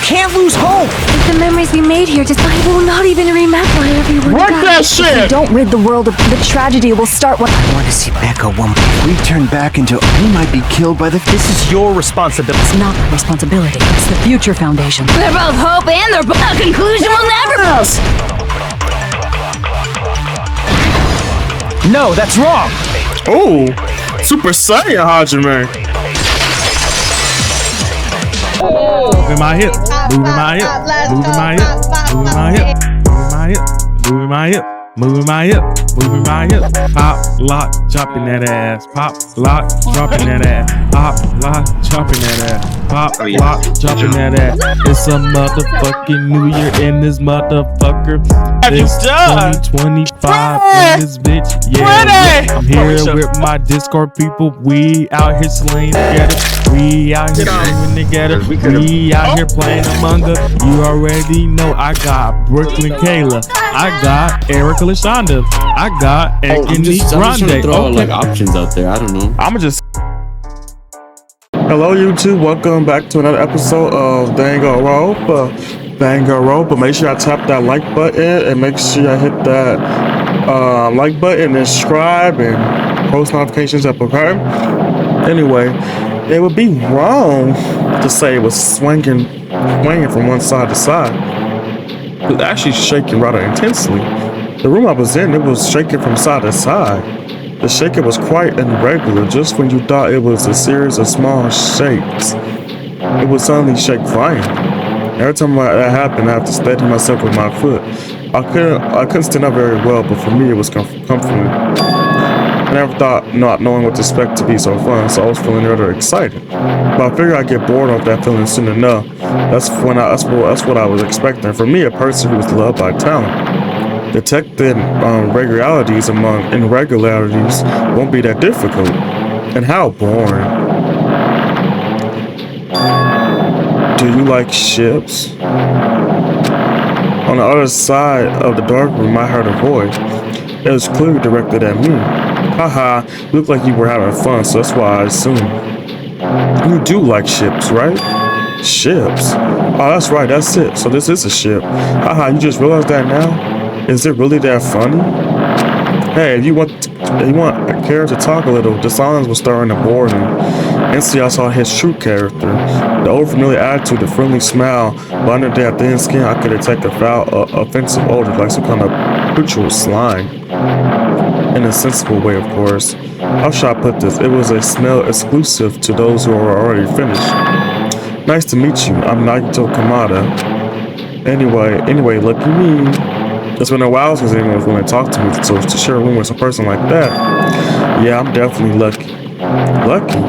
can't lose hope! If the memories we made here decide we will not even remember everyone. What that If we shit? don't rid the world of the tragedy will start when I want to see Becca one. We turn back into. We might be killed by the. This is your responsibility. it's not my responsibility. It's the Future Foundation. They're both hope and they're both. A conclusion will never. No, that's wrong. Oh, Super Saiyan Hajime. Moving my hip, moving my hip, moving my hip, moving my hip, moving my hip, moving my hip, moving my hip, moving my hip. Pop, lock, chopping that ass. Pop, lock, dropping that ass. Pop, lock, chopping that ass. Pop, lock, dropping that ass. It's a motherfucking New Year in this motherfucker. It's 2025 in this bitch. Yeah, I'm here with my Discord people. We out here slaying together. We out here slaying together. We out here playing Among Us. You already know I got Brooklyn Kayla. I got Erica Lashonda. I got Ekini I'm just trying to Grande. throw like options out there. I don't know. I'ma just. Hello, YouTube. Welcome back to another episode of Danganronpa. Make sure I tap that like button and make sure I hit that like button and subscribe and post notifications up, okay? Anyway, it would be wrong to say it was swinging from one side to side. It was actually shaking rather intensely. The room I was in, it was shaking from side to side. The shaking was quite irregular, just when you thought it was a series of small shakes. It would suddenly shake violently. Every time that happened, I had to steady myself with my foot. I couldn't stand up very well, but for me, it was comforting. I never thought not knowing what to expect to be so fun, so I was feeling rather excited. But I figured I'd get bored of that feeling soon enough. That's what I was expecting. For me, a person who was loved by talent, detecting irregularities among irregularities won't be that difficult. And how boring. Do you like ships? On the other side of the dark room, I heard a voice. It was clearly directed at me. Haha, you look like you were having fun, so that's why I assumed. You do like ships, right? Ships? Oh, that's right, that's it. So this is a ship. Haha, you just realized that now? Is it really that funny? Hey, if you want a character to talk a little, the silence was starting to bore me. Instantly, I saw his true character. The old familiar attitude, the friendly smile, but under that thin skin, I could detect a foul, offensive odor, like some kind of ritual slime. In a sensible way, of course. How should I put this? It was a smell exclusive to those who are already finished. Nice to meet you. I'm Naito Kamada. Anyway, lucky me. It's been a while since anyone was willing to talk to me, so to share a room with a person like that, yeah, I'm definitely lucky. Lucky?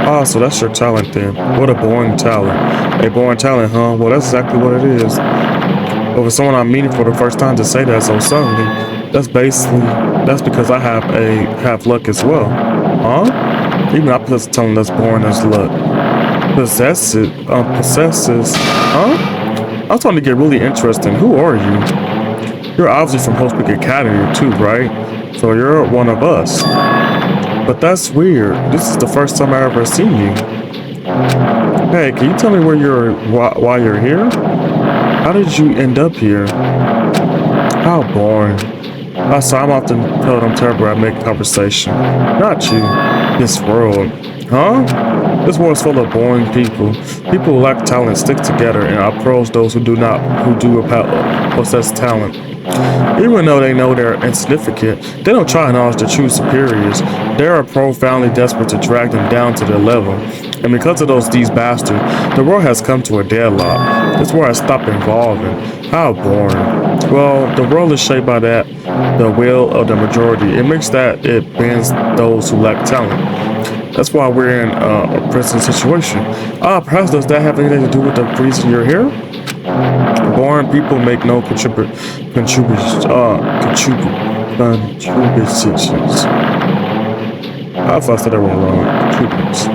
Oh, so that's your talent then. What a boring talent. A boring talent, huh? Well, that's exactly what it is. But for someone I'm meeting for the first time to say that so suddenly, that's because I have luck as well. Huh? Even opposites telling us boring as luck. Possesses, huh? I was starting to get really interesting. Who are you? You're obviously from Host Peak Academy too, right? So you're one of us. But that's weird. This is the first time I ever seen you. Hey, can you tell me why you're here? How did you end up here? How boring. I'm often told I'm terrible at making conversation. Not you. This world. Huh? This world is full of boring people. People who lack talent stick together and oppose those who do possess talent. Even though they know they're insignificant, they don't try to acknowledge their true superiors. They are profoundly desperate to drag them down to their level. And because of these bastards, the world has come to a deadlock. This world has stopped evolving. How boring. Well, the world is shaped by the will of the majority. It makes that it bans those who lack talent. That's why we're in a prison situation. Perhaps does that have anything to do with the reason you're here? Boring people make no contributions. I thought I said that wrong. Contributes.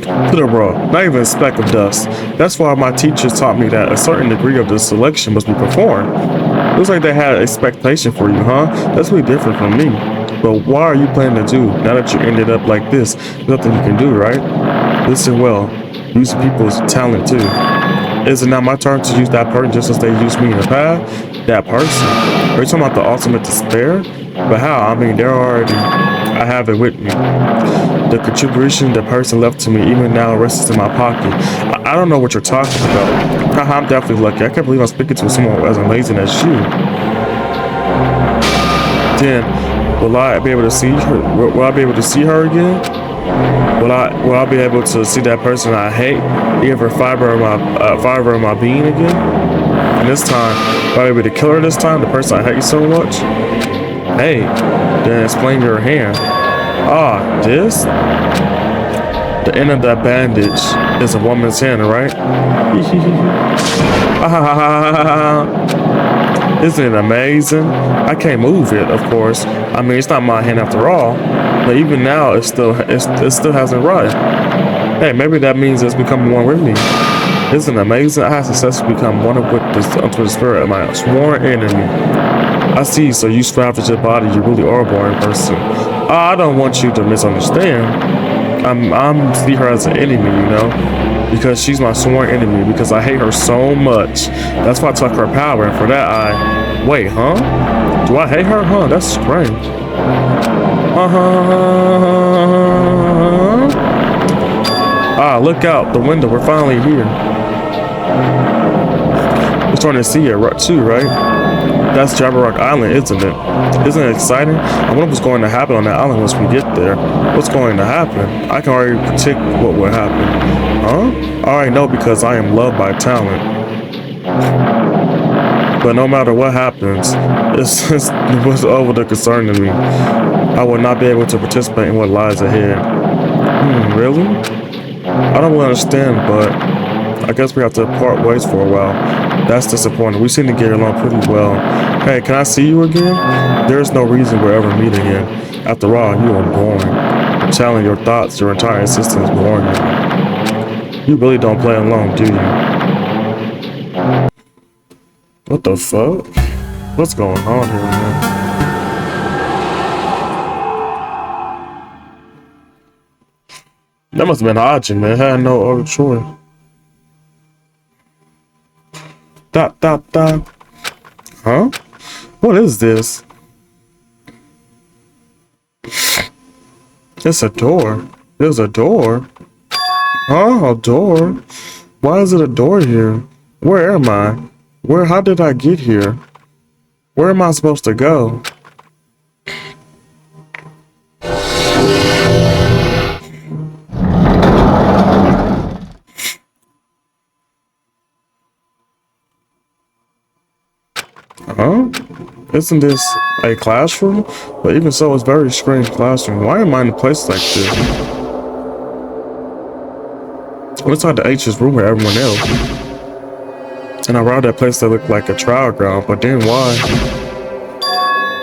To the world, not even a speck of dust. That's why my teachers taught me that a certain degree of the selection must be performed. Looks like they had expectation for you, huh? That's really different from me. But what are you planning to do now that you ended up like this? Nothing you can do, right? Listen well. Use people's talent too. Is it now my turn to use that person just as they used me in the past? That person? Are you talking about the ultimate despair? But how? I mean, I have it with me. The contribution the person left to me even now rests in my pocket. I don't know what you're talking about. Haha, I'm definitely lucky. I can't believe I'm speaking to someone as amazing as you. Then, will I be able to see her? Will I be able to see her again? Will I be able to see that person I hate, every fiber of my being again? And this time, will I be able to kill her this time? The person I hate so much? Hey, then explain your hand. Ah, this? The end of that bandage is a woman's hand, right? Isn't it amazing? I can't move it, of course. I mean, it's not my hand after all. But even now, it still hasn't run. Hey, maybe that means it's becoming one with me. Isn't it amazing? I have successfully become one with the spirit of my sworn enemy. I see, so you salvage your body, you really are a boring person. I don't want you to misunderstand. I'm see her as an enemy, you know? Because she's my sworn enemy, because I hate her so much. That's why I took her power, and for that I... Wait, huh? Do I hate her? Huh, that's strange. Ah, look out the window, we're finally here. We're starting to see it too, right? That's Jabberwock Island, isn't it? Isn't it exciting? I wonder what's going to happen on that island once we get there. What's going to happen? I can already predict what will happen. Huh? I already know because I am loved by talent. But no matter what happens, it's what's over the concern to me. I will not be able to participate in what lies ahead. Really? I don't really understand, but I guess we have to part ways for a while. That's disappointing. We seem to get along pretty well. Hey, can I see you again? There's no reason we'll ever meet again. After all, you are boring. Telling your thoughts, your entire existence is boring. You really don't play alone, do you? What the fuck? What's going on here, man? That must have been Ajin, man. I had no other choice. Dot, dot, dot. Huh? What is this? It's a door. There's a door. Oh, a door. Why is it a door here? Where am I? How did I get here? Where am I supposed to go? Huh? Isn't this a classroom? But even so, it's a very strange classroom. Why am I in a place like this? I'm inside the H's room with everyone else. And I arrived at a place that looked like a trial ground, but then why?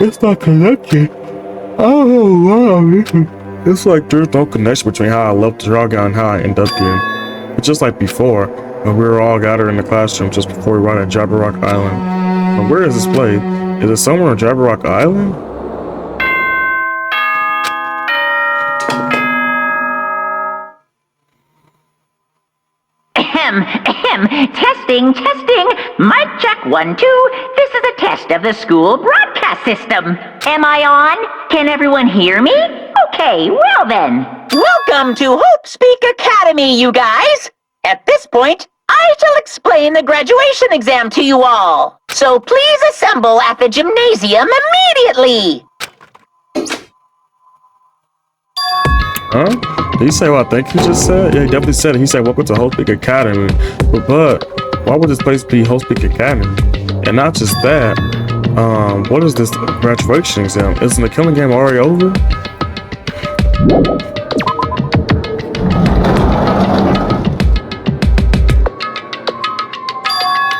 It's not connected. I don't know why I'm here. It's like there's no connection between how I left the trial ground and how I end up here. It's just like before, when we were all gathered in the classroom just before we arrived at Jabberwock Island. But where is this place? Is it somewhere on Jabberwock Island? Testing. Mic check 1, 2. This is a test of the school broadcast system. Am I on? Can everyone hear me? Okay, well then. Welcome to Hope Speak Academy, you guys. At this point, I shall explain the graduation exam to you all. So please assemble at the gymnasium immediately. Huh? Did he say what I think he just said? Yeah, he definitely said it. He said, welcome to Hope Speak Academy. But why would this place be Hope Speak Academy? And not just that, what is this graduation exam? Isn't the killing game already over?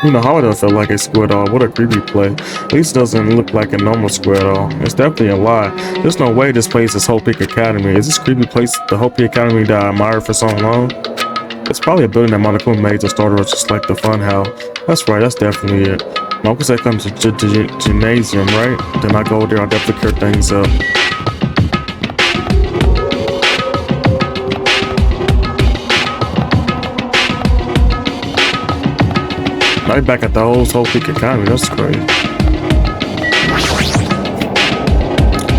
You know how it doesn't feel like a squid doll. What a creepy play. At least it doesn't look like a normal squid doll. It's definitely a lie. There's no way this place is Hope Peak Academy. Is this creepy place the Hope Peak Academy that I admired for so long? It's probably a building that Monaco made to start with, just like the fun house. That's right, that's definitely it. Marcus said comes to gymnasium, right? Then I go there, I'll definitely clear things up. Right back at the old Whole Peak Academy. That's crazy.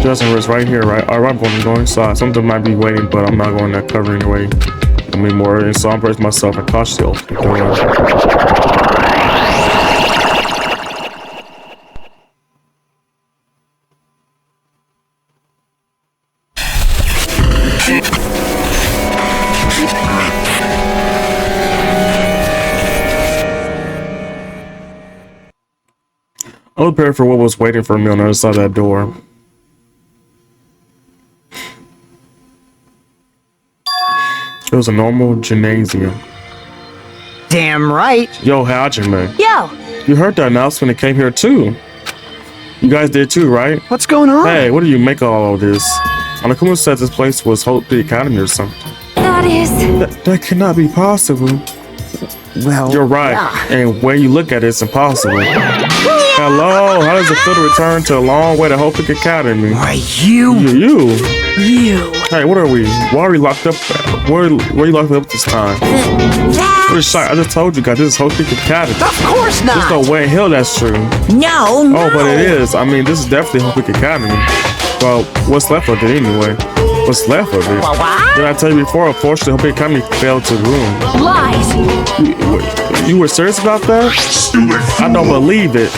Dressing room is right here, right? Alright, I'm going to go inside. Something might be waiting, but I'm not going to cover anyway. I mean, more. And so I'm bracing myself and cautiously open the door. I was prepared for what was waiting for me on the other side of that door. It was a normal gymnasium. Damn right. Yo, Hajime. Yo, You heard the announcement and came here too. You guys did too, right? What's going on? Hey, what do you make of all of this? Anakuma said this place was Hope the Academy or something. that is... That cannot be possible. Well, You're right. yeah. And when you look at it, it's impossible. Hello, how does it feel to return to a long way to Hope Academy? Why, you. You. You. Hey, what are we? Why are we locked up? Where are you locked up this time? What is shot? I just told you guys, this is Hope Academy. Of course There's not. no way in hell that's true. No, Oh, but it is. I mean, this is definitely Hope Academy. Well, what's left of it anyway? What's left of it? Did I tell you before? Unfortunately, Hope Academy failed to ruin. Lies. You were serious about that? I don't believe it.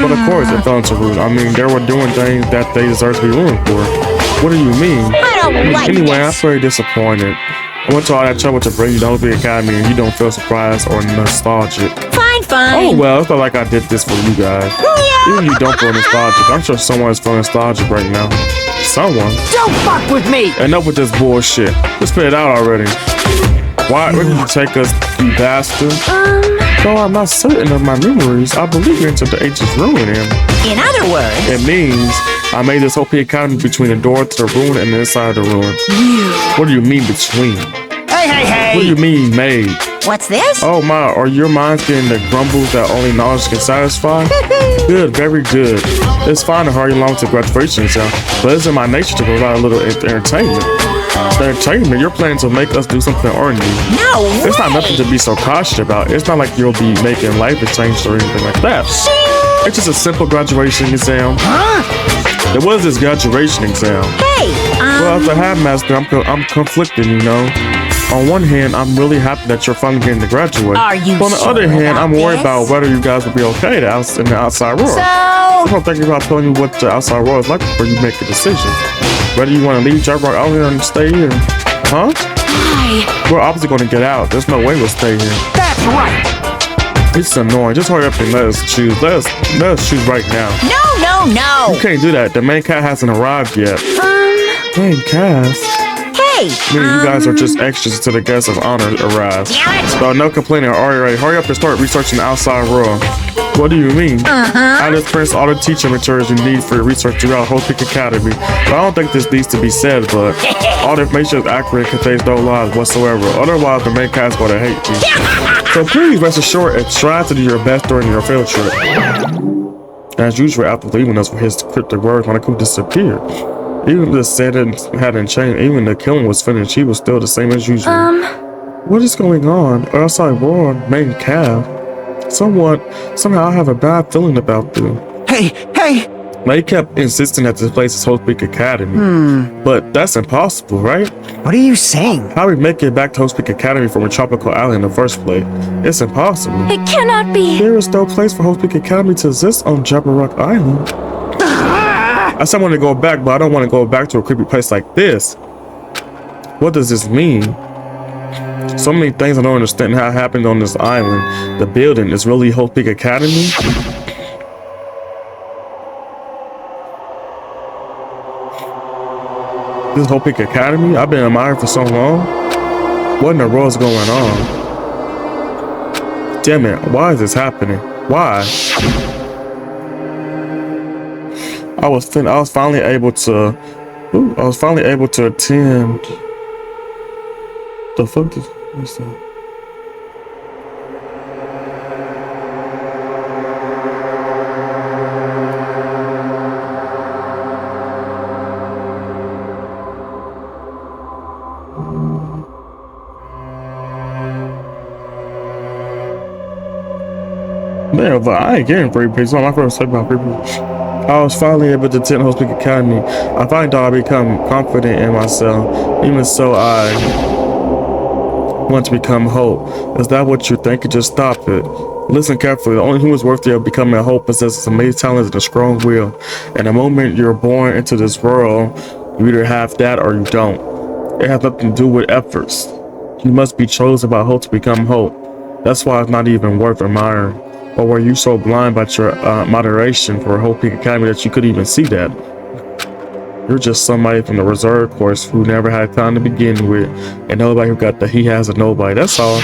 But of course, it fell into ruin. I mean, they were doing things that they deserve to be ruined for. What do you mean? I don't like Anyway, I'm this. very disappointed. I went to all that trouble to bring you to Hope Academy and you don't feel surprised or nostalgic. Fine, fine. Oh well, it's not like I did this for you guys. Even you don't feel nostalgic. I'm sure someone is feeling nostalgic right now. Someone. Don't fuck with me. Enough with this bullshit. Let's spit it out already. Why did you take us, you bastard? Though I'm not certain of my memories, I believe into the ages ruining him. In other words, It means I made this Hope Academy between the door to the ruin and the inside of the ruin. What do you mean between? Hey. What do you mean made? what's this? Oh my, are your minds getting the grumbles that only knowledge can satisfy? Good, very good. It's fine to hurry along to graduation exam, but it's in my nature to provide a little entertainment. Entertainment? You're planning to make us do something, aren't you? No It's not nothing to be so cautious about. It's not like you'll be making life exchange or anything like that. It's just a simple graduation exam. It was this graduation exam. Hey, Well, as a headmaster, I'm conflicted, you know. On one hand, I'm really happy that you're finally getting to graduate. Are you But on the sure other hand, about I'm worried this? about whether you guys will be okay in the outside world. I'm thinking about telling you what the outside world is like before you make a decision. Whether you want to leave Jabrock out here and stay here. Huh? We're obviously going to get out. There's no way we'll stay here. That's right. It's annoying. Just hurry up and let us choose. Let us choose right now. no. You can't do that. The main cat hasn't arrived yet. Main cast? Hey, Meaning you guys are just extras to the guests of honor arrive. Damn it. So no complaining. Alright, hurry up and start researching the outside world. What do you mean? I dispensed all the teaching materials you need for your research throughout Hope Peak Academy. But I don't think this needs to be said, but all the information is accurate and contains no lies whatsoever. Otherwise, the main cast gonna hate you. So please rest assured and try to do your best during your field trip. As usual, after leaving us with his cryptic words, Manaku disappeared. Even the setting hadn't changed, even the killing was finished, he was still the same as usual. What is going on? Outside world, main cab. Somehow I have a bad feeling about them. Hey. They kept insisting that this place is Hope Peak Academy. But that's impossible, right? What are you saying? How we make it back to Hope Peak Academy from a tropical island in the first place? It's impossible. it cannot be. There is no place for Hope Peak Academy to exist on Jabberwock Island. I said I want to go back, but I don't want to go back to a creepy place like this. What does this mean? So many things I don't understand how it happened on this island. The building is really Hope Peak Academy? This is Hope Peak Academy? I've been admired for so long. What in the world is going on? Damn it, why is this happening? Why? I was finally able to attend. The fuck is that? Man, but I ain't getting free picks. On my first take about free picks. I was finally able to attend Hope Peak Academy. I finally thought I become confident in myself. Even so, I want to become Hope. Is that what you're thinking? Just stop it. Listen carefully. The only humans worthy of becoming a Hope possesses amazing talent and a strong will. And the moment you're born into this world, you either have that or you don't. It has nothing to do with efforts. You must be chosen by Hope to become Hope. That's why it's not even worth admiring. Or were you so blind by your moderation for Hope Peak Academy that you couldn't even see that? You're just somebody from the reserve course who never had time to begin with, and nobody who got the he has a nobody. That's all.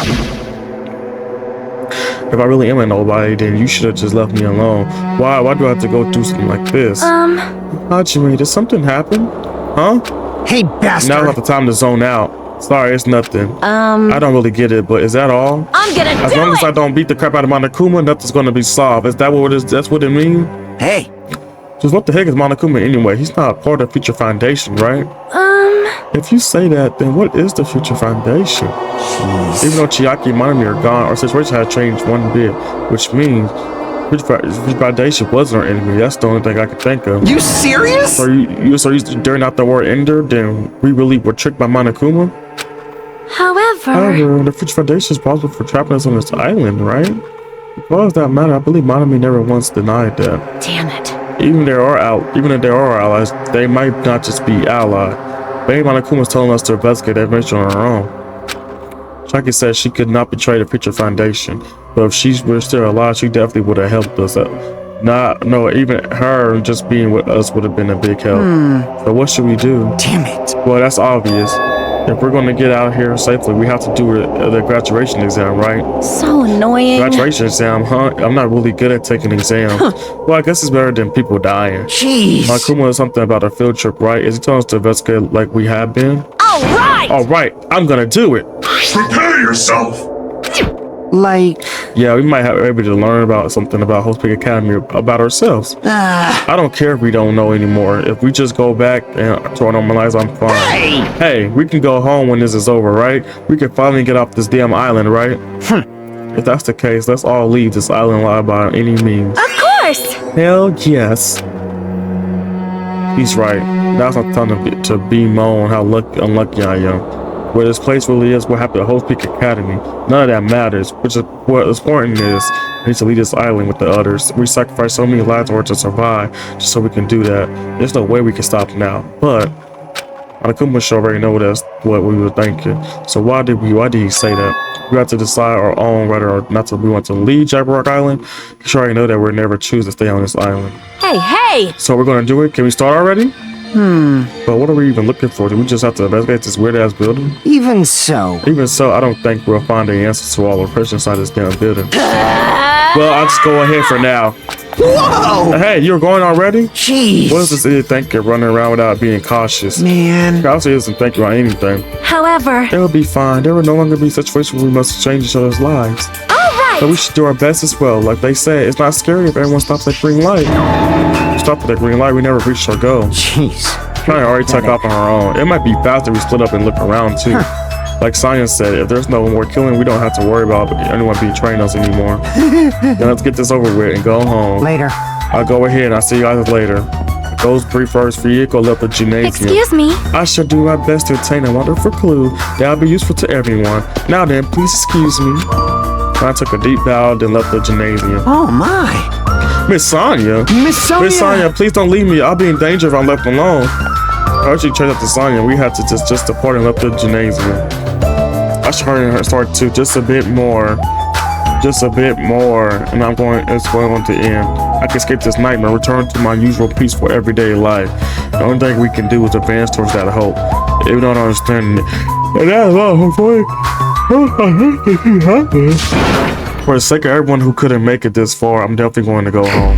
If I really am a nobody, then you should have just left me alone. Why do I have to go through something like this? Hajime, did something happen? Huh? Hey, bastard! Now's not the time to zone out. Sorry, it's nothing. I don't really get it, but is that all? I'm gonna As long as I don't beat the crap out of Monokuma, nothing's gonna be solved. Is that what it is? That's what it means? Hey! Just what the heck is Monokuma anyway? He's not part of Future Foundation, right? If you say that, then what is the Future Foundation? Jeez. Even though Chiaki and Monami are gone, our situation has changed one bit, which means Future Foundation wasn't our enemy. That's the only thing I could think of. You serious? So you daring out the word Ender, then we really were tricked by Monokuma? However, The Future Foundation is responsible for trapping us on this island, right? Why does that matter? I believe Monami never once denied that. damn it. Even if there are allies, they might not just be allies. Maybe Monokuma's telling us to investigate that adventure on our own. Chiaki said she could not betray the Future Foundation, but if she were still alive, she definitely would have helped us. Even her just being with us would have been a big help. So what should we do? Damn it. Well, that's obvious. If we're going to get out here safely, we have to do the graduation exam, right? So annoying. Graduation exam, huh? I'm not really good at taking exams. Well, I guess it's better than people dying. Jeez. Monokuma is something about a field trip, right? Is he telling us to investigate like we have been? All Alright, I'm gonna do it. Prepare yourself! Like, Yeah, we might have able to learn about something about Hope Peak Academy about ourselves. I don't care if we don't know anymore. If we just go back and to our normal lives, I'm fine. Hey, we can go home when this is over, right? We can finally get off this damn island, right? If that's the case, let's all leave this island alive by any means. Of course. Hell yes. He's right. Now's not the time to bemoan how unlucky I am. Where this place really is, what happened to Hope Peak Academy. None of that matters. Which is what is important is I need to leave this island with the others. We sacrificed so many lives in order to survive, just so we can do that. There's no way we can stop now. But Monokuma should already know that's what we were thinking. So why did he say that? We have to decide our own whether or not we want to leave Jabberwock Island. You should already know that we'll never choose to stay on this island. Hey. So we're gonna do it. Can we start already? But what are we even looking for? Do we just have to investigate this weird ass building? even so. Even so, I don't think we'll find the answers to all the questions inside this damn building. Well, I'll just go ahead for now. Whoa! Hey, you're going already? Jeez. What does this idiot think you're running around without being cautious? Man. He also doesn't think about anything. However, It'll be fine. There will no longer be situations where we must change each other's lives. alright. But we should do our best as well. Like they said, it's not scary if everyone stops at green light. If we stop at that green light, we never reached our goal. Jeez. Trying to already take off on our own. It might be faster if we split up and look around too. Like Science said, if there's no more killing, we don't have to worry about anyone betraying us anymore. Then let's get this over with and go home. Later. I'll go ahead and I'll see you guys later. Those first vehicle left the gymnasium. Excuse me. I shall do my best to obtain a wonderful clue that'll be useful to everyone. Now then, please excuse me. I took a deep bow, then left the gymnasium. Oh my. Miss Sonia. Miss Sonia. Miss Sonia, please don't leave me. I'll be in danger if I'm left alone. I actually turned up to Sonia. We had to just depart and left the gymnasium. I should hurry her start to just a bit more, and it's going to end. I can escape this nightmare, return to my usual peaceful everyday life. The only thing we can do is advance towards that hope. Even though I don't understand it. And that's all for the sake of everyone who couldn't make it this far, I'm definitely going to go home.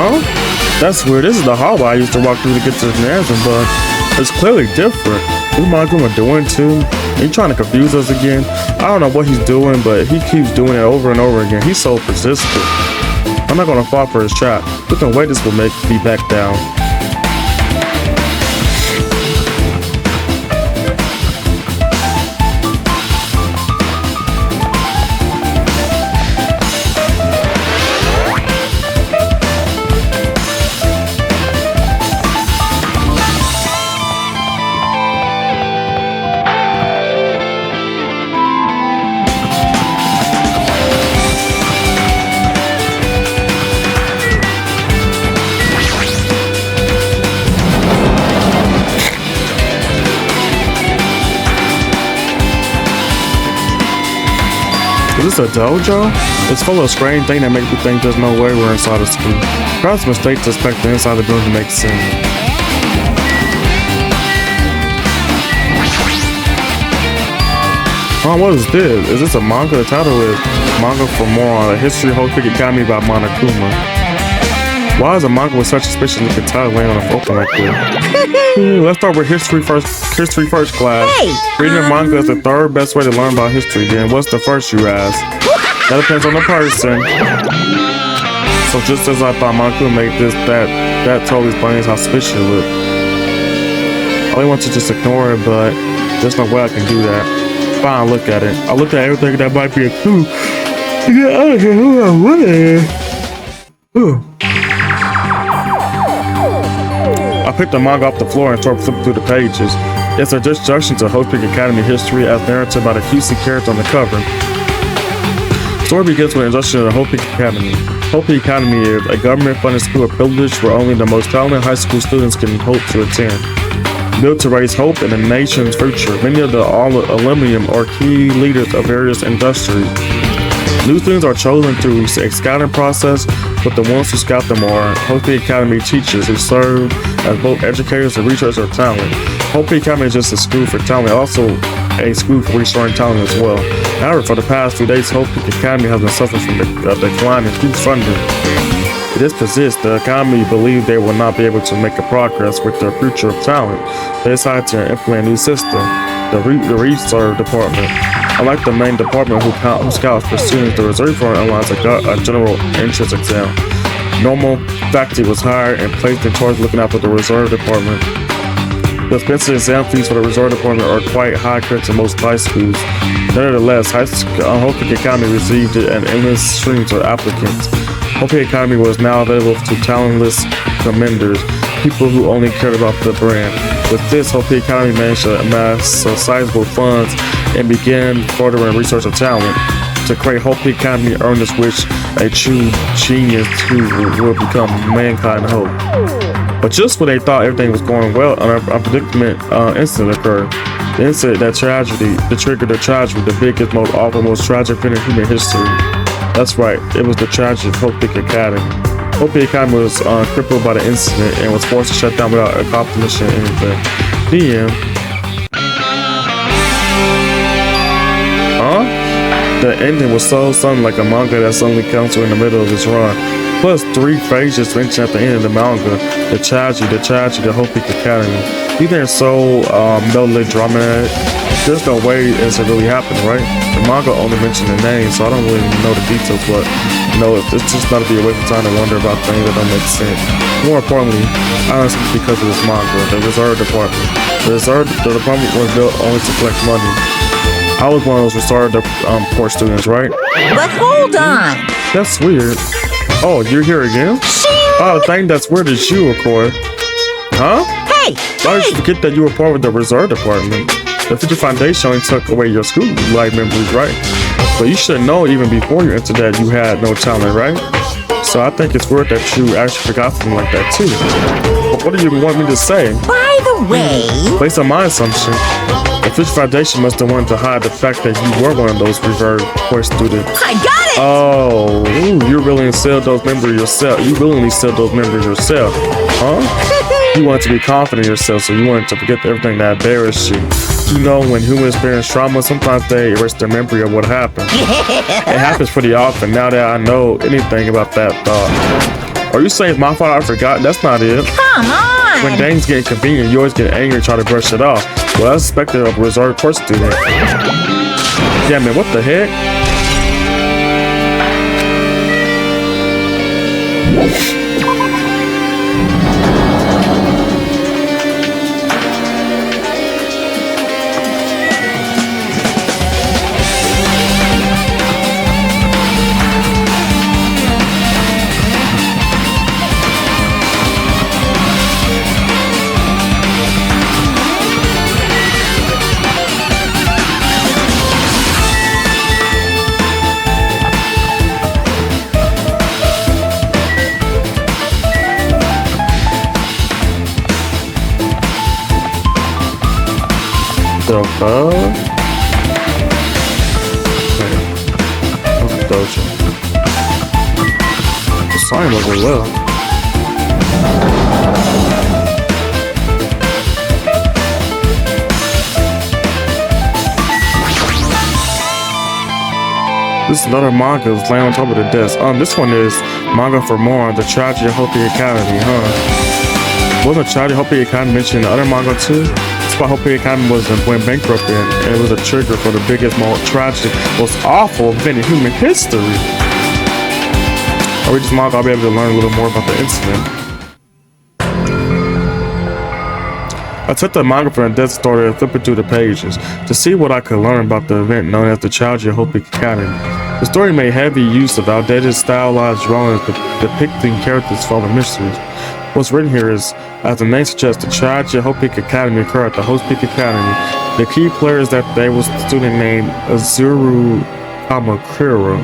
Huh? That's weird. This is the hallway I used to walk through to get to the gymnasium, but it's clearly different. This Monokuma doing too? He's trying to confuse us again. I don't know what he's doing, but he keeps doing it over and over again. He's so persistent. I'm not gonna fall for his trap. There's no way this will make me back down. Is this a dojo? It's full of strange things that make me think there's no way we're inside a school. Perhaps a mistake to expect the inside of the building to make sense. Oh, what is this? Is this a manga? The title is Manga for More on the History Whole Cricket Academy by Monokuma. Why is a manga with such suspicion looking title laying on the open like this? Let's start with history first class. Hey! Reading a manga is the third best way to learn about history. Then what's the first, you ask? That depends on the person. So just as I thought Monokuma made this, that totally explains how suspicious it looked. I only want to just ignore it, but there's no way I can do that. Fine, look at it. I look at everything that might be a clue. Get out of here, who I want. I picked the manga off the floor and started flipping through the pages. It's a introduction to Hope Peak Academy history as narrated by the cutesy character on the cover. The story begins with an introduction to the Hope Peak Academy. Hope Peak Academy is a government-funded school of privilege where only the most talented high school students can hope to attend. Built to raise hope in the nation's future, many of the alumni are key leaders of various industries. New students are chosen through a scouting process, but the ones who scout them are Hope Peak Academy teachers who serve as both educators and researchers of talent. Hope Peak Academy is just a school for talent, also a school for restoring talent as well. However, for the past few days, Hope Peak Academy has been suffering from the decline in student funding. This persists. The Academy believe they will not be able to make a progress with their future of talent. They decided to implement a new system, the research department. Unlike the main department who scouts for students, the reserve department allows a general entrance exam. Normal faculty was hired and placed in charge of looking after the reserve department. The expensive exam fees for the reserve department are quite high compared to most high schools. Nevertheless, Hope Peak Academy received an endless streams of applicants. Hope Peak Academy was now available to talentless commenders, people who only cared about the brand. With this, Hope Peak Academy managed to amass sizable funds and began furthering research of talent. To create Hope Peak Academy earned this wish a true genius who will become mankind hope. But just when they thought everything was going well, an unpredictable incident occurred. The incident that triggered the tragedy, the biggest, most awful, most tragic event in human history. That's right, it was the tragedy of Hope Peak Academy. Hope Peak Academy was crippled by the incident and was forced to shut down without accomplishing anything. The end. Huh? The ending was so sudden, like a manga that suddenly comes to in the middle of its run. Plus 3 pages mentioned at the end of the manga, the tragedy of Hope Peak Academy. Either so melodramatic. There's no way it's really happened, right? The manga only mentioned the name, so I don't really know the details, but it's just not to be a waste of time to wonder about things that don't make sense. More importantly, honestly, because of this manga, the reserve department. The department was built only to collect money. I was one of those reserve poor students, right? But hold on! That's weird. Oh, you're here again? Oh, the thing that's weird is you, of course. Huh? Hey! I just forget that you were part of the reserve department. The Future Foundation only took away your school life memories, right? But you should know even before you entered that you had no talent, right? So I think it's weird that you actually forgot something like that too. But what do you want me to say? By the way... Based on my assumption, the Future Foundation must have wanted to hide the fact that you were one of those reserve poor students. I got it! Oh, you're willing to sell those memories yourself. You willingly sell those memories yourself, huh? You wanted to be confident in yourself, so you wanted to forget everything that embarrassed you. You know, when humans experience trauma, sometimes they erase their memory of what happened. It happens pretty often now that I know anything about that thought. Are you saying it's my fault I forgot? That's not it. Come on! When things get inconvenient, you always get angry and try to brush it off. Well, that's expected of a reserved course student. Yeah, man, what the heck? The fuck? Okay. Dojo. The sign was well. This is another manga that's laying on top of the desk. This one is manga for more, the Tragedy of Hopi Academy, huh? Wasn't Tragedy of Hopi Academy mentioned in the other manga too? That's why Hopi Academy went bankrupt and it was a trigger for the biggest, most tragic, most awful event in human history. I read this manga, I'll be able to learn a little more about the incident. I took the manga from the desk store and flipped through the pages to see what I could learn about the event known as the Tragedy of Hopi Academy. The story made heavy use of outdated stylized drawings depicting characters solving mysteries. What's written here is, as the name suggests, the Tragedy of Hopi Academy occurred at the Host Peak Academy. The key player is that there was a student named Azuru Kamakura.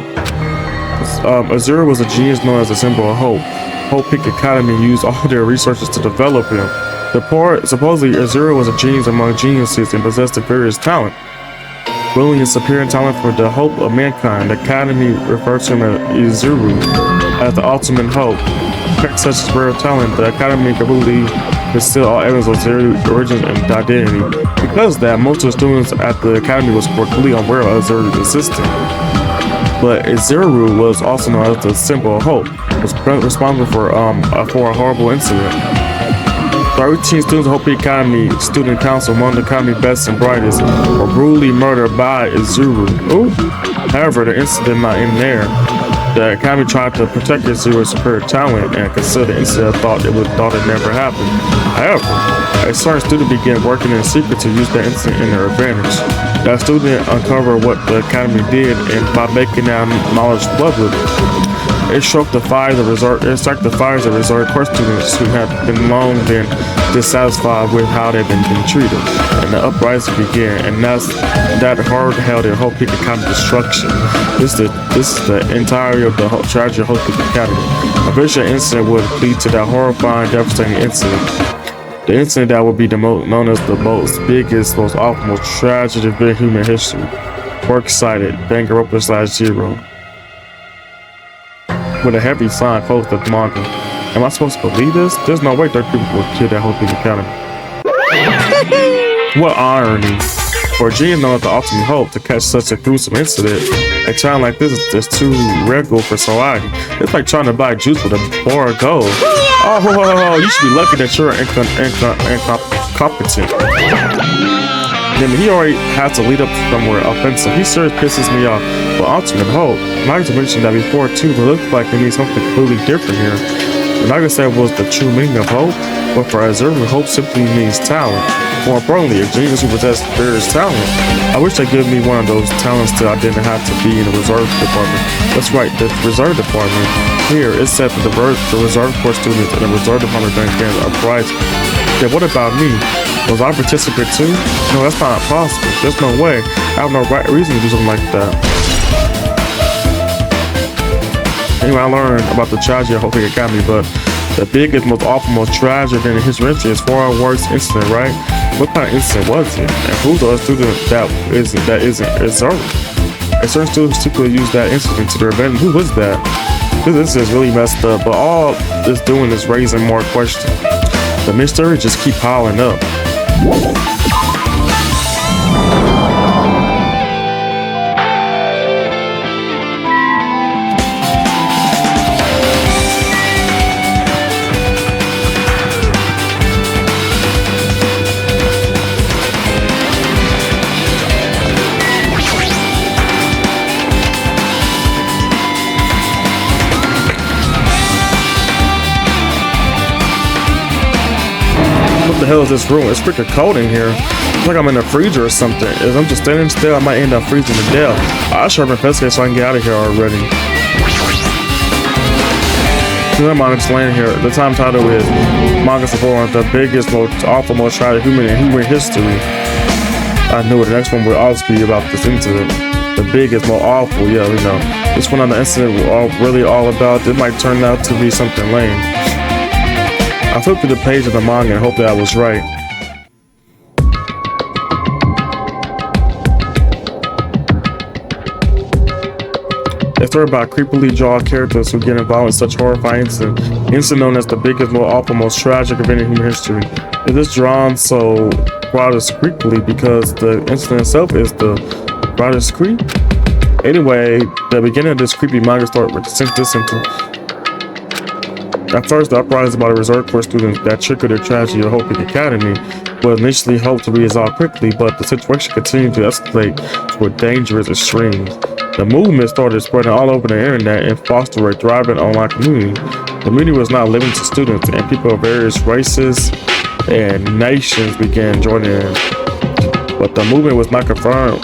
Azuru was a genius known as a symbol of hope. Hope Peak Academy used all their resources to develop him. Supposedly, Azuru was a genius among geniuses and possessed a various talent. Willing and superior talent for the hope of mankind, the Academy refers to him as Azuru as the ultimate hope. Such as rare talent, the Academy completely concealed all evidence of Azuru's origins and identity. Because of that, most of the students at the Academy was completely unaware of Azuru's existence. But Azuru was also known as the symbol of hope, was responsible for a horrible incident. 13 students of Hopi Academy Student Council, among the Academy best and brightest, were brutally murdered by Azuru. However, the incident not in there. The Academy tried to protect Azuru's superior talent and considered the incident thought it never happened. However, a certain student began working in secret to use that incident in their advantage. That student uncovered what the Academy did, and by making that knowledge public, it struck the fires of resort course students who had long been dissatisfied with how they've been treated, and the uprising began, and that hard-held in Hope Peak Academy destruction. This is the entirety of the tragedy of Hope Peak Academy. A vicious incident would lead to that horrifying, devastating incident. The incident that would be known as the biggest, most awful, most tragic event in human history. Works cited, Danganronpa/0. With a heavy sign close to the manga. Am I supposed to believe this? There's no way 30 people would kill that whole Peak Academy. What irony. For a genius known as the ultimate hope to catch such a gruesome incident, a child like this is just too regular for society. It's like trying to buy juice with a bar of gold. Oh, you should be lucky that you're incompetent. Then he already has to lead up somewhere offensive. He sure pisses me off. But ultimate hope, Naga mentioned that before too, but it looks like it means something completely different here. What Naga said was the true meaning of hope, but for Azuru, hope simply means talent. More importantly, a genius who possesses various talent. I wish they gave me one of those talents that I didn't have to be in the reserve department. That's right, the reserve department. Here, it said that the reserve course students and the reserve department don't get a prize. Yeah, what about me? Was I a participant too? No, that's not possible. There's no way. I have no right reason to do something like that. Anyway, I learned about the tragedy of Hopi Academy, but the biggest, most awful, most tragic in history is fireworks incident, right? What kind of incident was it? And who's the other student that isn't Azuru? A certain students typically use that incident to their advantage. Who was that? This is really messed up, but all it's doing is raising more questions. The mystery just keep piling up. the hell is this room? It's freaking cold in here. It's like I'm in a freezer or something. If I'm just standing still, I might end up freezing to death. I should have investigated so I can get out of here already. I'm just laying here. The time title is Manga Support, the biggest, most awful, most tragic human in human history. I knew it. The next one would also be about this incident. The biggest, most awful. Yeah, we know. This one on the incident was really all about. It might turn out to be something lame. I flipped through the page of the manga and hoped that I was right. A story about creepily jawed characters who get involved in such horrifying incident known as the biggest, most awful, most tragic event in human history. It is drawn so rather creepily because the incident itself is the rather creep. Anyway, the beginning of this creepy manga story with this sentence. At first, the uprising about a resort course students that triggered their tragedy at Hope Peak Academy was initially hoped to be resolved quickly, but the situation continued to escalate to dangerous extremes. The movement started spreading all over the internet and fostered a thriving online community. The community was now limited to students, and people of various races and nations began joining in. But the movement was not confined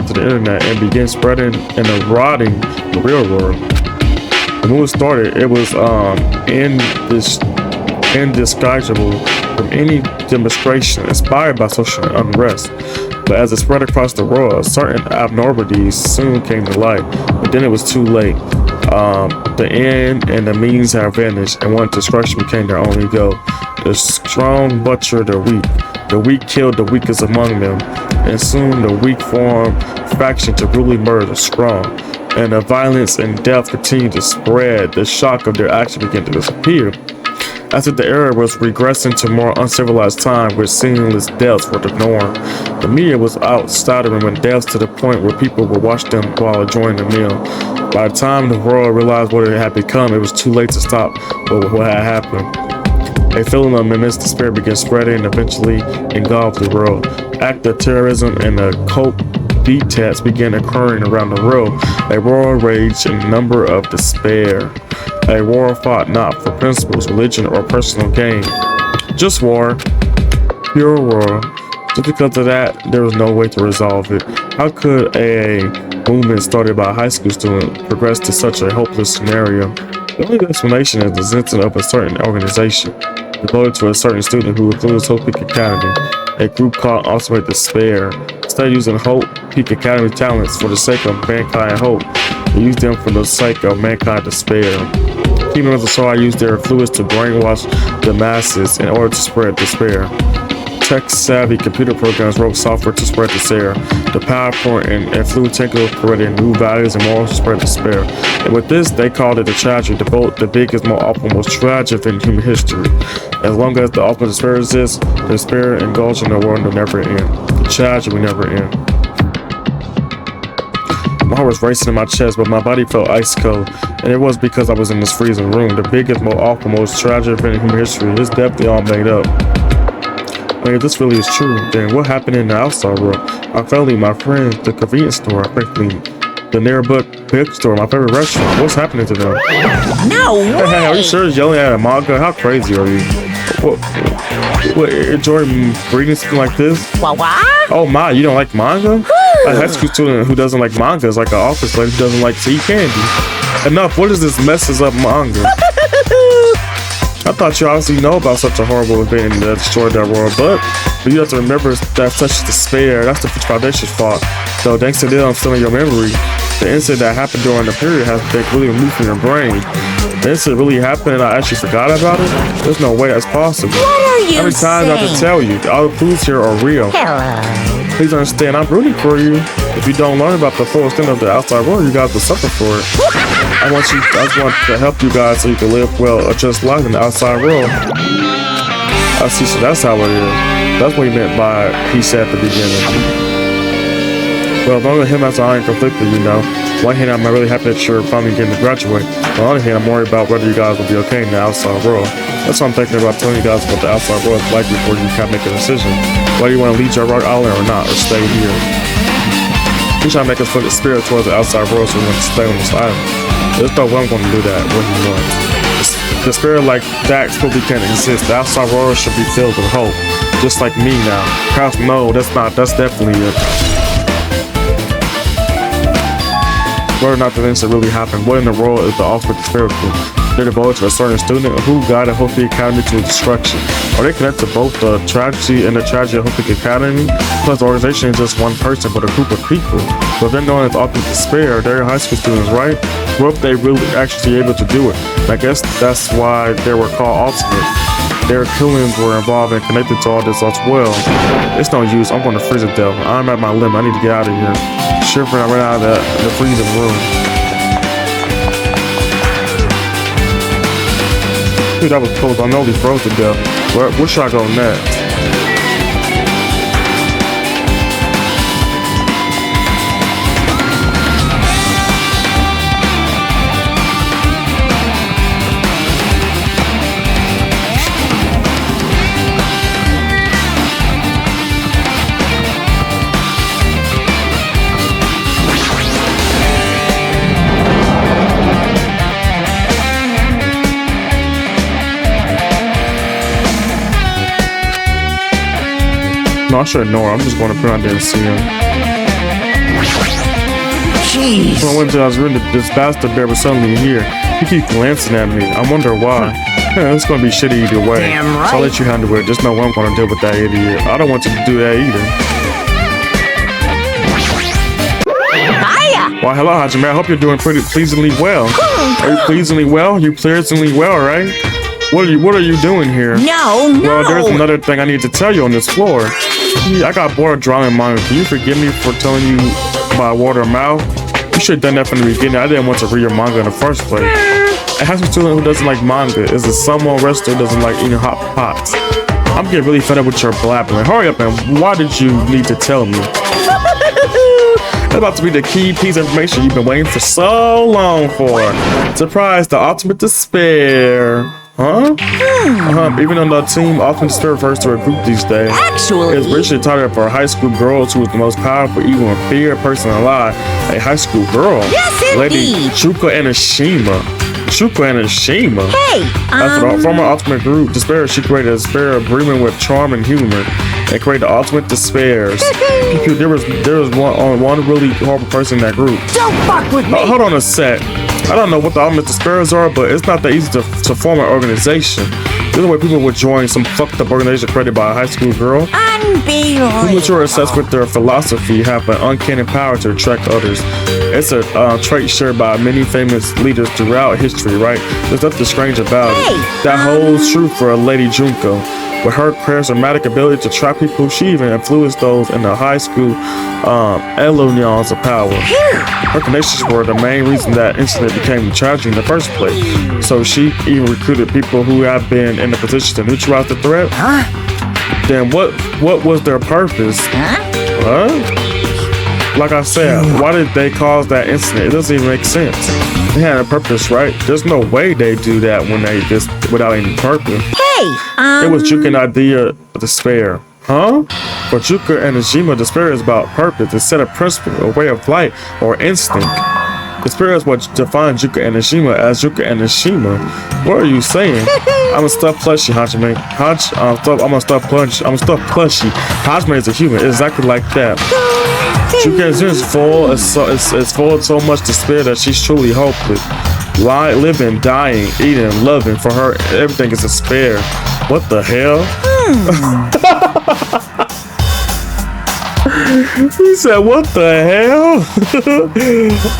to the internet and began spreading and eroding the real world. The movement started, it was indistinguishable from any demonstration inspired by social unrest. But as it spread across the world, certain abnormalities soon came to light. But then it was too late. The end and the means have vanished, and one destruction became their only goal. The strong butchered the weak. The weak killed the weakest among them, and soon the weak formed faction to brutally murder the strong. And the violence and death continued to spread. The shock of their action began to disappear. After the era was regressing to more uncivilized time where seamless deaths were the norm, the media was out stuttering with deaths to the point where people would watch them while enjoying the meal. By the time the world realized what it had become, it was too late to stop what had happened. A feeling of immense despair began spreading and eventually engulfed the world. Acts of terrorism and occult deeds began occurring around the world. A war raged in a number of despair. A war fought not for principles, religion, or personal gain. Just war. Pure war. Just because of that, there was no way to resolve it. How could a movement started by a high school student progress to such a hopeless scenario? The only explanation is the existence of a certain organization devoted to a certain student who includes Hope Peak Academy, a group called Ultimate Despair. Instead of using Hope Peak Academy talents for the sake of mankind hope, they use them for the sake of mankind despair. Team members of SOA use their influence to brainwash the masses in order to spread despair. Tech-savvy computer programs wrote software to spread despair. The powerful and influential technical created new values and morals to spread despair. And with this, they called it a tragedy, the biggest, most awful, most tragic in human history. As long as the ultimate despair exists, the despair indulged in the world will never end. The tragedy will never end. My heart was racing in my chest, but my body felt ice cold. And it was because I was in this freezing room. The biggest, most awful, most tragic event in human history. It's definitely all made up. I mean, if this really is true, then what happened in the outside world? Our family, my friends, the convenience store, frankly, the neighborhood bookstore, my favorite restaurant. What's happening to them? No way! Hey, are you sure it's yelling at a manga? How crazy are you? What enjoy reading something like this? What? Oh my, you don't like manga? A high school student who doesn't like manga is like an office lady who doesn't like to eat candy. Enough, what is this messes up manga? I thought you obviously know about such a horrible event that destroyed that world, but you have to remember that such despair, that's the Foundation's fault. So thanks to them, still in your memory, the incident that happened during the period has been really removed from your brain. The incident really happened and I actually forgot about it? There's no way that's possible. What are you How many times I have to tell you, all the clues here are real. Hello. Please understand, I'm rooting for you. If you don't learn about the full extent of the outside world, you guys will suffer for it. I just want to help you guys so you can live well or just life in the outside world. I see, so that's how it is. That's what he meant by he said at the beginning. Well, as long as him as I ain't conflicted, you know. On one hand, I'm really happy that you're finally getting to graduate. On the other hand, I'm worried about whether you guys will be okay in the outside world. That's what I'm thinking about telling you guys what the outside world is like before you can make a decision. Whether you want to leave your rock island or not, or stay here. He's trying to make us put the spirit towards the outside world so we want to stay on this island. There's no way I'm going to do that when he wants. Despair like that simply can't exist. The outside world should be filled with hope. Just like me now. Perhaps no, that's definitely it. Whether or not the things that really happen, what in the world is the ultimate despair group? They're devoted to a certain student who guided Hopi Academy to destruction. Are they connected to both the tragedy and the tragedy of Hopi Academy? Plus, the organization is just one person, but a group of people. But they're known as ultimate despair. They're high school students, right? What if they really actually able to do it? I guess that's why they were called ultimate. Their killings were involved and connected to all this as well. It's no use. I'm going to freeze to death. I'm at my limit. I need to get out of here. Shivering, I ran out of the freezing room. Dude, that was close. I know he froze to death. Where should I go next? No, I should ignore him. I'm just going to put on there and see him. Jeez. When I went to, I was reading this bastard bear was suddenly here. He keeps glancing at me. I wonder why. Yeah, it's going to be shitty either way. Damn right. So I'll let you handle it. Just know I'm going to deal with that idiot. I don't want you to do that either. Hiya. Well, hello, Hajime. I hope you're doing pretty pleasingly well. Are you pleasingly well? You pleasingly well, right? What are you doing here? No. Well, there's another thing I need to tell you on this floor. I got bored of drawing manga. Can you forgive me for telling you by word of mouth? You should have done that from the beginning. I didn't want to read your manga in the first place. A high school student who doesn't like manga is a sumo wrestler who doesn't like eating hot pots. I'm getting really fed up with your blabbering. Hurry up, man. Why did you need to tell me? That's about to be the key piece of information you've been waiting for so long for. Surprise, the ultimate despair. Huh? Even on the team, Ultimate Despair refers to a group these days. Actually, It's richly titled for high school girls who is the most powerful, evil, and feared person alive. A high school girl. Yes, Lady indeed. Shuko Enoshima. Shuko Enoshima. hey, After the former Ultimate group, Despair, she created a despair agreement with charm and humor and created the Ultimate Despairs. there was one really horrible person in that group. don't fuck with me. Hold on a sec. I don't know what the Ultimate Despairs are, but it's not that easy to form an organization. The way people would join some fucked up organization created by a high school girl. People who are obsessed with their philosophy have an uncanny power to attract others. It's a trait shared by many famous leaders throughout history, right? There's nothing strange about it. That holds true for Lady Junko. With her charismatic ability to attract people, she even influenced those in the high school Elonions of power. Her connections were the main reason that incident became tragedy in the first place. So she even recruited people who have been in a position to neutralize the threat. Then what was their purpose? Like I said, why did they cause that incident? It doesn't even make sense. They had a purpose, right? There's no way they do that when they just without any purpose. It was Juka idea of despair. For Juka and Ejima, despair is about purpose, a set of principle, a way of life, or instinct. Despair is what defines Juka and Ejima as Juka and Ejima. What are you saying? I'm a stuffed plushie, Hajime. I'm a stuffed plushie. Hajime is a human, exactly like that. Juka and Ejima is full of so much despair that she's truly hopeless. Living, dying, eating, loving. For her, everything is despair. What the hell? He said, what the hell?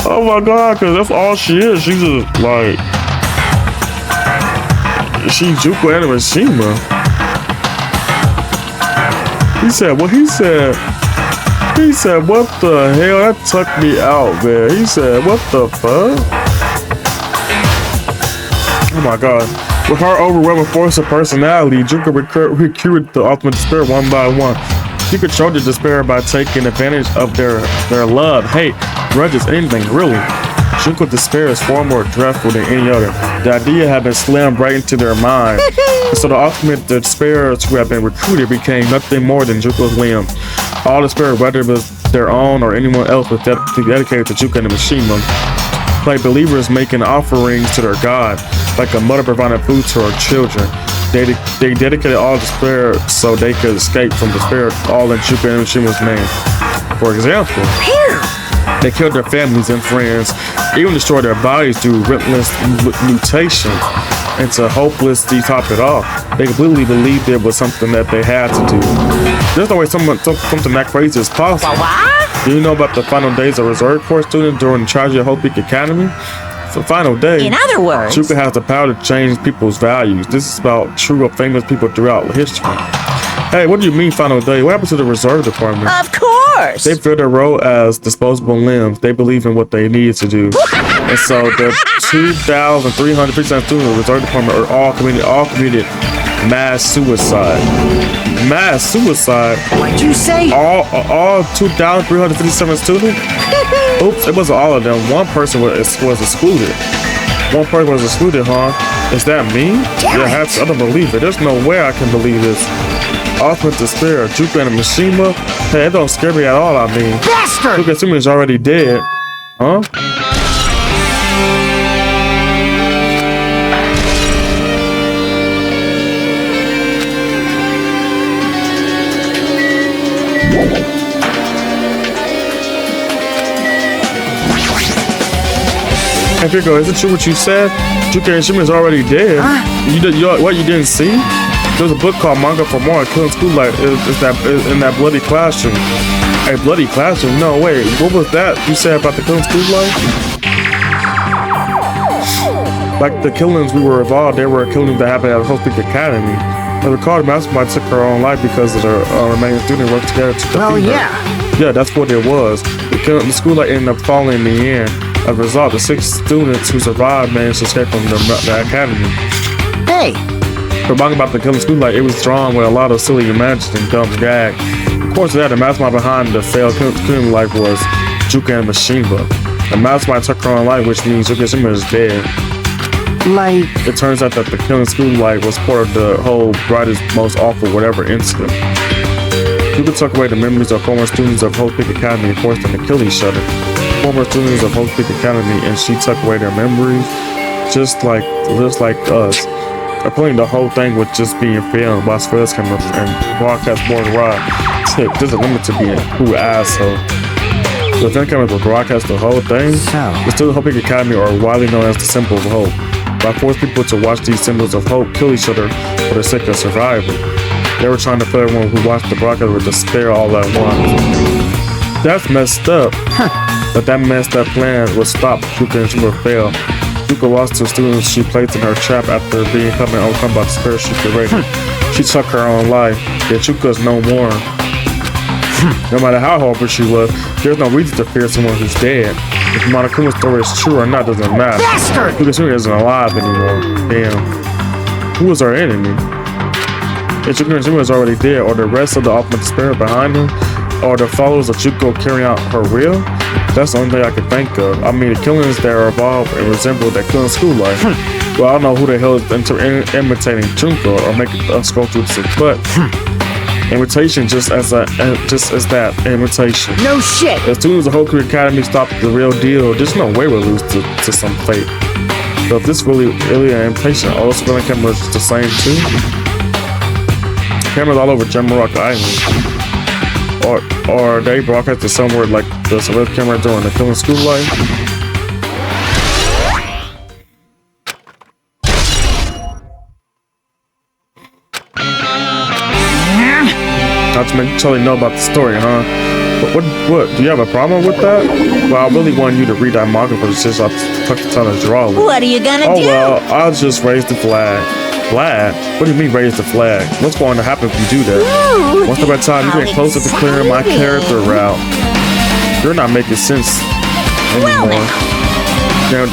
Oh my god, because that's all she is. She's just like... She's Juko and Enoshima. He said, what he said... He said, what the hell? That took me out, man. He said, what the fuck? Oh my god. With her overwhelming force of personality, Junko recruited the Ultimate Despair one by one. She controlled the despair by taking advantage of their love, hate, grudges, anything really. Junko Despair is far more dreadful than any other. The idea had been slammed right into their mind. So the Ultimate Despairs who had been recruited became nothing more than Junko's limb. All despair, whether it was their own or anyone else, was dedicated to Juka and Enoshima. like believers making offerings to their God, like a mother providing food to her children. They dedicated all despair so they could escape from despair, all in Juka and Mishima's name. For example, they killed their families and friends, even destroyed their bodies through relentless mutation into hopelessly top it off. They completely believed it was something that they had to do. There's no way something that crazy is possible. Do you know about the final days of Reserve Corps students during the tragedy of Hope Peak Academy? For final day, In other words, Juka has the power to change people's values. This is about true or famous people throughout history. Hey, what do you mean final day? What happened to the reserve department? of course. They feel their role as disposable limbs. They believe in what they need to do. And so the 2,357 students of the reserve department are all committed mass suicide. Mass suicide? What'd you say? All 2,357 students? Oops, it wasn't all of them. One person was excluded. One person was excluded, huh? Is that me? Yeah, I don't believe it. There's no way I can believe this. Ultimate despair, Juka and Mishima. Hey, it don't scare me at all, I mean. Bastard! Juka Sumi is already dead. Huh? Hey, Pico, is it true what you said? Juka and Shima is already dead. What, you didn't see? There's a book called Manga for More, Killing School Life. In that bloody classroom. A bloody classroom? No, wait. What was that you said about the Killing School Life? Like the killings we were involved, there were killings that happened at Hope Peak Academy. I recall the mastermind took her own life because of their remaining student worked together to defeat her. yeah. Yeah, that's what it was. The school light ended up falling in the end. As a result, the 6 students who survived managed to escape from the academy. Hey, For manga about the Killing School Light, it was drawn with a lot of silly images and dumb gag. Of course, the mastermind behind the failed Killing Life was Juka and Mishima. The mastermind took her own life, which means Juka Mishima is dead. like, It turns out that the Killing School Light was part of the whole brightest, most awful, whatever incident. Juka took away the memories of former students of Hope Peak Academy and forced them to kill each other. Former students of Hope Peak Academy, and she took away their memories, just like us. Apparently the whole thing was just being filmed while Spurs came up and broadcast worldwide. There's a limit to being a cool asshole. The film cameras will broadcast the whole thing. The students of Hope Peak Academy are widely known as the symbol of hope. By forcing people to watch these symbols of hope kill each other for the sake of survival. They were trying to fill everyone who watched the broadcast with despair all at once. That's messed up. But that messed up plan would stop Juka and Shima fail. Juka lost to students she placed in her trap after being overcome by the spirit she created. She took her own life, yet Juka's no more. No matter how horrible she was, there's no reason to fear someone who's dead. If Monokuma's story is true or not doesn't matter. bastard! Juka Shima isn't alive anymore. Damn. Who was our enemy? If Juka Shima is already dead, or the rest of the ultimate spirit behind him, or the followers of Juko carrying out her will, that's the only thing I can think of. I mean, the killings that are involved and resemble that Killing School Life. Well, I don't know who the hell is imitating Junko or making us go through this, but imitation just as that imitation. No shit! As soon as the whole Korea Academy stopped the real deal, there's no way we'll lose to some fate. So if this really an imitation, all the spelling cameras are the same too. Cameras all over Jamrock Island. Or they broadcasted somewhere like the surveillance camera during the Killing School Life. Not to make you totally know about the story, huh? But what? Do you have a problem with that? Well, I really want you to read that manga for the since I took the time to draw it. What are you gonna do? Oh well, I'll just raise the flag. Flag? What do you mean raise the flag? What's going to happen if you do that? Ooh, One step at a time, you get closer to clearing my character route. You're not making sense anymore.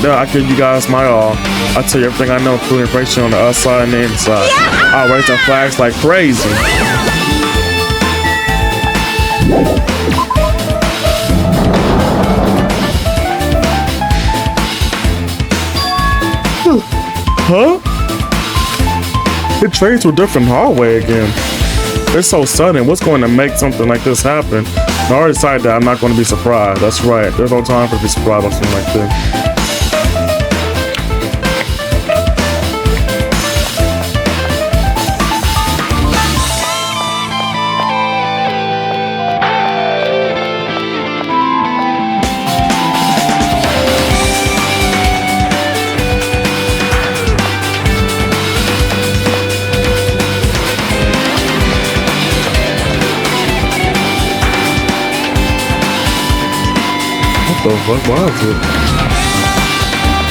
No, I give you guys my all. I'll tell you everything I know, including information on the outside and the inside. I'll raise the flags like crazy. Huh? It trades to a different hallway again. It's so sudden. What's going to make something like this happen? I already decided that I'm not going to be surprised. That's right. There's no time for to be surprised by something like this. the fuck was it?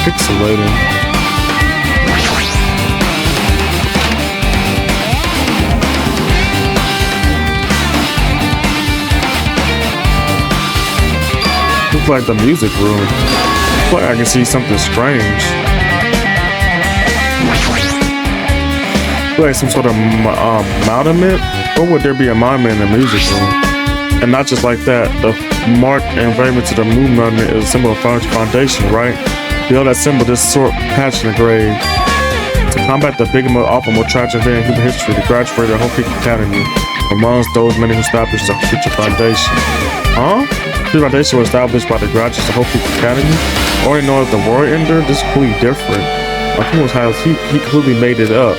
Pixelated. Looks like the music room. Looks like I can see something strange. Like some sort of monument? Or would there be a monument in the music room? And not just like that, the mark engraved to the moon monument is a symbol of foundation, right? Below that symbol, this sort patch in the grave. To combat the big and often more tragic event in human history, the graduated of Hope Peak Academy amongst those many who established the future foundation. Huh? The foundation was established by the graduates of Hope Peak Academy? Already known as the World Ender? This is completely different. He completely made it up.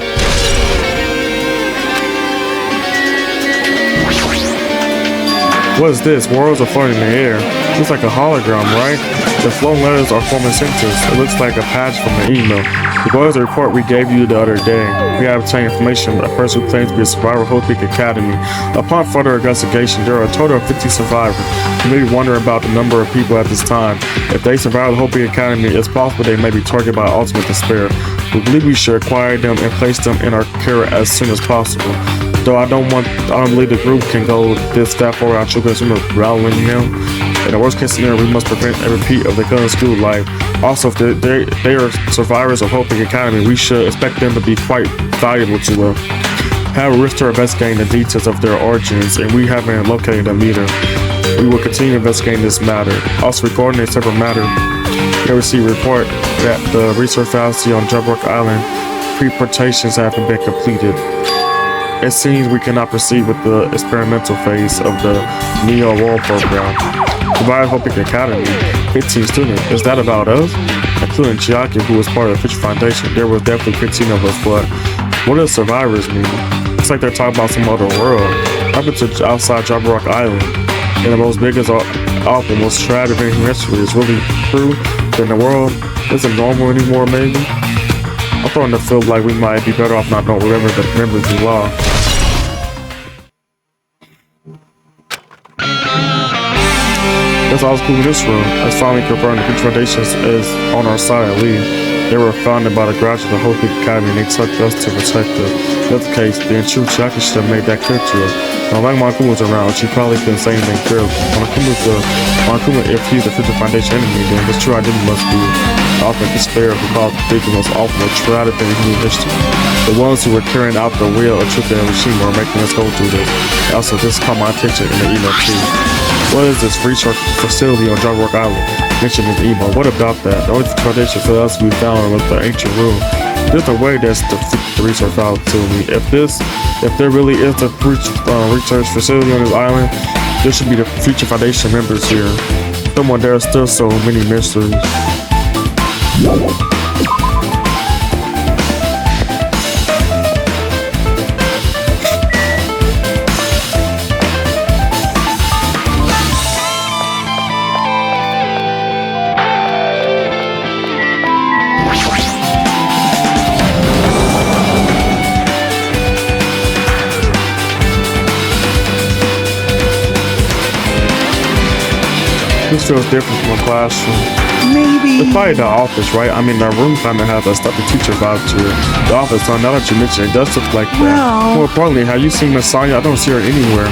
What is this? Worlds are floating in the air. Looks like a hologram, right? The flowing letters are forming sentences. It looks like a patch from an email. The goal is the report we gave you the other day. We have obtained information about a person who claims to be a survivor of Hope Peak Academy. Upon further investigation, there are a total of 50 survivors. You may be wondering about the number of people at this time. If they survive the Hope Peak Academy, it's possible they may be targeted by ultimate despair. We believe we should acquire them and place them in our care as soon as possible. Though I don't believe the group can go this far without you consumers rallying them. In the worst case scenario, we must prevent a repeat of the gun school life. Also, if they are survivors of Hope Peak Academy, we should expect them to be quite valuable to us. However, we're still investigating the details of their origins, and we haven't located them either. We will continue investigating this matter. Also, regarding a separate matter, we received a report that the research fallacy on Jabrock Island pre-portations haven't been completed. It seems we cannot proceed with the experimental phase of the Neo World program. Survivor Hope Peak Academy, 15 students. Is that about us? Including Chiaki, who was part of the Future Foundation. There was definitely 15 of us, but what does survivors mean? It's like they're talking about some other world. I've been to outside Jabrock Island, and the most biggest, awful, most tragic event in history is really true. Then the world isn't normal anymore, maybe? I'm starting to feel like we might be better off not knowing whatever the members we are. That's all cool in this room. It's finally confirmed the Future Foundation is on our side at least. They were founded by the graduates of the Hope Peak Academy and they took us to protect us. In that case, the true Chiaki should have made that clear to us. Now, like Monokuma was around, she probably couldn't say anything clear. Monokuma, if he's the Future Foundation enemy, then his true identity must be often despair who caused the most awful and tragic thing in human history. The ones who were carrying out the wheel of Chuka and Rishima are making us go through this. Also, this caught my attention in the email too. What is this research facility on Jabrock Island? Mentioned in the email. What about that? The only foundation for us we found was the ancient room. There's a way that's the research facility. If there really is a research facility on this island, there should be the Future Foundation members here. Someone, there are still so many mysteries. This feels different from a classroom. Maybe. It's probably the office, right? I mean, the room kind of has a stuff the teacher vibe to it. The office, now that you mention it, does look like that. Well. More importantly, have you seen Miss Sonya? I don't see her anywhere.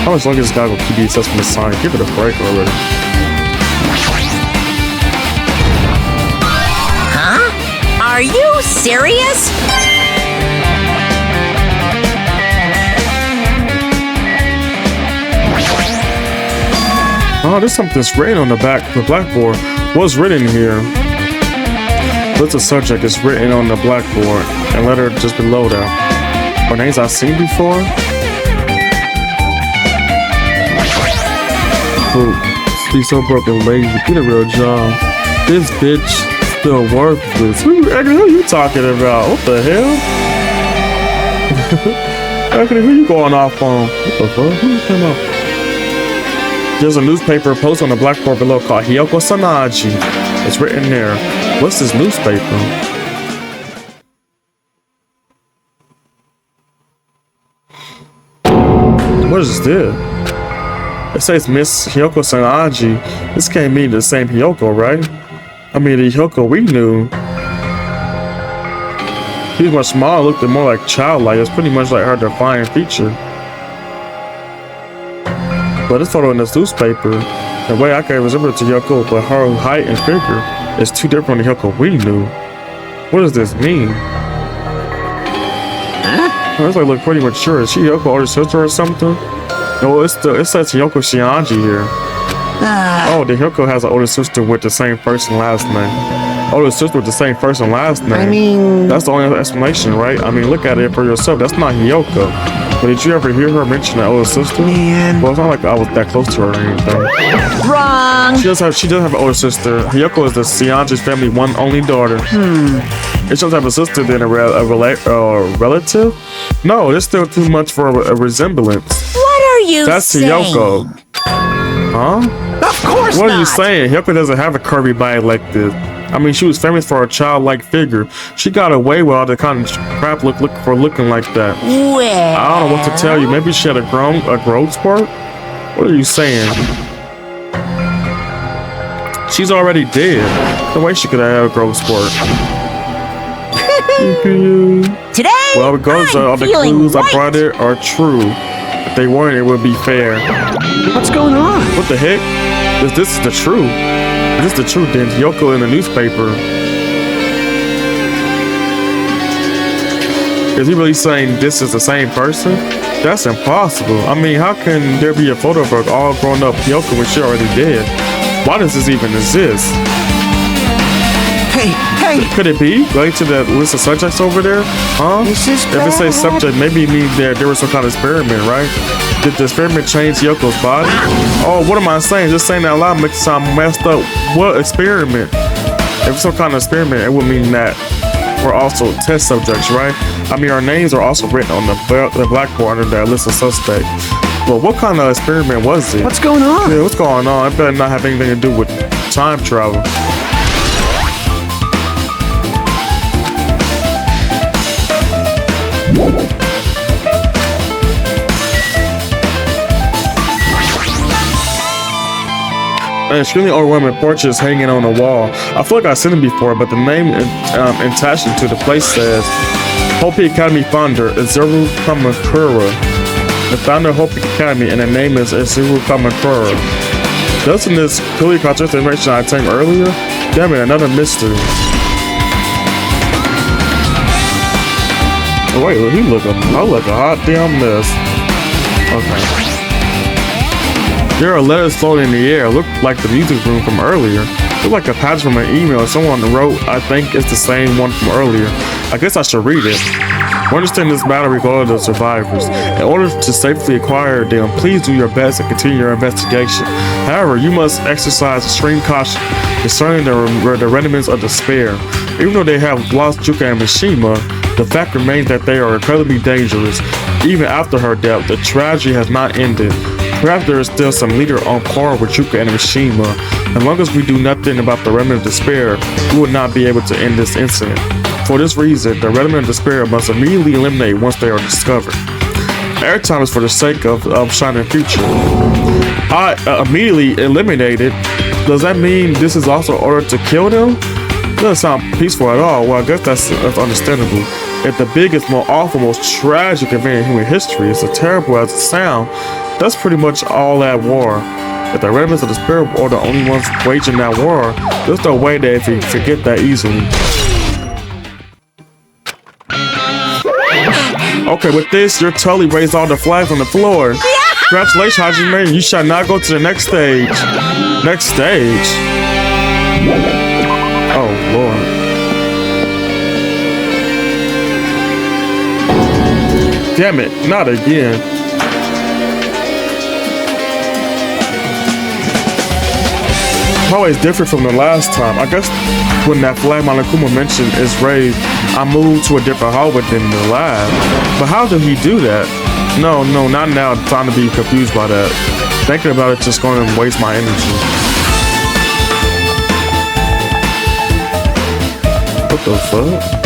How much longer is this guy gonna keep being obsessed with Miss Sonya? Give it a break already. Huh? Are you serious? Oh, there's something's written on the back of the blackboard. What's written here? List of subject is written on the blackboard and letter just below that. Are names I've seen before? Oh, be so broken lazy. Get a real job. This bitch still worthless. Who are you talking about? What the hell? Actually, who you going off on? What the fuck? Who you talking about? There's a newspaper post on the blackboard below called Hiyoko Sanaji. It's written there. What's this newspaper? What is this? It says Miss Hiyoko Sanji. This can't mean the same Hiyoko, right? I mean, the Hiyoko we knew. He was much smaller, looked more like childlike. It's pretty much like her defining feature. But this photo in this newspaper, the way I can resemble to Hiyoko, but her height and figure is too different from the Hiyoko we knew. What does this mean? This like look pretty mature. Is she Hiyoko older sister or something? No, it says Hiyoko Shianji here. Oh, the Hiyoko has an older sister with the same first and last name. Older sister with the same first and last name. I mean... That's the only explanation, right? I mean, look at it for yourself. That's not Hiyoko. But did you ever hear her mention that older sister? Man. Well, it's not like I was that close to her or anything. Wrong. She does have an older sister. Hiyoko is the Shianji's family one only daughter. If she doesn't have a sister, then a relative? No, there's still too much for a resemblance. What are you That's saying? Hiyoko. Huh? Of course What not. are you saying? Hiyoko doesn't have a curvy body like this. I mean, she was famous for her childlike figure. She got away with all the kind of crap looking like that. Well, I don't know what to tell you. Maybe she had a growth spurt? What are you saying? She's already dead. The way she could have had a growth spurt. today, Well, regardless I'm of the feeling clues I white. brought it are true. If they weren't, it would be fair. What's going on? What the heck? This is the truth. This is the truth, then. Hiyoko in the newspaper. Is he really saying this is the same person? That's impossible. I mean, how can there be a photo of her all grown up Hiyoko when she already dead? Why does this even exist? Hey! Could it be related to that list of subjects over there? Huh? This is If it says bad. subject, maybe it means that there was some kind of experiment, right? Did the experiment change Yoko's body? Oh, what am I saying? Just saying that loud makes it sound messed up. What experiment? If it's some kind of experiment, it would mean that we're also test subjects, right? I mean, our names are also written on the blackboard under that list of suspects. But what kind of experiment was it? What's going on? Yeah, what's going on? It better not have anything to do with time travel. An extremely overwhelming portrait is hanging on the wall. I feel like I've seen it before, but the name attached to the place says Hopi Academy founder Izuru Kamakura. The founder of Hopi Academy, and the name is Izuru Kamakura. Doesn't this clearly contradict the information I obtained earlier? Damn it, another mystery. Oh, wait, he look a hot damn mess. Okay. There are letters floating in the air. Look like the music room from earlier. Look like a passage from an email someone wrote. I think it's the same one from earlier. I guess I should read it. We understand this matter regarding the survivors. In order to safely acquire them, please do your best and continue your investigation. However, you must exercise extreme caution concerning the remnants of despair. Even though they have lost Juka and Mishima, the fact remains that they are incredibly dangerous. Even after her death, the tragedy has not ended. Perhaps there is still some leader on par with Juka and Mishima. As long as we do nothing about the remnant of despair, we will not be able to end this incident. For this reason, the remnant of despair must immediately eliminate once they are discovered. Airtime is for the sake of shining future. Immediately eliminated. Does that mean this is also ordered to kill them? Doesn't sound peaceful at all. Well, I guess that's understandable. If the biggest, most awful, most tragic event in human history is as terrible as it sounds, that's pretty much all at war. If the remnants of the spirit are the only ones waging that war, there's no way that if you forget that easily. Okay, with this, you're totally raised all the flags on the floor. Congratulations, Hajime. You shall not go to the next stage. Next stage? Oh, Lord. Damn it, not again. Always different from the last time. I guess when that flag Monokuma mentioned is raised, I moved to a different hall within the lab. But how did he do that? No, not now. Time to be confused by that. Thinking about it just going to waste my energy. What the fuck?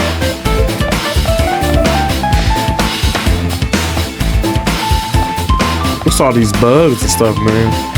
What's all these bugs and stuff, man?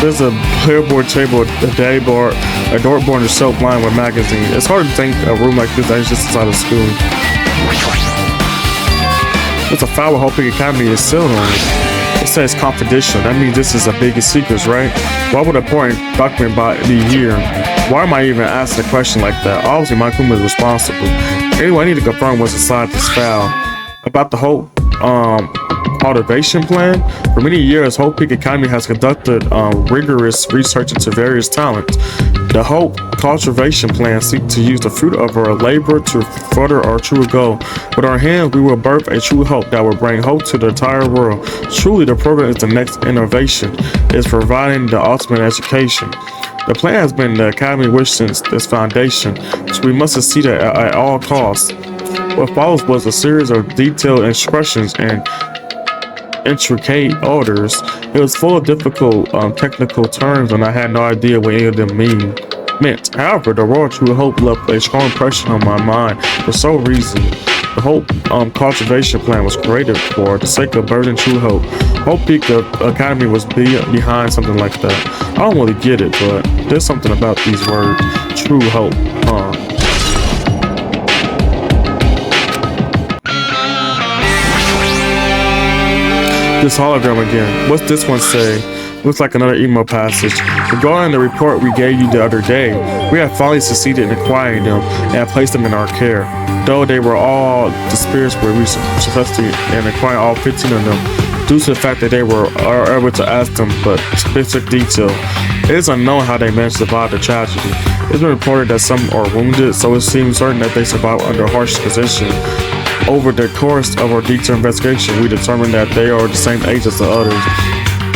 There's a billboard table, a day bar, a dartboard, and a shelf lined with magazines. It's hard to think a room like this that is just inside of school. There's a file with Hope Academy is sealed on it. It says confidential. That means this is the biggest secrets, right? Why would a important document be here? Why am I even asking a question like that? Obviously, my Kuma is responsible. Anyway, I need to confirm what's inside this file. About the whole cultivation plan. For many years, Hope Peak Academy has conducted rigorous research into various talents. The Hope cultivation plan seeks to use the fruit of our labor to further our true goal. With our hands, we will birth a true hope that will bring hope to the entire world. Truly, the program is the next innovation. It's providing the ultimate education. The plan has been the Academy wish since its foundation, so we must succeed at all costs. What follows was a series of detailed instructions and intricate orders. It was full of difficult technical terms, and I had no idea what any of them meant. However, the Royal True Hope left a strong impression on my mind for some reason. The Hope cultivation plan was created for the sake of birthing true hope. Hope Peak Academy was behind something like that. I don't really get it, but there's something about these words, true hope. This hologram again. What's this one say? Looks like another email passage. Regarding the report we gave you the other day, we have finally succeeded in acquiring them and placed them in our care. Though they were all the spirits where we successfully in acquiring all 15 of them, due to the fact that they were able to ask them but specific detail. It is unknown how they managed to survive the tragedy. It's been reported that some are wounded, so it seems certain that they survived under harsh conditions. Over the course of our detailed investigation, we determined that they are the same age as the others.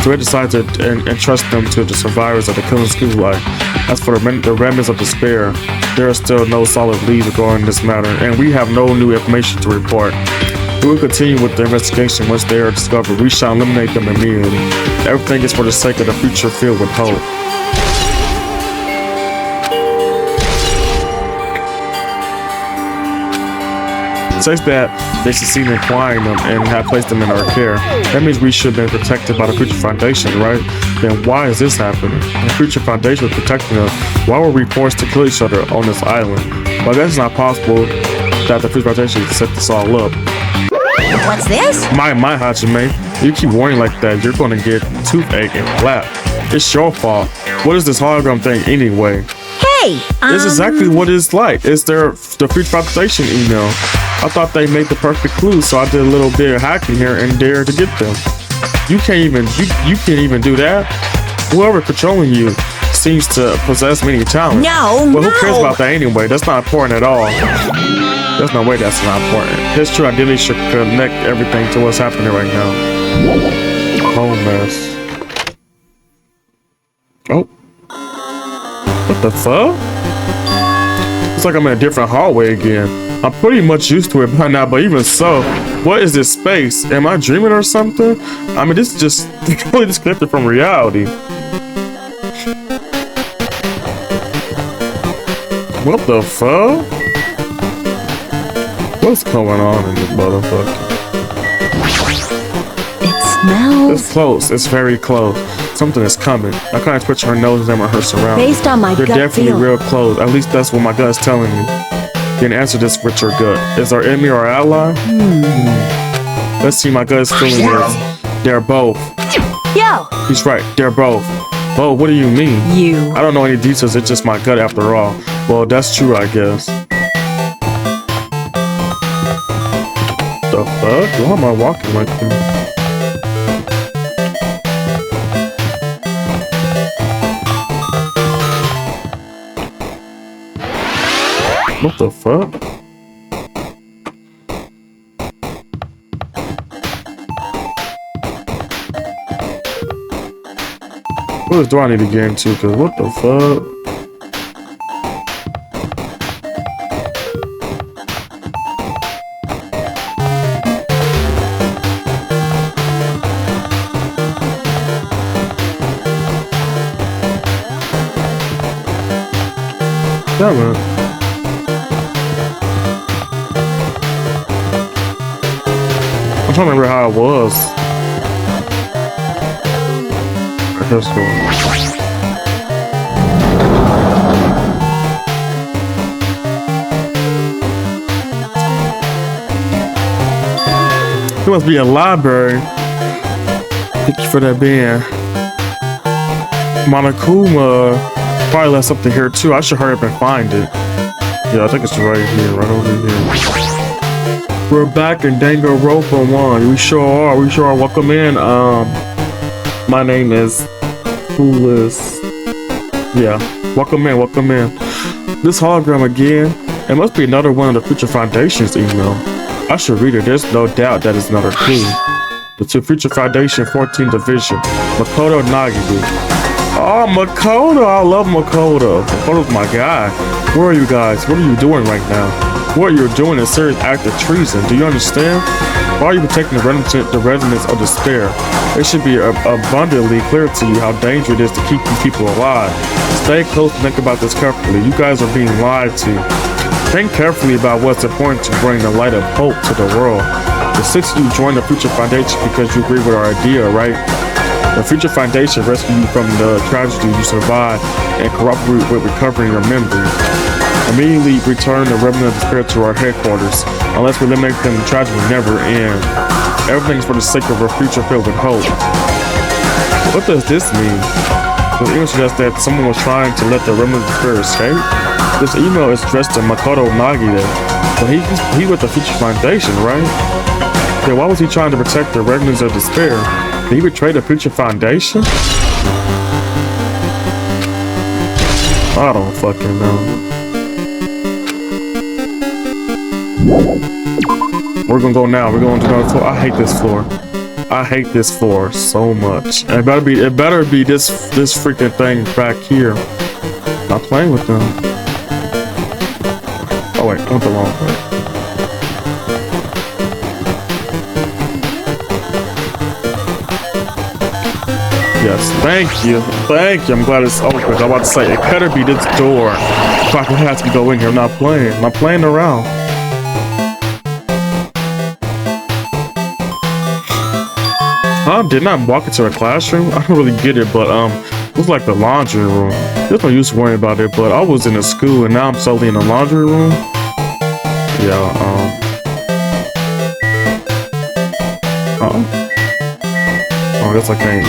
So we decided to entrust them to the survivors of the killing school life. As for the remnants of despair, there are still no solid leads regarding this matter, and we have no new information to report. We will continue with the investigation. Once they are discovered, we shall eliminate them immediately. Everything is for the sake of the future filled with hope. It says that they succeeded in acquiring them and have placed them in our care. That means we should have been protected by the Future Foundation, right? Then why is this happening? The Future Foundation was protecting us. Why were we forced to kill each other on this island? Well, that's not possible that the Future Foundation set this all up. What's this? My Hajime, you keep warning like that, you're gonna get toothache and flap. It's your fault. What is this hologram thing anyway? Hey, This is exactly what it's like. It's the Future Foundation email. I thought they made the perfect clue, so I did a little bit of hacking here and there to get them. You can't even do that. Whoever controlling you seems to possess many talents. No, Well, who cares about that anyway? That's not important at all. There's no way that's not important. His true identity should connect everything to what's happening right now. Oh, mess. Oh. What the fuck? It's like I'm in a different hallway again. I'm pretty much used to it by now, but even so, what is this space? Am I dreaming or something? I mean, this is just completely disconnected from reality. What the fuck? What's going on in this motherfucker? It smells. It's close. It's very close. Something is coming. I can't twitch her nose and her surroundings. Based on my They're gut definitely feel. real close. At least that's what my gut's telling me. You can answer this with your gut. Is our enemy or ally? Let's see, my gut is feeling this. They're both. Yo, He's right. They're both. Oh, what do you mean? you. I don't know any details. It's just my gut after all. Well, that's true, I guess. The fuck? Why am I walking like this? What the fuck? What do I need to get into? Cause what the fuck? Damn it. I'm trying to remember how it was. Let's go. It must be a library. Thank you for that band. Monokuma probably left something here too. I should hurry up and find it. Yeah, I think it's right here, right over here. We're back in Danganronpa 1. We sure are. We sure are. Welcome in. My name is Coolest. Yeah, welcome in. Welcome in. This hologram again. It must be another one of the Future Foundation's email. I should read it. There's no doubt that it's another clue. The Future Foundation 14th Division. Makoto Nagiri. Oh, Makoto! I love Makoto. Makoto's my guy. Where are you guys? What are you doing right now? What you're doing is a serious act of treason. Do you understand? Why are you protecting the residents of despair? It should be abundantly clear to you how dangerous it is to keep these people alive. Stay close and think about this carefully. You guys are being lied to. Think carefully about what's important to bring the light of hope to the world. The six of you joined the Future Foundation because you agree with our idea, right? The Future Foundation rescued you from the tragedy you survived and cooperate with recovering your memory. Immediately return the remnant of the spirit to our headquarters. Unless we eliminate them, the tragedy will never end. Everything's for the sake of a future filled with hope. What does this mean? This email suggests that someone was trying to let the remnant of the spirit escape. This email is addressed to Makoto Nagiri, but he with the Future Foundation, right? Then why was he trying to protect the remnants of despair? Did he betray the Future Foundation? I don't fucking know. We're gonna go now. We're going to another floor. I hate this floor. I hate this floor so much. And it better be this freaking thing back here. Not playing with them. Oh wait, I went the wrong way. Yes, thank you. Thank you. I'm glad it's open. I'm about to say it better be this door. If I can have to go in here. I'm not playing. I'm not playing around. Didn't I walk into a classroom? I don't really get it, but it was like the laundry room. There's no use worrying about it, but I was in a school and now I'm solely in the laundry room. Yeah, I guess I can't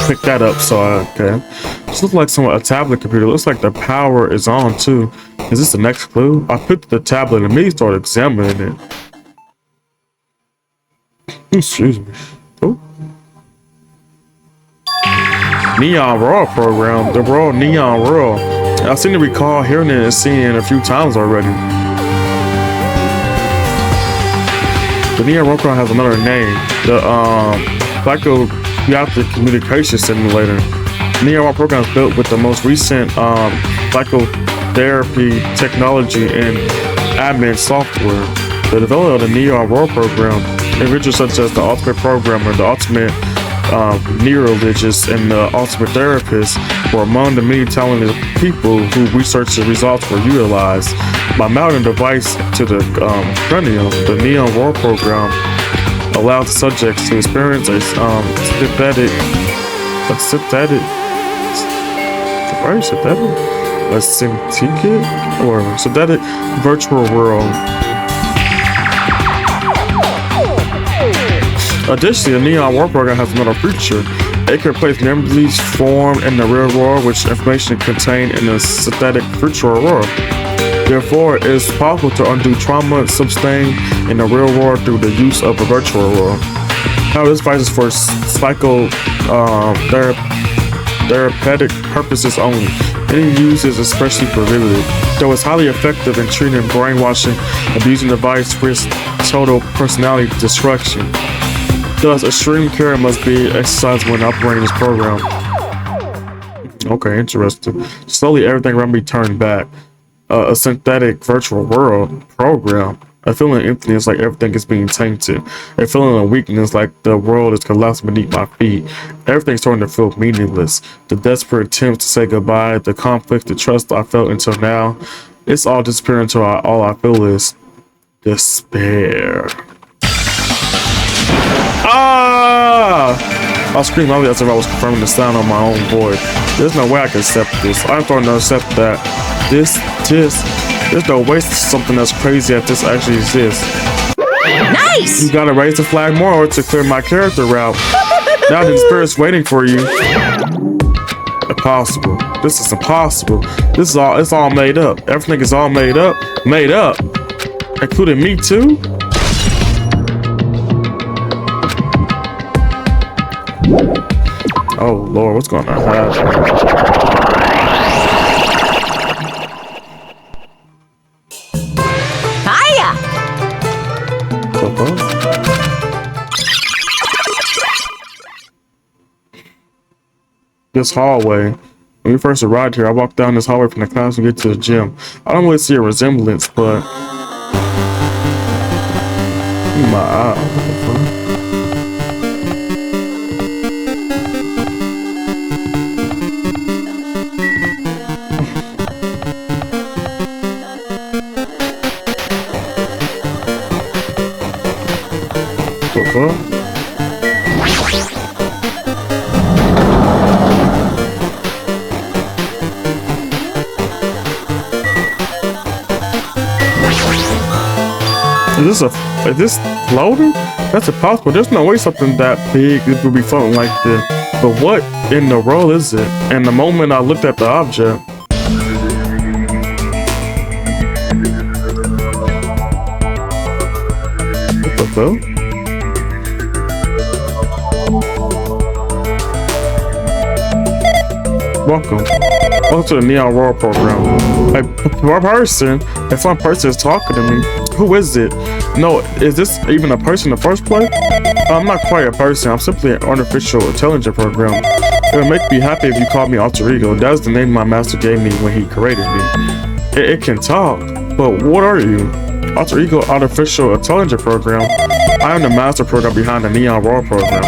pick that up, so okay. This looks like a tablet computer. Looks like the power is on too. Is this the next clue? I picked the tablet and immediately started examining it. Excuse me. Oh. Neon Raw program, the Raw Neon Raw. I seem to recall hearing it and seeing it a few times already. The Neon Raw program has another name. The Psychopathic Communication Simulator. Neon Raw program is built with the most recent psychotherapy technology and admin software. The development of the Neon Raw program, individuals such as the Ultimate Programmer, the Ultimate Neurologist, and the Ultimate Therapist were among the many talented people who researched the results were utilized. By mounting a device to the cranium, the Neon Raw program allowed subjects to experience a synthetic virtual world. Additionally, the Neon War program has another feature. It can replace memories formed in the real world with information contained in the synthetic virtual world. Therefore, it is possible to undo trauma sustained in the real world through the use of a virtual world. However, this device is for therapeutic purposes only. Any use is especially prohibited. though it's highly effective in treating brainwashing, abusing the device risks total personality destruction. Thus, extreme care must be exercised when operating this program. Okay, interesting. Slowly, everything around me turned back. A synthetic virtual world program. A feeling of emptiness, like everything is being tainted. A feeling of weakness, like the world is collapsing beneath my feet. Everything's starting to feel meaningless. The desperate attempts to say goodbye, the conflict, the trust I felt until now, it's all disappearing until all I feel is despair. Ah! I screamed loudly as if I was confirming the sound on my own voice. There's no way I can accept this. I'm starting to accept that there's no way something that's crazy that this actually exists. Nice! You gotta raise the flag more to clear my character route. Now the spirit's waiting for you. Impossible. This is impossible. It's all made up. Everything is all made up. Made up. Including me too? Oh Lord, what's going on? This hallway. When we first arrived here, I walked down this hallway from the class and get to the gym. I don't really see a resemblance, but my eye. What the fuck? Is this floating? That's impossible. There's no way something that big would be floating like this. But what in the world is it? And the moment I looked at the object, what the fuck? Welcome to the Neon World program. A fun person is talking to me. Who is it? No, is this even a person in the first place? I'm not quite a person. I'm simply an artificial intelligence program. It would make me happy if you called me Alter Ego. That's the name my master gave me when he created me. It can talk, but what are you? Alter Ego Artificial Intelligence Program. I am the master program behind the Neon World program.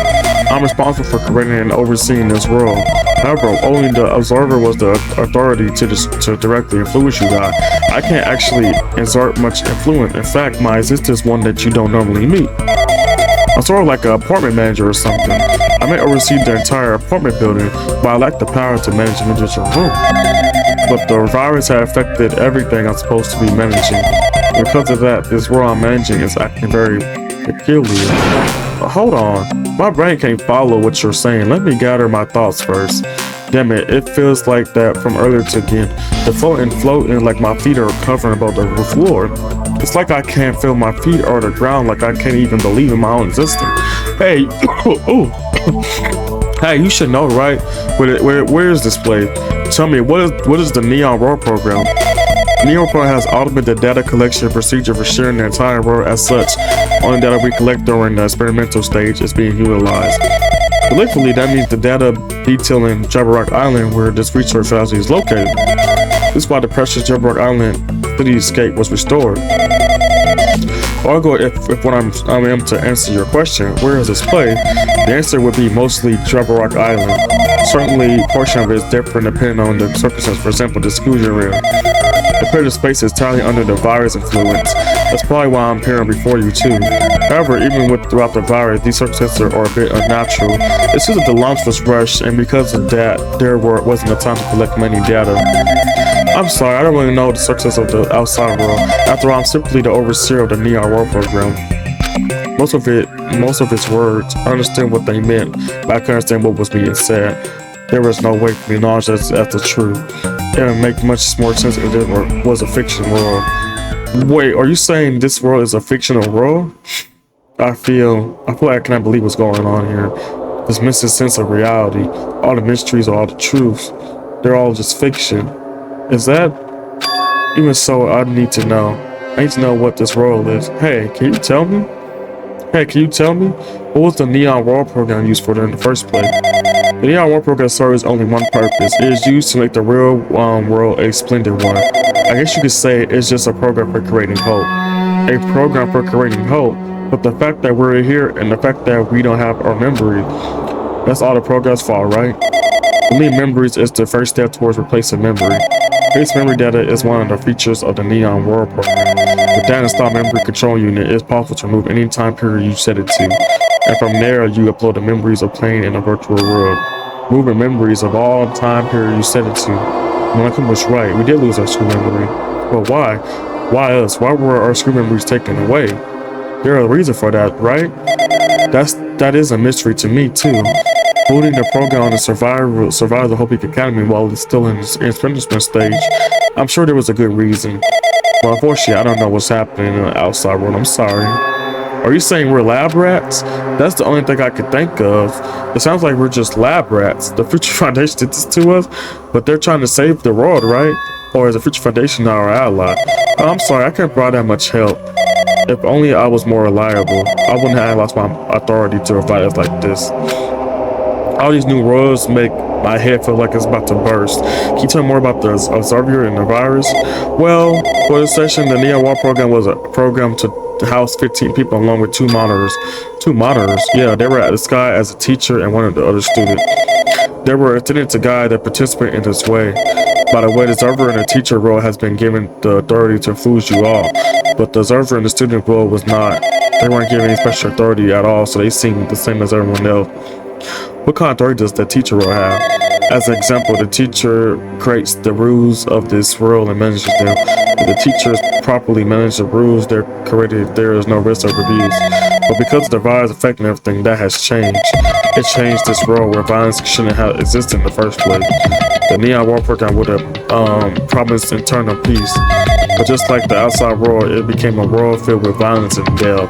I'm responsible for creating and overseeing this world. However, only the observer was the authority to directly influence you guys. I can't actually exert much influence. In fact, my existence is one that you don't normally meet. I'm sort of like an apartment manager or something. I may oversee the entire apartment building, but I lack the power to manage an individual room. But the virus has affected everything I'm supposed to be managing. Because of that, this world I'm managing is acting very peculiar. Hold on, my brain can't follow what you're saying. Let me gather my thoughts first. Damn it, it feels like that from earlier to again. The floating like my feet are covering above the floor. It's like I can't feel my feet or the ground, like I can't even believe in my own existence. Hey, hey, you should know, right? Where is this place? Tell me, what is the Neon World program? Neon Pro has automated data collection procedure for sharing the entire world. As such, only data we collect during the experimental stage is being utilized. Collectively, that means the data detailing Jabberwock Island, where this research facility is located. This is why the precious Jabberwock Island cityscape was restored. Although if what I'm to answer your question, where is this play? The answer would be mostly Jabberwock Island. Certainly, a portion of it is different depending on the circumstances. For example, the school you're in. The period of space is entirely under the virus influence. That's probably why I'm appearing before you too. However, even throughout the virus, these circumstances are a bit unnatural. It's just that the launch was rushed, and because of that, there wasn't a time to collect many data. I'm sorry, I don't really know the circumstances of the outside world. After all, I'm simply the overseer of the Neon World program. Most of its words, I understand what they meant, but I couldn't understand what was being said. There was no way for me to know that's the truth. It would make much more sense if it was a fictional world. Wait, are you saying this world is a fictional world? I feel like I cannot believe what's going on here. This missing sense of reality. All the mysteries, all the truths, they're all just fiction. Is that Even so, I need to know. I need to know what this world is. Hey, can you tell me? Hey, can you tell me? What was the Neon World program used for in the first place? The Neon World program serves only one purpose. It is used to make the real world a splendid one. I guess you could say it's just a program for creating hope. A program for creating hope. But the fact that we're here and the fact that we don't have our memory, that's all the progress for, right? To me, memories is the first step towards replacing memory. Base memory data is one of the features of the Neon World program. With that installed memory control unit, it's possible to remove any time period you set it to. And from there, you upload the memories of playing in a virtual world. Moving memories of all time period you set it to. Malcolm was right, we did lose our school memory. But why? Why us? Why were our school memories taken away? There's a reason for that, right? That is a mystery to me too. Holding the program to survive the Hope Academy while it's still in its punishment stage, I'm sure there was a good reason. But unfortunately, I don't know what's happening in the outside world. I'm sorry. Are you saying we're lab rats? That's the only thing I could think of. It sounds like we're just lab rats. The Future Foundation did this to us, but they're trying to save the world, right? Or is the Future Foundation not our ally? Oh, I'm sorry, I can't provide that much help. If only I was more reliable, I wouldn't have lost my authority to a fight like this. All these new roles make my head feel like it's about to burst. Can you tell me more about the Observer and the virus? Well, for this session, the Neon Wall program was a program to house 15 people along with 2 monitors. 2 monitors? Yeah, they were at the sky as a teacher and one of the other students. They were intended to guide the participant in this way. By the way, the observer and the teacher role has been given the authority to influence you all, but the observer and the student role was not. They weren't given any special authority at all, so they seemed the same as everyone else. What kind of authority does the teacher role have? As an example, the teacher creates the rules of this world and manages them. If the teachers properly manage the rules they're created, there is no risk of abuse. But because the virus affecting everything, that has changed. It changed this world where violence shouldn't have existed in the first place. The Neon War program would have promised internal peace. But just like the outside world, it became a world filled with violence and death.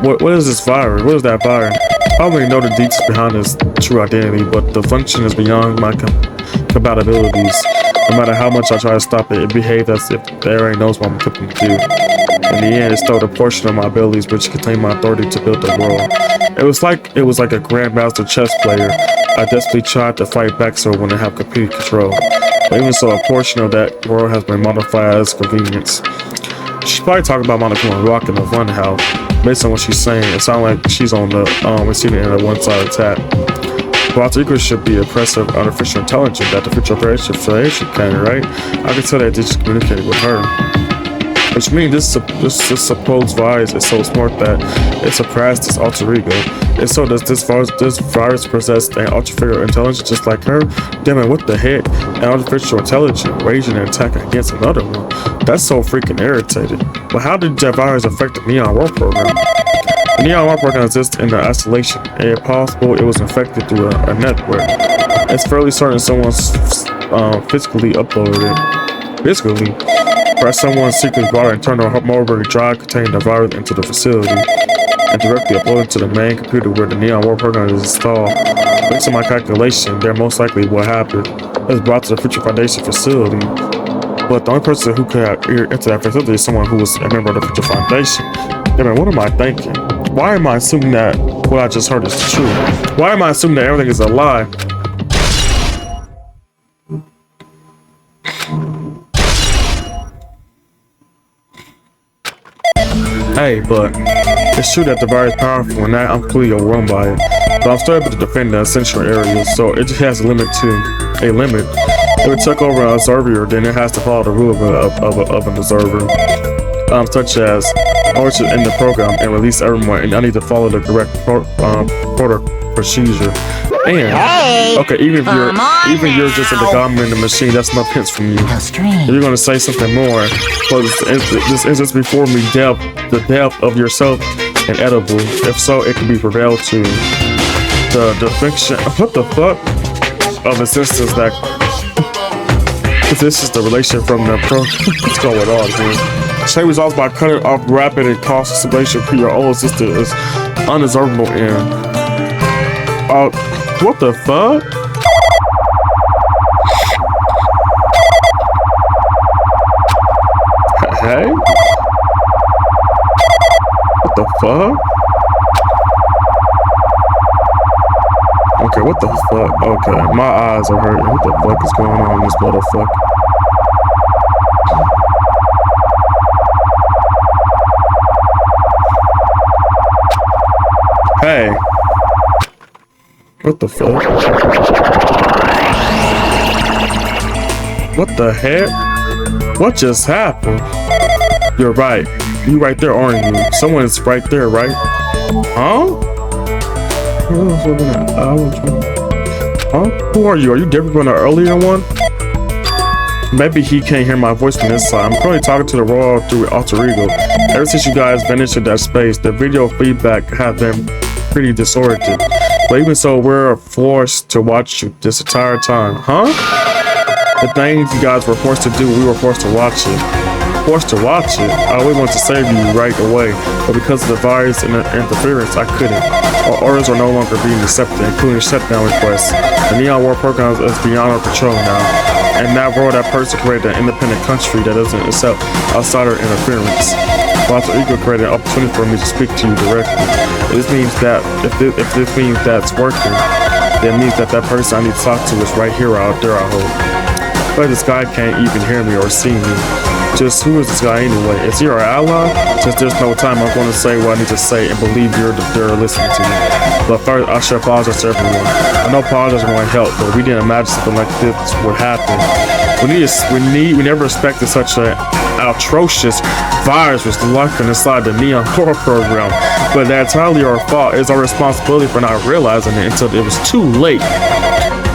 What is this virus? What is that virus? I don't really know the details behind its true identity, but the function is beyond my compatibilities. No matter how much I try to stop it, it behaves as if there ain't knows what I'm attempting to do. In the end, it stole a portion of my abilities, which contained my authority to build the world. It was like a grandmaster chess player. I desperately tried to fight back so I wouldn't have complete control. But even so, a portion of that world has been modified as convenience. She's probably talking about Monica Rock in the Fun House. Based on what she's saying, it sounds like she's on the receiving end of one-sided attack. But alter ego should be oppressive artificial intelligence that the Future Foundation can, right? I can tell that they just communicated with her. Which means this supposed virus is so smart that it surpassed this alter ego. And so does this virus possess an artificial intelligence just like her? Damn it, what the heck? An artificial intelligence raging an attack against another one. That's so freaking irritating. But how did that virus affect the Neon War program? The Neon War program exists in the isolation, and if possible, it was infected through a network. It's fairly certain someone's physically uploaded it. Physically? Press someone's secret bar and turn a mobile drive containing the virus into the facility, and directly upload it to the main computer where the Neon War program is installed. Based on my calculation, they're most likely what happened. It was brought to the Future Foundation facility. But the only person who could enter that facility is someone who was a member of the Future Foundation. Damn it, what am I thinking? Why am I assuming that what I just heard is true? Why am I assuming that everything is a lie? Hey, but it's true that the virus is powerful and that I'm completely overwhelmed by it. But I'm still able to defend the essential areas, so it just has a limit. If it took over an observer, then it has to follow the rule of an observer. Such as order in the program and release everyone, and I need to follow the correct procedure. And okay, even if you're just a government in the machine, that's enough hints from you. If you're gonna say something more, well, this instance before me, the depth of yourself and edible. If so, it can be prevailed to. The fiction, what the fuck, of existence that this is the relation from the pro. What's going on here? Say results by cutting off rapid and cost simulation for your own system is unobservable and what the fuck? Okay. What the fuck? Okay, what the fuck? Okay, my eyes are hurting. What the fuck is going on in this motherfucker? Hey. What the fuck? What the heck? What just happened? You're right. You right there, aren't you? Someone's right there, right? Huh? Huh? Who are you? Are you different from the earlier one? Maybe he can't hear my voice from this side. I'm currently talking to the world through alter ego. Ever since you guys vanished in that space, the video feedback has been pretty distorted. But even so, we're forced to watch you this entire time. Huh? The things you guys were forced to do, we were forced to watch it. Forced to watch it? I always wanted to save you right away, but because of the virus and the interference, I couldn't. Our orders are no longer being accepted, including shutdown requests. The Neon War program is beyond our control now. And that world, that person created an independent country that doesn't accept outsider interference. Alter Ego created an opportunity for me to speak to you directly. This means that if this means that's working, then it means that that person I need to talk to is right here out there, I hope. But this guy can't even hear me or see me. Just who is this guy anyway? Is he our ally? Since there's no time, I'm going to say what I need to say and believe you're listening to me. But first, I should apologize to everyone. I know apologizing won't help, but we didn't imagine something like this would happen. We never expected such an atrocious virus was lurking inside the Neon Horror program. But that's entirely our fault. It's our responsibility for not realizing it until it was too late.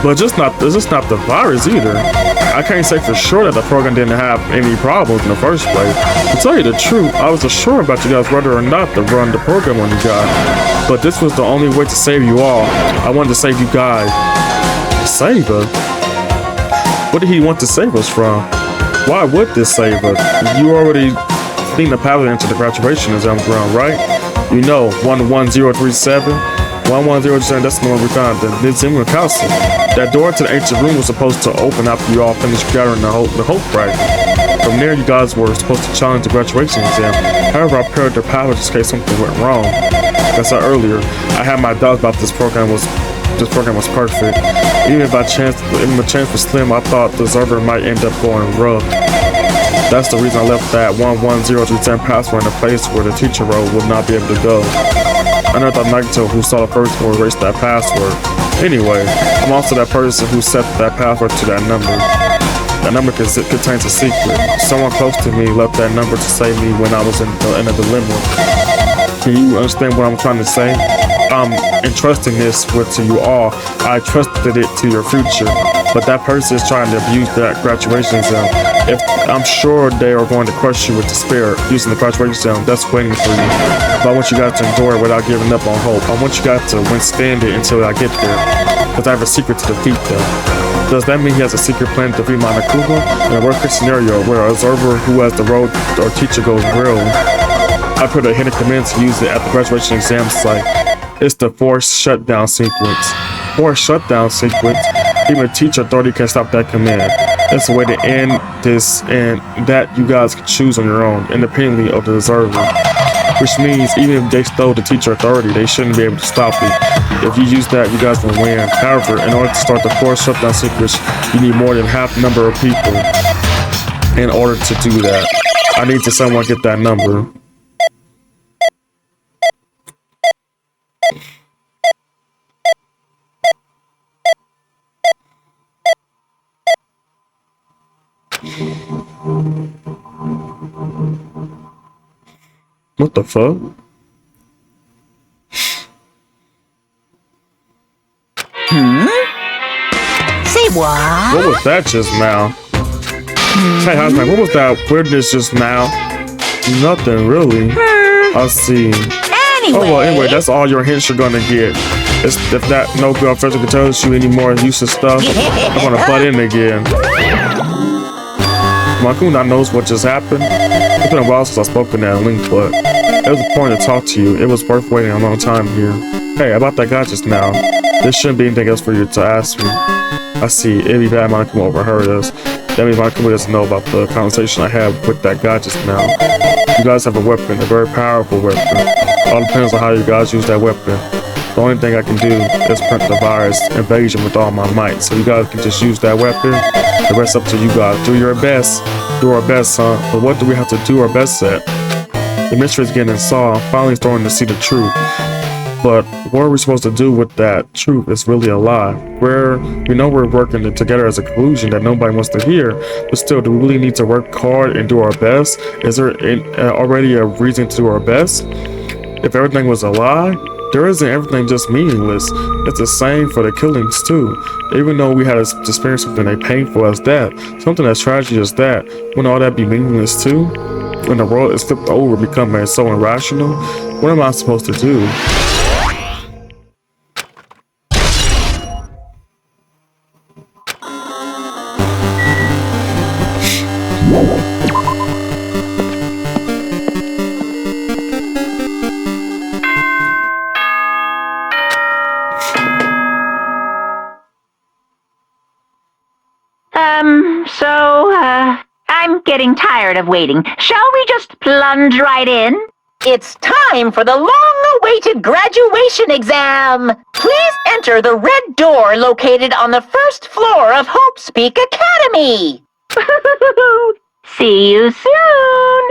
But it's just not the virus either. I can't say for sure that the program didn't have any problems in the first place. To tell you the truth, I was unsure about you guys whether or not to run the program on you guys. But this was the only way to save you all. I wanted to save you guys. Save us? What did he want to save us from? Why would this save us? You already seen the pattern into the graduation exam ground, right? You know, 11037? 11037, that's the one we found, the Nizimura Council. That door to the ancient room was supposed to open after you all finished gathering the hope fragment. From there, you guys were supposed to challenge the graduation exam. However, I prepared the power just in case something went wrong. Like I said earlier, I had my doubts about this program was perfect. Even if the chance was slim, I thought the server might end up going rough. That's the reason I left that 11037 password in a place where the teacher role would not be able to go. I never thought Nagito, who saw the person, would erase that password. Anyway, I'm also that person who set that password to that number. That number contains a secret. Someone close to me left that number to save me when I was in a dilemma. Can you understand what I'm trying to say? I'm entrusting this to you all. I trusted it to your future. But that person is trying to abuse that graduation exam. I'm sure they are going to crush you with despair using the graduation exam that's waiting for you. But I want you guys to endure it without giving up on hope. I want you guys to withstand it until I get there. Because I have a secret to defeat them. Does that mean he has a secret plan to defeat Monokuma? In a worst case scenario where an observer who has the road or teacher goes real, I put a hidden command to use it at the graduation exam site. It's the forced shutdown sequence. Forced shutdown sequence? Even teacher authority can stop that command. It's a way to end this, and that you guys can choose on your own, independently of the observer. Which means even if they stole the teacher authority, they shouldn't be able to stop it. If you use that, you guys will win. However, in order to start the forced shutdown sequence, you need more than half the number of people in order to do that. I need to someone get that number. What the fuck? Say what? What was that just now? Hey, husband, what was that weirdness just now? Nothing really. I see. Anyway. Oh well, anyway, that's all your hints you're gonna get. If that no good officer can tell you any more useless stuff, I'm gonna butt in again. Makuna knows what just happened. It's been a while since I've spoken that link, but it was important to talk to you. It was worth waiting a long time here. Hey, about that guy just now. There shouldn't be anything else for you to ask me. I see. It'd be bad Makuna overheard us. That means my company doesn't know about the conversation I had with that guy just now. You guys have a weapon, a very powerful weapon. All depends on how you guys use that weapon. The only thing I can do is print the virus invasion with all my might. So you guys can just use that weapon. The rest up to you guys. Do your best. Do our best, son. But what do we have to do our best at? The mystery is getting solved. I'm finally starting to see the truth. But what are we supposed to do with that truth? It's really a lie. We know we're working together as a conclusion that nobody wants to hear, but still, do we really need to work hard and do our best? Is there already a reason to do our best? If everything was a lie, there isn't everything just meaningless. It's the same for the killings too. Even though we had to experience something as painful as that, something as tragic as that, wouldn't all that be meaningless too? When the world is flipped over, becoming so irrational, what am I supposed to do? I'm getting tired of waiting. Shall we just plunge right in? It's time for the long-awaited graduation exam. Please enter the red door located on the first floor of Hope Speak Academy. See you soon.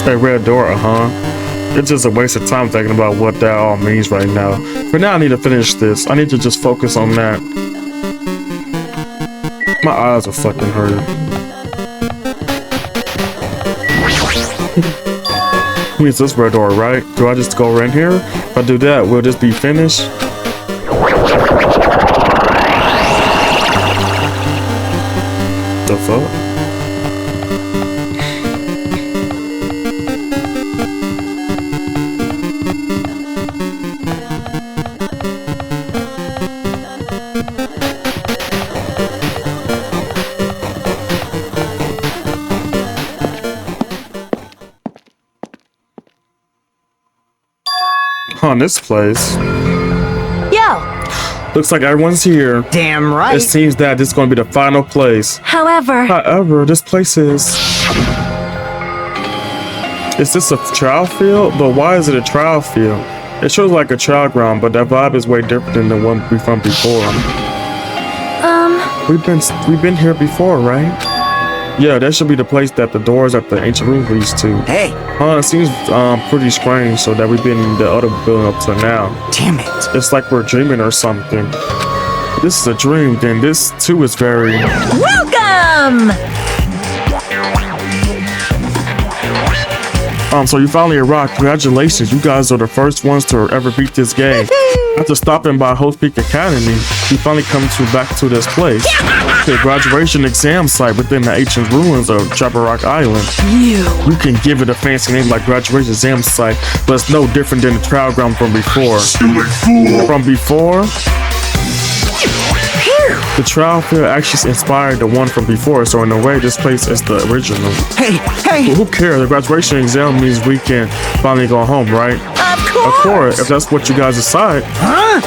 A red door, huh? It's just a waste of time thinking about what that all means right now. For now, I need to finish this. I need to just focus on that. My eyes are fucking hurting. Means this red door, right? Do I just go right here? If I do that, will this be finished? The fuck? On this place. Yo. Looks like everyone's here. Damn right. It seems that this is going to be the final place. However, this place is... Is this a trial field? But why is it a trial field? It shows like a trial ground, but that vibe is way different than the one we from before. We've been here before, right? Yeah, that should be the place that the doors at the ancient room leads to. Hey. It seems pretty strange, so that we've been in the other building up to now. Damn it. It's like we're dreaming or something. If this is a dream, then this too is very... Welcome! So you finally arrived. Congratulations, you guys are the first ones to ever beat this game. After stopping by Hope Peak Academy, you finally come back to this place. The graduation exam site within the ancient ruins of Jabberwock Island. You can give it a fancy name like graduation exam site, but it's no different than the trial ground from before. From before? The trial field actually inspired the one from before, so in a way, this place is the original. Hey! Well, who cares? The graduation exam means we can finally go home, right? Of course, if that's what you guys decide.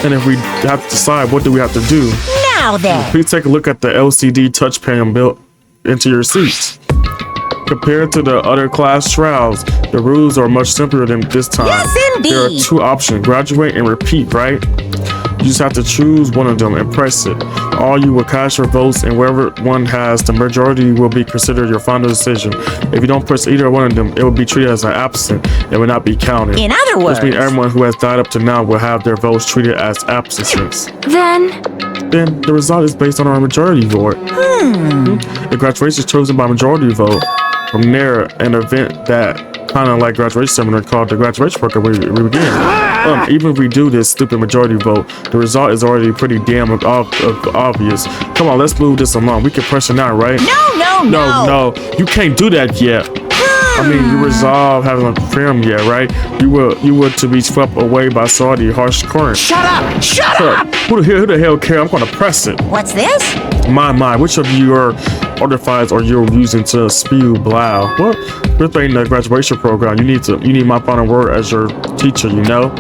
And if we have to decide, what do we have to do? Now then. Please take a look at the LCD touch panel built into your seats. Compared to the other class trials, the rules are much simpler than this time. Yes, indeed. There are two options, graduate and repeat, right? You just have to choose one of them and press it. All you will cast your votes, and wherever one has the majority will be considered your final decision. If you don't press either one of them, it will be treated as an absent and will not be counted. In other words, which means everyone who has died up to now will have their votes treated as absences. then The result is based on our majority vote. The graduation is chosen by majority vote. From there, an event that kind of like graduation seminar called the graduation program we begin. Even if we do this stupid majority vote, the result is already pretty damn obvious. Come on, let's move this along. We can press it now, right? No, you can't do that yet. I mean, you resolve having a film yet, right? You were to be swept away by Saudi harsh current. Shut up! Who the hell care? I'm gonna press it. What's this? My, which of your artifacts are you using to spew blow? What? We're playing the graduation program. You need my final word as your teacher, you know?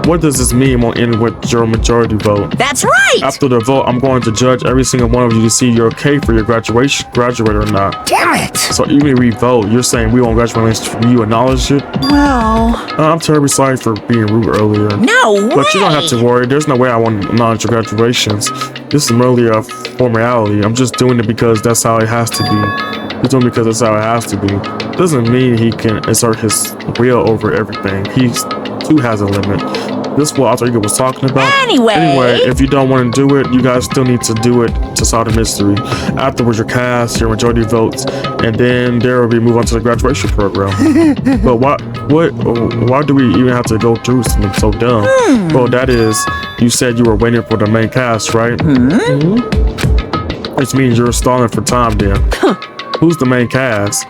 What does this mean won't end with your majority vote? That's right! After the vote, I'm going to judge every single one of you to see you're okay for your graduate or not. Damn it! So even if we vote, you're saying we won't graduate unless you acknowledge it? Well... I'm terribly sorry for being rude earlier. No way! But you don't have to worry. There's no way I won't acknowledge your graduations. This is merely a formality. I'm just doing it because that's how it has to be. He's doing it because that's how it has to be. Doesn't mean he can assert his will over everything. He too has a limit. This is what Alter Ego was talking about. Anyway, if you don't want to do it, you guys still need to do it to solve the mystery. Afterwards, your cast, your majority votes, and then there will be move on to the graduation program. But why do we even have to go through something so dumb? Well, that is, you said you were waiting for the main cast, right? Which means you're stalling for time then. Who's the main cast?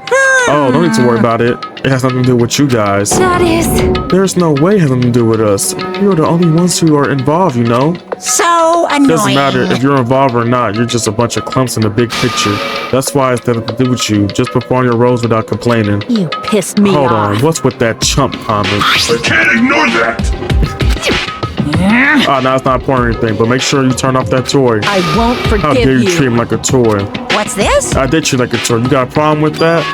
Oh, don't need to worry about it. It has nothing to do with you guys. That is... There's no way it has nothing to do with us. You're the only ones who are involved, you know? So annoying. Doesn't matter if you're involved or not. You're just a bunch of clumps in the big picture. That's why it's nothing to do with you. Just perform your roles without complaining. You pissed me Hold off. on. What's with that chump comment? I can't ignore that. Now it's not important or anything, but make sure you turn off that toy. I won't How forgive dare you you. treat him like a toy? What's this? I did treat like a toy. You got a problem with that?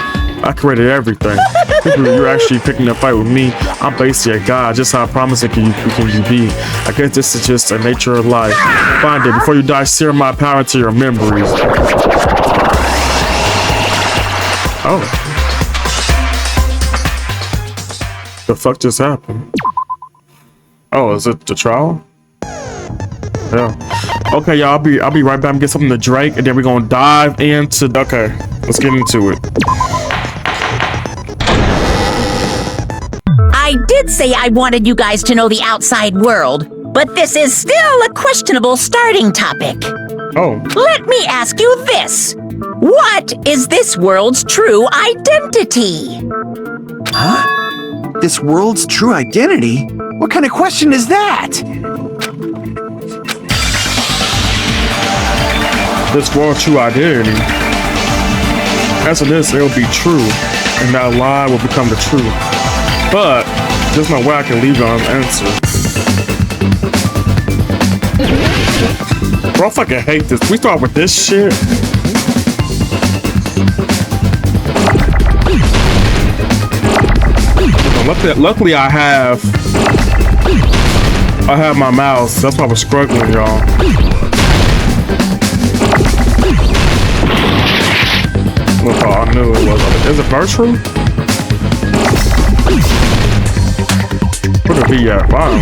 I created everything. You're actually picking a fight with me. I'm basically a god. Just how promising can you be? I guess this is just a nature of life. Find it before you die. Sear my power into your memories. Oh. The fuck just happened? Oh, is it the trial? Yeah. Okay, y'all. I'll be right back and get something to drink, and then we're gonna dive into. Okay, let's get into it. I did say I wanted you guys to know the outside world, but this is still a questionable starting topic. Oh. Let me ask you this. What is this world's true identity? Huh? This world's true identity? What kind of question is that? This world's true identity. Answer this, it'll be true, and that lie will become the truth. But there's no way I can leave it unanswered. Bro, I fucking hate this. We start with this shit. Luckily I have my mouse. That's why I was struggling, y'all. Look, I knew it was. Is it virtual? Where the V at? Wow.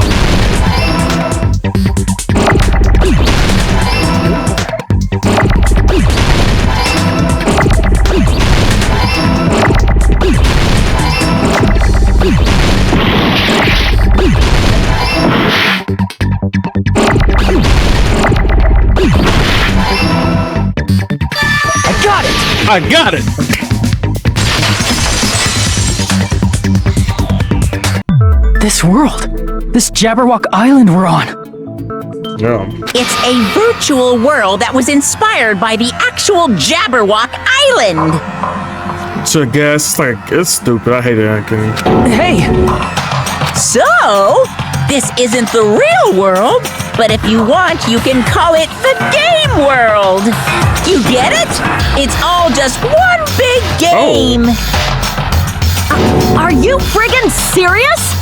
I got it! This world. This Jabberwock Island we're on. Yeah. It's a virtual world that was inspired by the actual Jabberwock Island. To guess, like, it's stupid. I hate it, game. Hey! So, this isn't the real world, but if you want, you can call it the game world. You get it? It's all just one big game. Are you friggin' serious?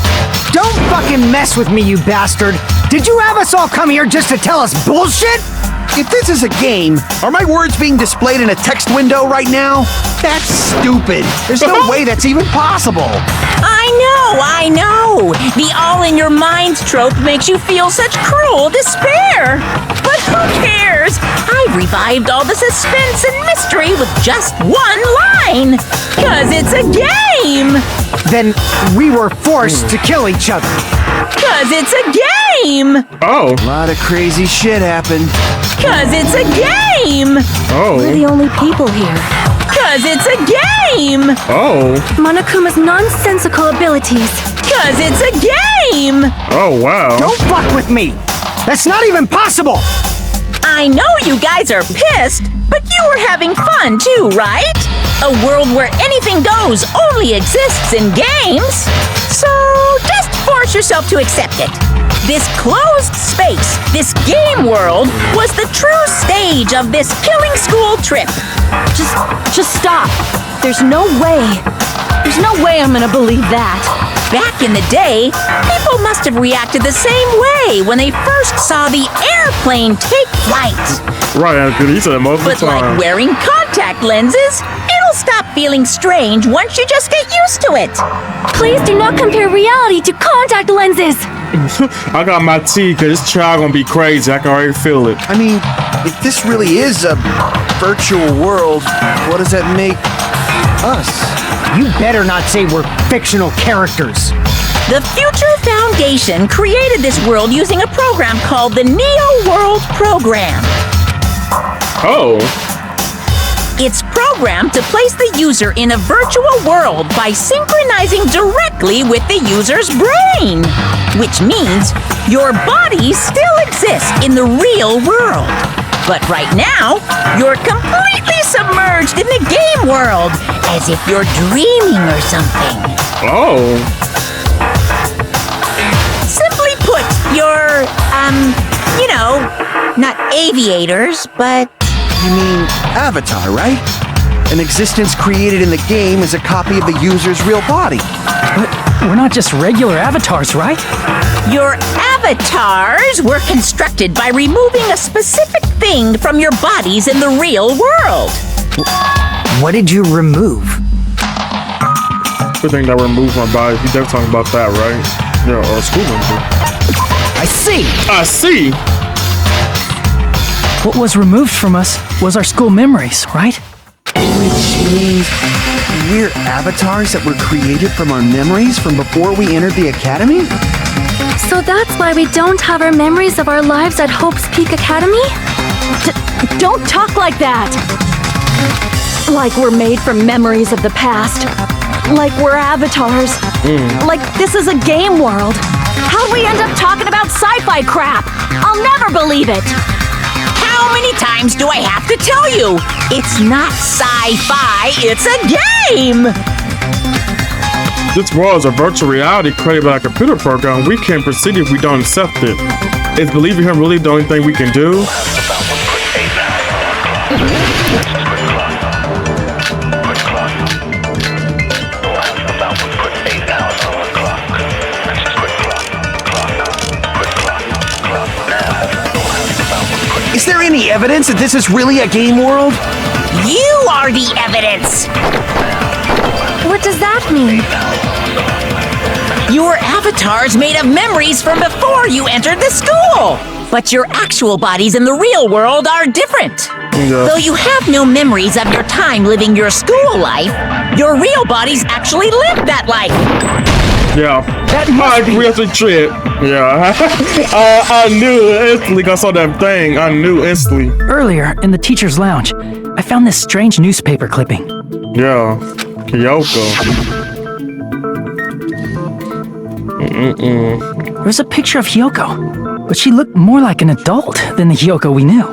Don't fucking mess with me, you bastard! Did you have us all come here just to tell us bullshit? If this is a game, are my words being displayed in a text window right now? That's stupid. There's no way that's even possible. I know! The all-in-your-minds trope makes you feel such cruel despair! But who cares? I've revived all the suspense and mystery with just one line! 'Cause it's a game! Then we were forced to kill each other. 'Cause it's a game! Oh. A lot of crazy shit happened. 'Cause it's a game! Oh. We're the only people here. 'Cause it's a game! Oh. Monokuma's nonsensical abilities. 'Cause it's a game! Oh, wow. Don't fuck with me! That's not even possible! I know you guys are pissed, but you were having fun too, right? A world where anything goes only exists in games. So just force yourself to accept it. This closed space, this game world, was the true stage of this killing school trip. Just stop. There's no way. There's no way I'm gonna believe that. Back in the day, people must have reacted the same way when they first saw the airplane take flight. Right, he said it multiple But like times. wearing contact lenses, it'll stop feeling strange once you just get used to it. Please do not compare reality to contact lenses. I got my tea because this child gonna be crazy. I can already feel it. I mean, if this really is a virtual world, what does that make us? You better not say we're fictional characters. The Future Foundation created this world using a program called the Neo World Program. Oh. It's programmed to place the user in a virtual world by synchronizing directly with the user's brain, which means your body still exists in the real world. But right now, you're completely submerged in the game world, as if you're dreaming or something. Oh. Simply put, you're, not aviators, but... You mean Avatar, right? An existence created in the game is a copy of the user's real body. But we're not just regular avatars, right? Your avatars were constructed by removing a specific thing from your bodies in the real world. What did you remove? Good thing that removed my body. You definitely talking about that, right? Yeah, or school member. I see! I see! What was removed from us was our school memories, right? Which means we're avatars that were created from our memories from before we entered the academy? So that's why we don't have our memories of our lives at Hope's Peak Academy? Don't talk like that! Like we're made from memories of the past. Like we're avatars. Like this is a game world. How'd we end up talking about sci-fi crap? I'll never believe it! How many times do I have to tell you? It's not sci-fi, it's a game! This world is a virtual reality created by a computer program. We can't proceed if we don't accept it. Is believing him really the only thing we can do? Is there any evidence that this is really a game world? You are the evidence! What does that mean? Your avatars made of memories from before you entered the school! But your actual bodies in the real world are different. Yeah. Though you have no memories of your time living your school life, your real bodies actually lived that life. Yeah. That must be... Real trip. Yeah. I knew instantly. I saw that thing. I knew instantly. Earlier, in the teacher's lounge, I found this strange newspaper clipping. Yeah. Kyoko. There was a picture of Hyoko, but she looked more like an adult than the Hyoko we knew.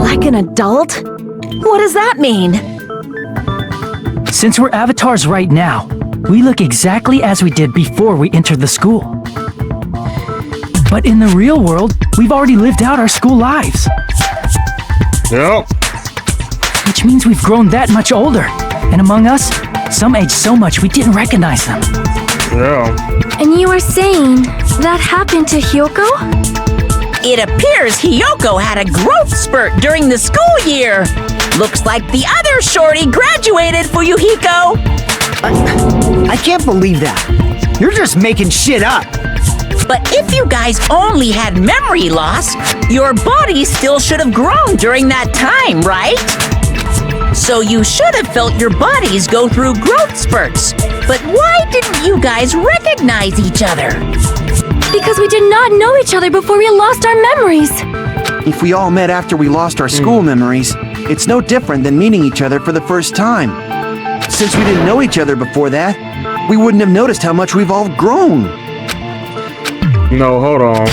Like an adult? What does that mean? Since we're avatars right now, we look exactly as we did before we entered the school. But in the real world, we've already lived out our school lives. Yep. Which means we've grown that much older. And among us, some aged so much we didn't recognize them. Yeah. And you are saying that happened to Hyoko? It appears Hyoko had a growth spurt during the school year. Looks like the other shorty graduated, Fuyuhiko. I can't believe that. You're just making shit up. But if you guys only had memory loss, your body still should have grown during that time, right? So you should have felt your bodies go through growth spurts. But why didn't you guys recognize each other? Because we did not know each other before we lost our memories. If we all met after we lost our school memories, it's no different than meeting each other for the first time. Since we didn't know each other before that, we wouldn't have noticed how much we've all grown. No, hold on.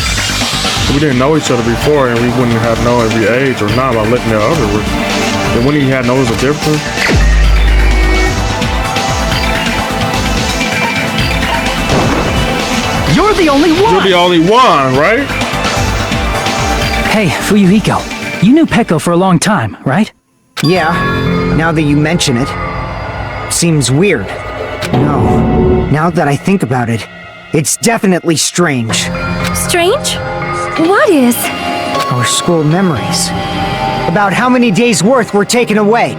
We didn't know each other before, and we wouldn't have known every age or not by looking at others. Then when he had noticed a difference. the only one! You're the only one, right? Hey, Fuyuhiko, you knew Peko for a long time, right? Yeah, now that you mention it. Seems weird. No, now that I think about it, it's definitely strange. Strange? What is? Our school memories. About how many days' worth were taken away.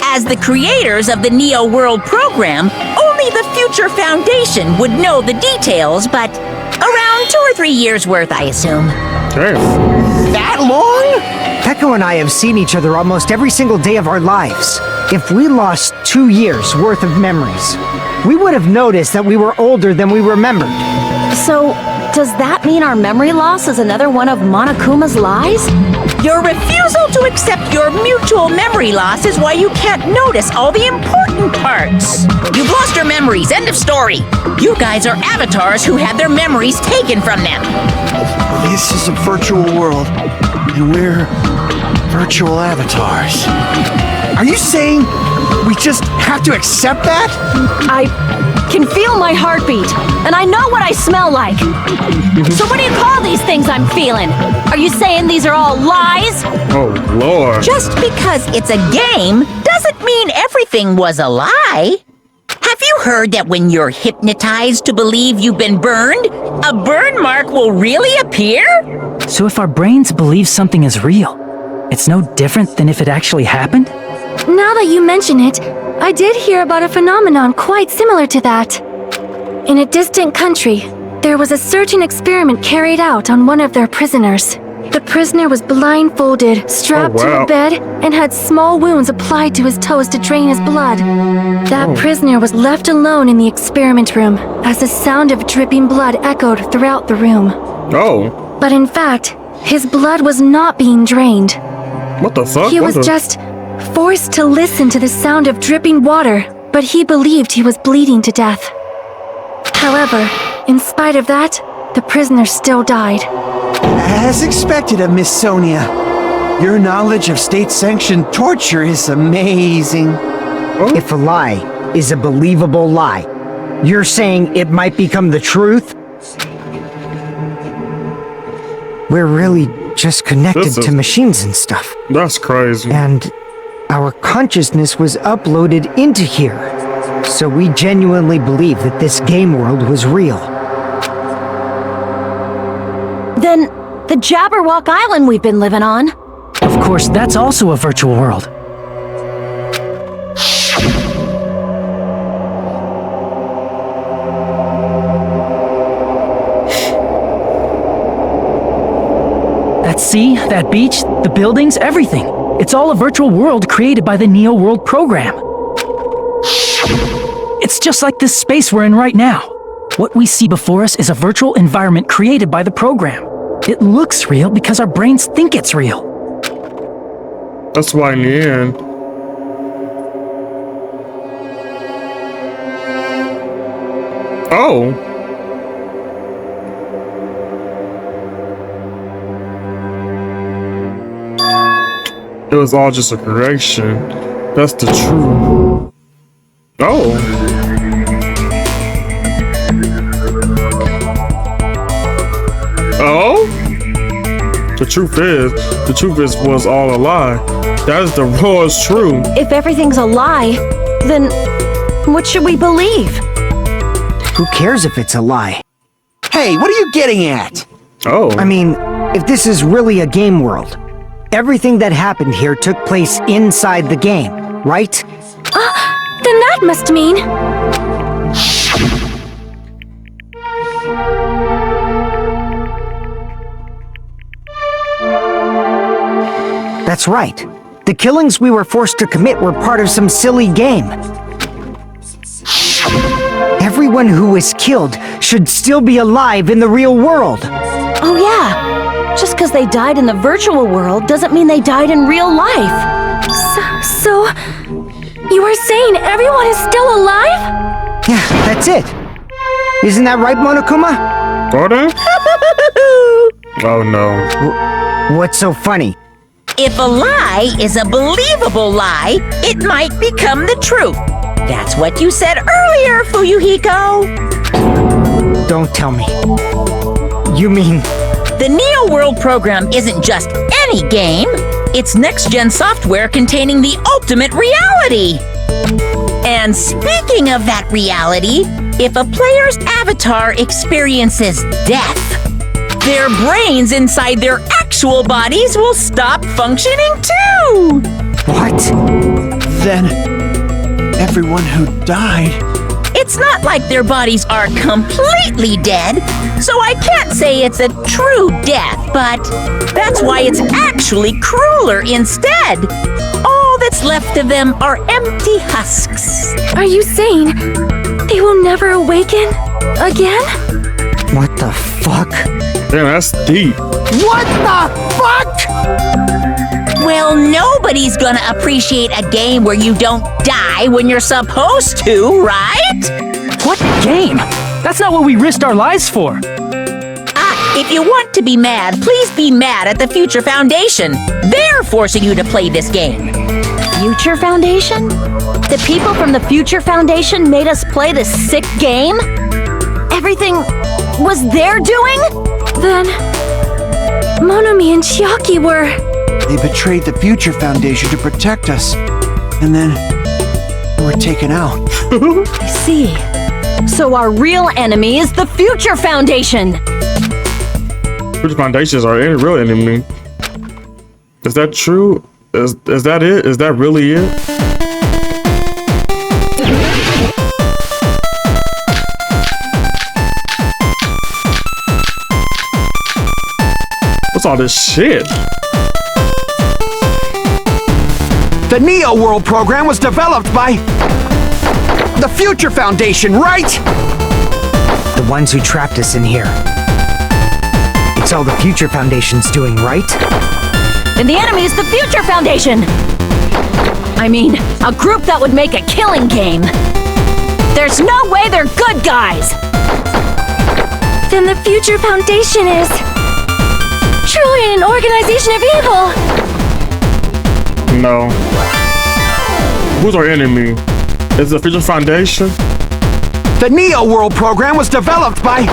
As the creators of the Neo World program, only the Future Foundation would know the details, but around 2 or 3 years worth, I assume. Damn. That long? Peko and I have seen each other almost every single day of our lives. If we lost 2 years' worth of memories, we would have noticed that we were older than we remembered. So, does that mean our memory loss is another one of Monokuma's lies? Your refusal to accept your mutual memory loss is why you can't notice all the important parts. You've lost your memories, end of story. You guys are avatars who had their memories taken from them. This is a virtual world, and we're virtual avatars. Are you saying we just have to accept that? I can feel my heartbeat, and I know what I smell like. So what do you call these things I'm feeling? Are you saying these are all lies? Oh, Lord. Just because it's a game doesn't mean everything was a lie. Have you heard that when you're hypnotized to believe you've been burned, a burn mark will really appear? So if our brains believe something is real, it's no different than if it actually happened? Now that you mention it, I did hear about a phenomenon quite similar to that. In a distant country, there was a certain experiment carried out on one of their prisoners. The prisoner was blindfolded, strapped to a bed, and had small wounds applied to his toes to drain his blood. That prisoner was left alone in the experiment room as the sound of dripping blood echoed throughout the room. Oh. But in fact, his blood was not being drained. What the fuck? He was just forced to listen to the sound of dripping water, but he believed he was bleeding to death. However, in spite of that, the prisoner still died. As expected of Miss Sonia. Your knowledge of state-sanctioned torture is amazing. If a lie is a believable lie, you're saying it might become the truth? We're really just connected to machines and stuff. That's crazy. And our consciousness was uploaded into here. So we genuinely believe that this game world was real. Then, the Jabberwock Island we've been living on. Of course, that's also a virtual world. That sea, that beach, the buildings, everything. It's all a virtual world created by the Neo World program. It's just like this space we're in right now. What we see before us is a virtual environment created by the program. It looks real because our brains think it's real. That's why in the end, oh. It was all just a correction. That's the truth. Oh. Oh? The truth is was all a lie. That is the rawest truth. If everything's a lie, then what should we believe? Who cares if it's a lie? Hey, what are you getting at? Oh. I mean, if this is really a game world, everything that happened here took place inside the game, right? Then that must mean... That's right. The killings we were forced to commit were part of some silly game. Everyone who was killed should still be alive in the real world. Oh yeah, just because they died in the virtual world doesn't mean they died in real life. So you are saying everyone is still alive? Yeah, that's it. Isn't that right, Monokuma? Gordon? Oh no. What's so funny? If a lie is a believable lie, it might become the truth. That's what you said earlier, Fuyuhiko. Don't tell me. You mean... The Neo World program isn't just any game. It's next-gen software containing the ultimate reality. And speaking of that reality, if a player's avatar experiences death, their brains inside their actual bodies will stop functioning too! What? Then, everyone who died... It's not like their bodies are completely dead, so I can't say it's a true death, but that's why it's actually crueler instead. All that's left of them are empty husks. Are you saying they will never awaken again? What the fuck? Damn, that's deep. What the fuck? Well, nobody's gonna appreciate a game where you don't die when you're supposed to, right? What game? That's not what we risked our lives for. If you want to be mad, please be mad at the Future Foundation. They're forcing you to play this game. Future Foundation? The people from the Future Foundation made us play this sick game? Everything was their doing? Then Monomi and Chiaki were... They betrayed the Future Foundation to protect us. And then... we're taken out. I see. So our real enemy is the Future Foundation! Future Foundations are any real enemy. Is that true? Is that it? Is that really it? What's all this shit? The Neo World program was developed by... the Future Foundation, right? The ones who trapped us in here. It's all the Future Foundation's doing, right? And the enemy is the Future Foundation! I mean, a group that would make a killing game. There's no way they're good guys! Then the Future Foundation is... truly an organization of evil! No. Who's our enemy? Is it the Future Foundation? The Neo World program was developed by...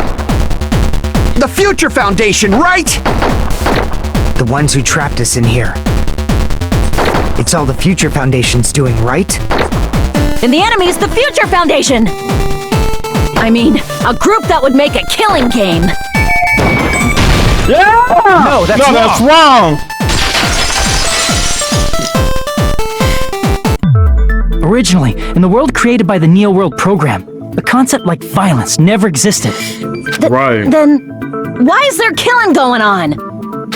the Future Foundation, right? The ones who trapped us in here. It's all the Future Foundation's doing, right? And the enemy is the Future Foundation! I mean, a group that would make a killing game. Yeah! No, that's wrong! Originally, in the world created by the Neo World program, a concept like violence never existed. Right. Then, why is there killing going on?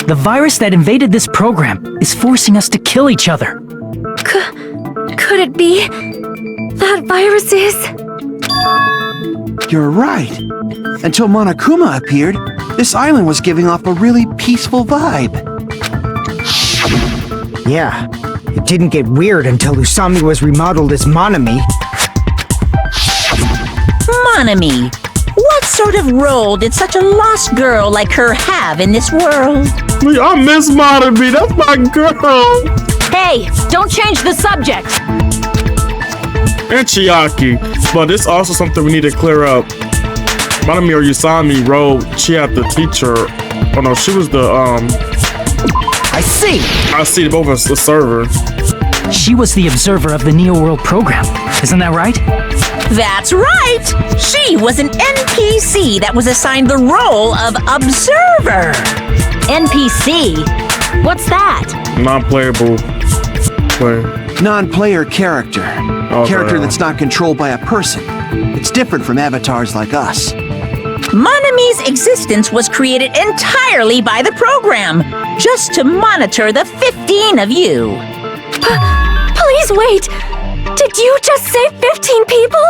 The virus that invaded this program is forcing us to kill each other. Could it be that virus is... You're right. Until Monokuma appeared, this island was giving off a really peaceful vibe. Yeah. It didn't get weird until Usami was remodeled as Monomi. Monomi, what sort of role did such a lost girl like her have in this world? I miss Monomi. That's my girl. Hey, don't change the subject! And Chiaki. But it's also something we need to clear up. Monomi or Usami role, she had the teacher. Oh no, she was the I see! both of us, the server. She was the observer of the Neo World program. Isn't that right? That's right! She was an NPC that was assigned the role of observer. NPC? What's that? Non-playable player. Non-player character. Okay. Character that's not controlled by a person. It's different from avatars like us. Monomi's existence was created entirely by the program, just to monitor the 15 of you. Please wait! Did you just say 15 people?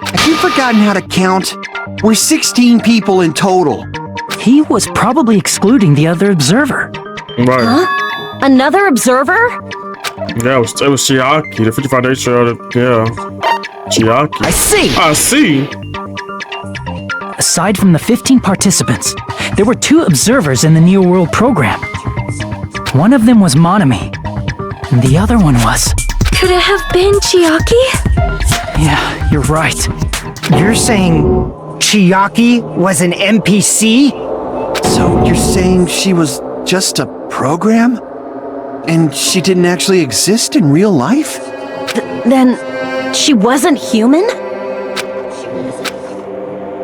Have you forgotten how to count? We're 16 people in total. He was probably excluding the other observer. Right. Huh? Another observer? Yeah, it was Chiaki, the Future Foundation. Yeah. Chiaki. I see! Aside from the 15 participants, there were 2 observers in the Neo World program. One of them was Monomi, and the other one was... Could it have been Chiaki? Yeah, you're right. You're saying Chiaki was an NPC? So you're saying she was just a program? And she didn't actually exist in real life? Then she wasn't human?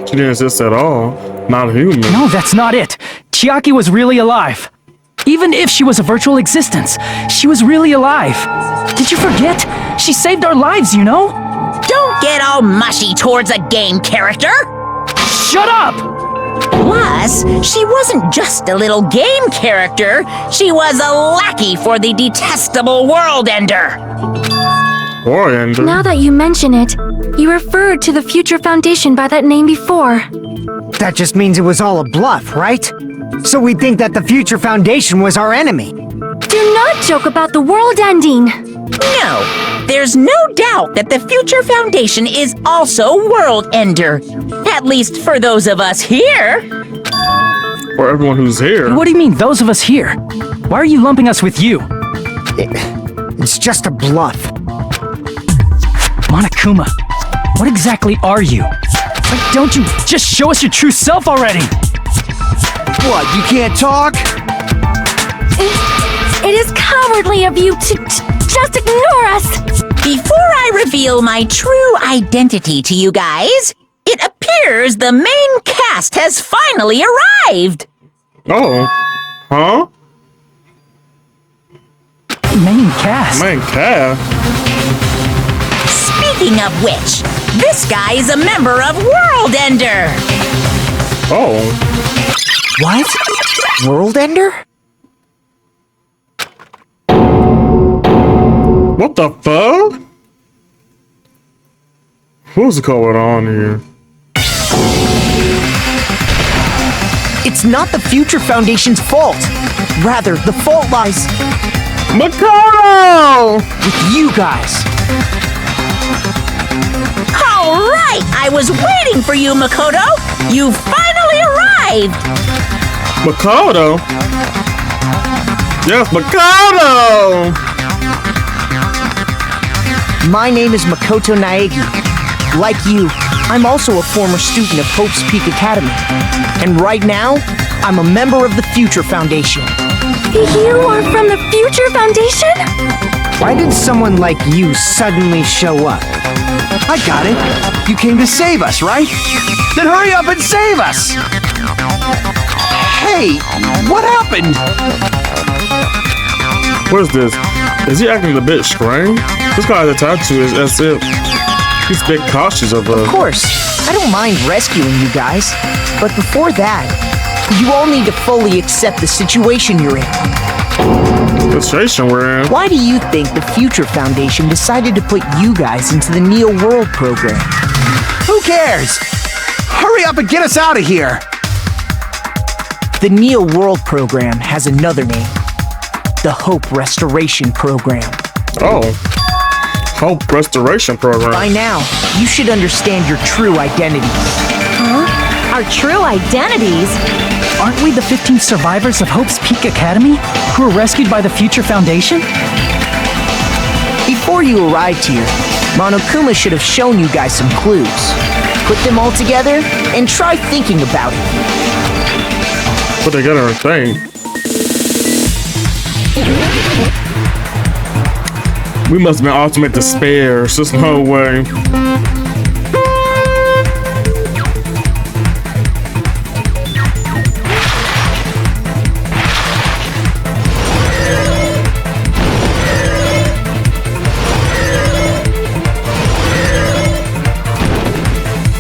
She didn't exist at all. Not human. No, that's not it. Chiaki was really alive. Even if she was a virtual existence, she was really alive. Did you forget? She saved our lives, you know? Don't get all mushy towards a game character! Shut up! Plus, she wasn't just a little game character, she was a lackey for the detestable World Ender. Or Ender. Now that you mention it, you referred to the Future Foundation by that name before. That just means it was all a bluff, right? So we think that the Future Foundation was our enemy. Do not joke about the world ending! No, there's no doubt that the Future Foundation is also World Ender. At least for those of us here. For everyone who's here. What do you mean, those of us here? Why are you lumping us with you? It's just a bluff. Monokuma, what exactly are you? Like, don't you just show us your true self already? What, you can't talk? It is cowardly of you to just ignore us! Before I reveal my true identity to you guys, it appears the main cast has finally arrived! Oh. Huh? Main cast? Main cast? Speaking of which, this guy is a member of World Ender! Oh. What? World Ender? What the fuck? What's going on here? It's not the Future Foundation's fault. Rather, the fault lies Makoto! with you guys. Alright, I was waiting for you, Makoto! You finally arrived! Makoto? Yes, Makoto! My name is Makoto Naegi. Like you, I'm also a former student of Hope's Peak Academy. And right now, I'm a member of the Future Foundation. You are from the Future Foundation? Why did someone like you suddenly show up? I got it. You came to save us, right? Then hurry up and save us! Hey, what happened? What is this? Is he acting a bit strange? This guy has a tattoo as if he's a bit cautious of us. Of course, I don't mind rescuing you guys. But before that, you all need to fully accept the situation you're in. The situation we're in. Why do you think the Future Foundation decided to put you guys into the Neo World program? Who cares? Hurry up and get us out of here! The Neo World program has another name. The Hope Restoration Program. Oh. Hope Restoration Program. By now, you should understand your true identities. Huh? Our true identities? Aren't we the 15 survivors of Hope's Peak Academy who were rescued by the Future Foundation? Before you arrived here, Monokuma should have shown you guys some clues. Put them all together and try thinking about it. Put together a thing. We must have been ultimate despair. There's no way.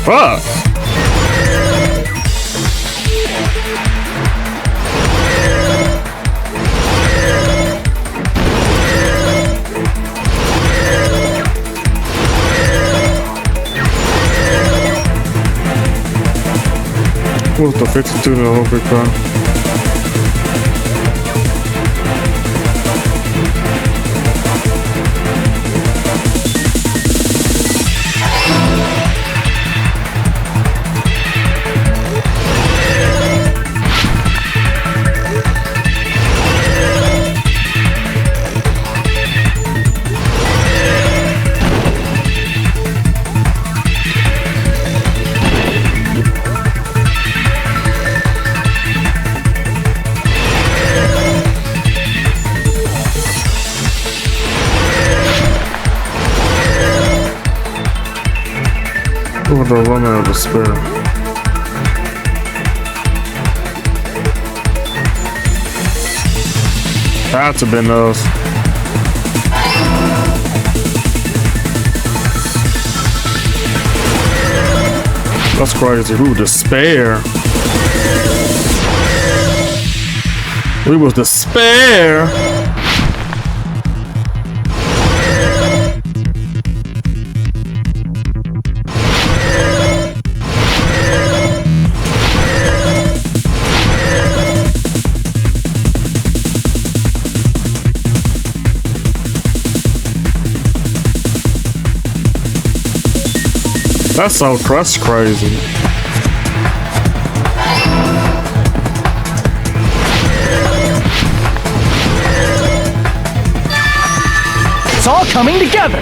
Fuck. What's the 52 in the whole big car? for a woman of despair. Had to been those. That's crazy. Ooh, despair. We was despair. That's crazy. It's all coming together.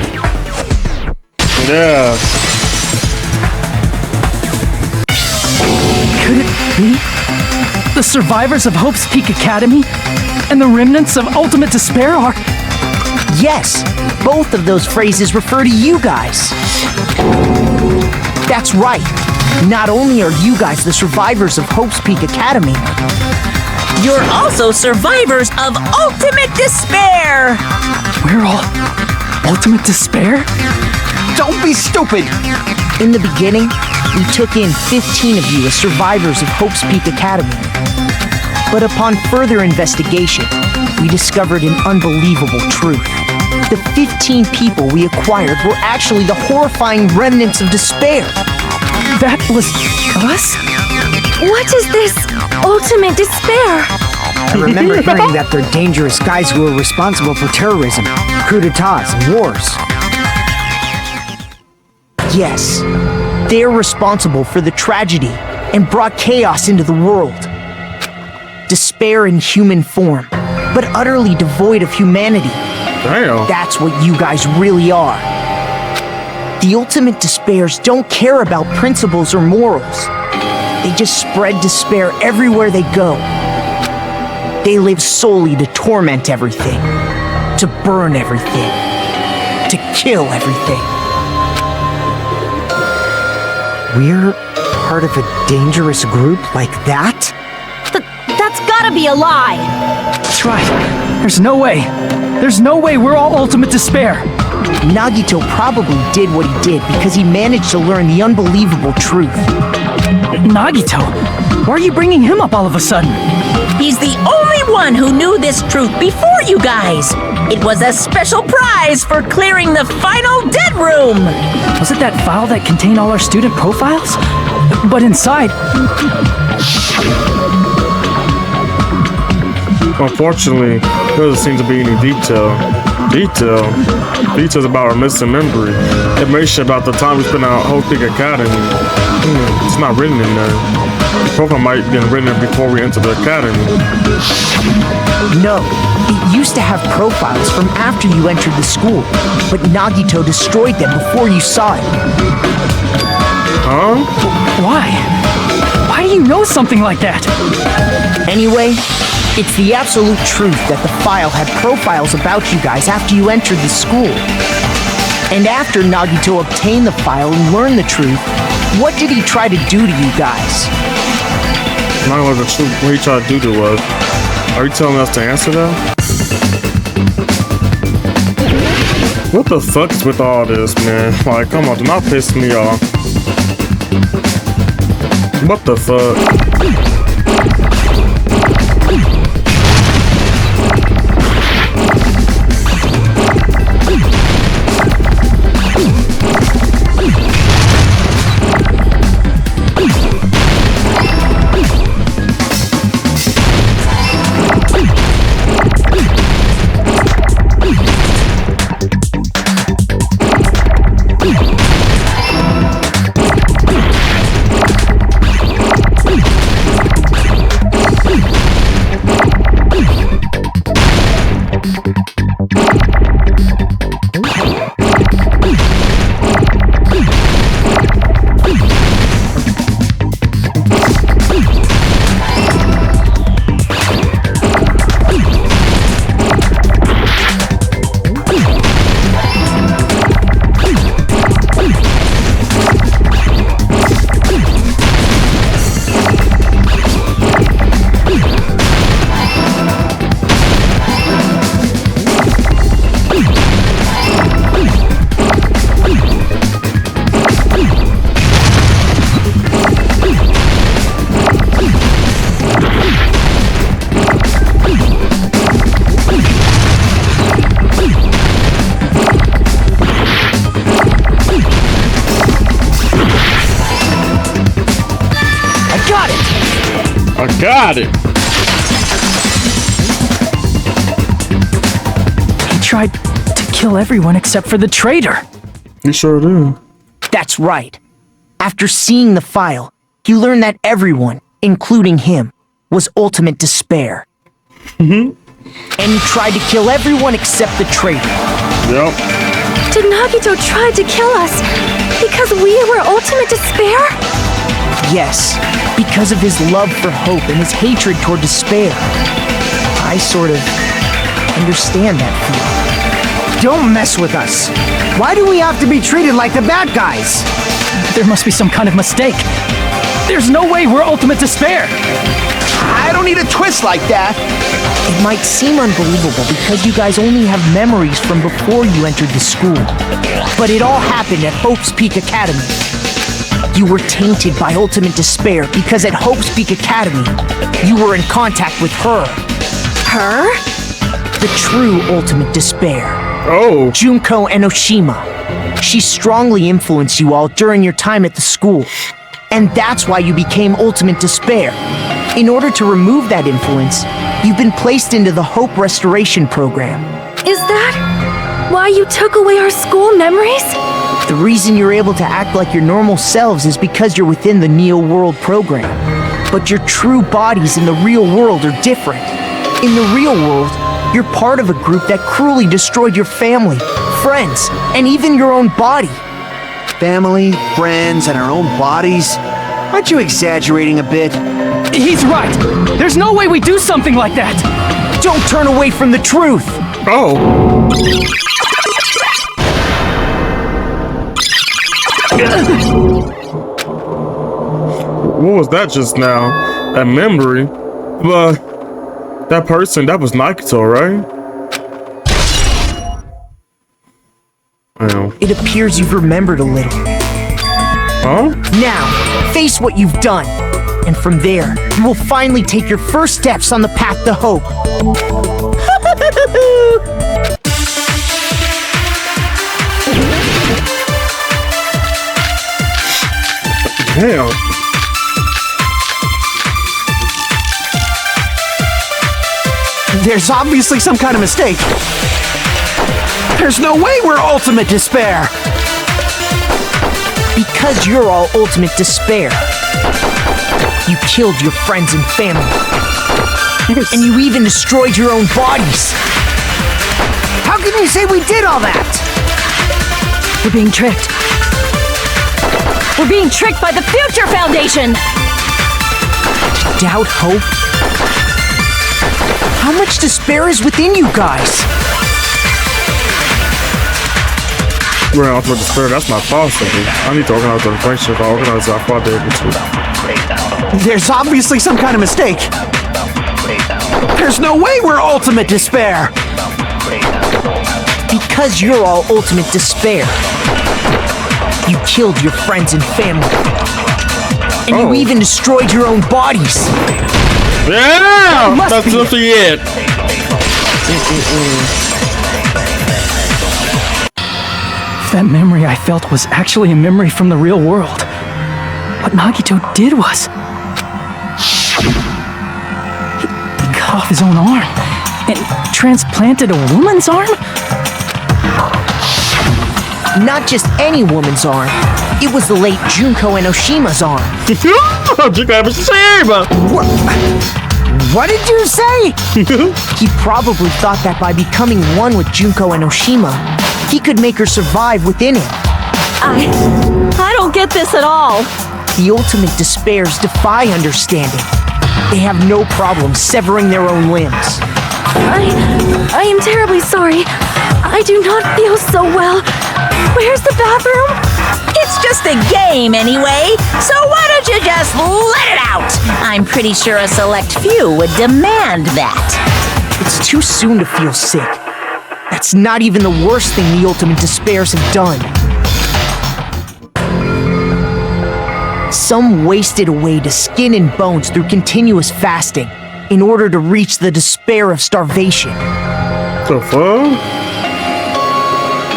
Yeah. Could it be the survivors of Hope's Peak Academy and the remnants of Ultimate Despair are... Yes, both of those phrases refer to you guys. That's right. Not only are you guys the survivors of Hope's Peak Academy, You're also survivors of Ultimate Despair! We're all Ultimate Despair? don't be stupid! In the beginning, we took in 15 of you as survivors of Hope's Peak Academy. But upon further investigation, we discovered an unbelievable truth. The 15 people we acquired were actually the horrifying remnants of despair. That was us? What is this ultimate despair? I remember hearing that they're dangerous guys who are responsible for terrorism, coups d'etats, and wars. Yes, they're responsible for the tragedy and brought chaos into the world. Despair in human form, but utterly devoid of humanity. Damn. That's what you guys really are. The ultimate despairs don't care about principles or morals. They just spread despair everywhere they go. They live solely to torment everything, to burn everything, to kill everything. We're part of a dangerous group like that? That's gotta be a lie! That's right. There's no way. There's no way we're all Ultimate Despair. Nagito probably did what he did because he managed to learn the unbelievable truth. Nagito? Why are you bringing him up all of a sudden? He's the only one who knew this truth before you guys. It was a special prize for clearing the final dead room. Was it that file that contained all our student profiles? But inside... Unfortunately, there doesn't seem to be any details about our missing memory. Information about the time we spent at Hope's Peak Academy. It's not written in there. The profile might have been written before we entered the academy. No, it used to have profiles from after you entered the school, but Nagito destroyed them before you saw it. Huh? Why? Why do you know something like that? Anyway, it's the absolute truth that the file had profiles about you guys after you entered the school. And after Nagito obtained the file and learned the truth, what did he try to do to you guys? Not what the truth. What he tried to do to us. Are you telling us to answer that? What the fuck is with all this, man? Like, come on, do not piss me off. What the fuck? I got it. He tried to kill everyone except for the traitor. You sure do. That's right. After seeing the file, you learn that everyone, including him, was ultimate despair. And he tried to kill everyone except the traitor. Yep. Did Nagito try to kill us because we were ultimate despair? Yes, because of his love for hope and his hatred toward despair. I sort of understand that feeling. Don't mess with us. Why do we have to be treated like the bad guys? There must be some kind of mistake. There's no way we're ultimate despair. I don't need a twist like that. It might seem unbelievable because you guys only have memories from before you entered the school. But it all happened at Hope's Peak Academy. You were tainted by ultimate despair because at Hope's Peak Academy, you were in contact with her. Her? The true ultimate despair. Oh. Junko Enoshima. She strongly influenced you all during your time at the school. And that's why you became ultimate despair. In order to remove that influence, you've been placed into the Hope Restoration Program. Is that why you took away our school memories? The reason you're able to act like your normal selves is because you're within the Neo World program. But your true bodies in the real world are different. In the real world, you're part of a group that cruelly destroyed your family, friends, and even your own body. Family, friends, and our own bodies? Aren't you exaggerating a bit? He's right. There's no way we do something like that. Don't turn away from the truth. Oh. What was that just now? A memory? But that person, that was Nagito, right? Well. It appears you've remembered a little. Huh? Now, face what you've done. And from there, you will finally take your first steps on the path to hope. Damn. There's obviously some kind of mistake. There's no way we're ultimate despair. Because you're all ultimate despair. You killed your friends and family. And you even destroyed your own bodies. How can you say we did all that? We're being tricked. We're being tricked by the Future Foundation! Doubt hope? How much despair is within you guys? We're off with despair. That's my fault, I need to organize the friendship. I organize our father able to. There's obviously some kind of mistake. There's no way we're ultimate despair. Because you're all ultimate despair. You killed your friends and family. And you even destroyed your own bodies. Yeah! That's just it. If that memory I felt was actually a memory from the real world, what Nagito did was... He cut off his own arm and transplanted a woman's arm? Not just any woman's arm. It was the late Junko Enoshima's arm. What did you say? He probably thought that by becoming one with Junko Enoshima, he could make her survive within him. I don't get this at all. The ultimate despairs defy understanding. They have no problem severing their own limbs. I am terribly sorry. I do not feel so well. Where's the bathroom? It's just a game anyway, so why don't you just let it out? I'm pretty sure a select few would demand that. It's too soon to feel sick. That's not even the worst thing the ultimate despairs have done. Some wasted away to skin and bones through continuous fasting in order to reach the despair of starvation. The fuck?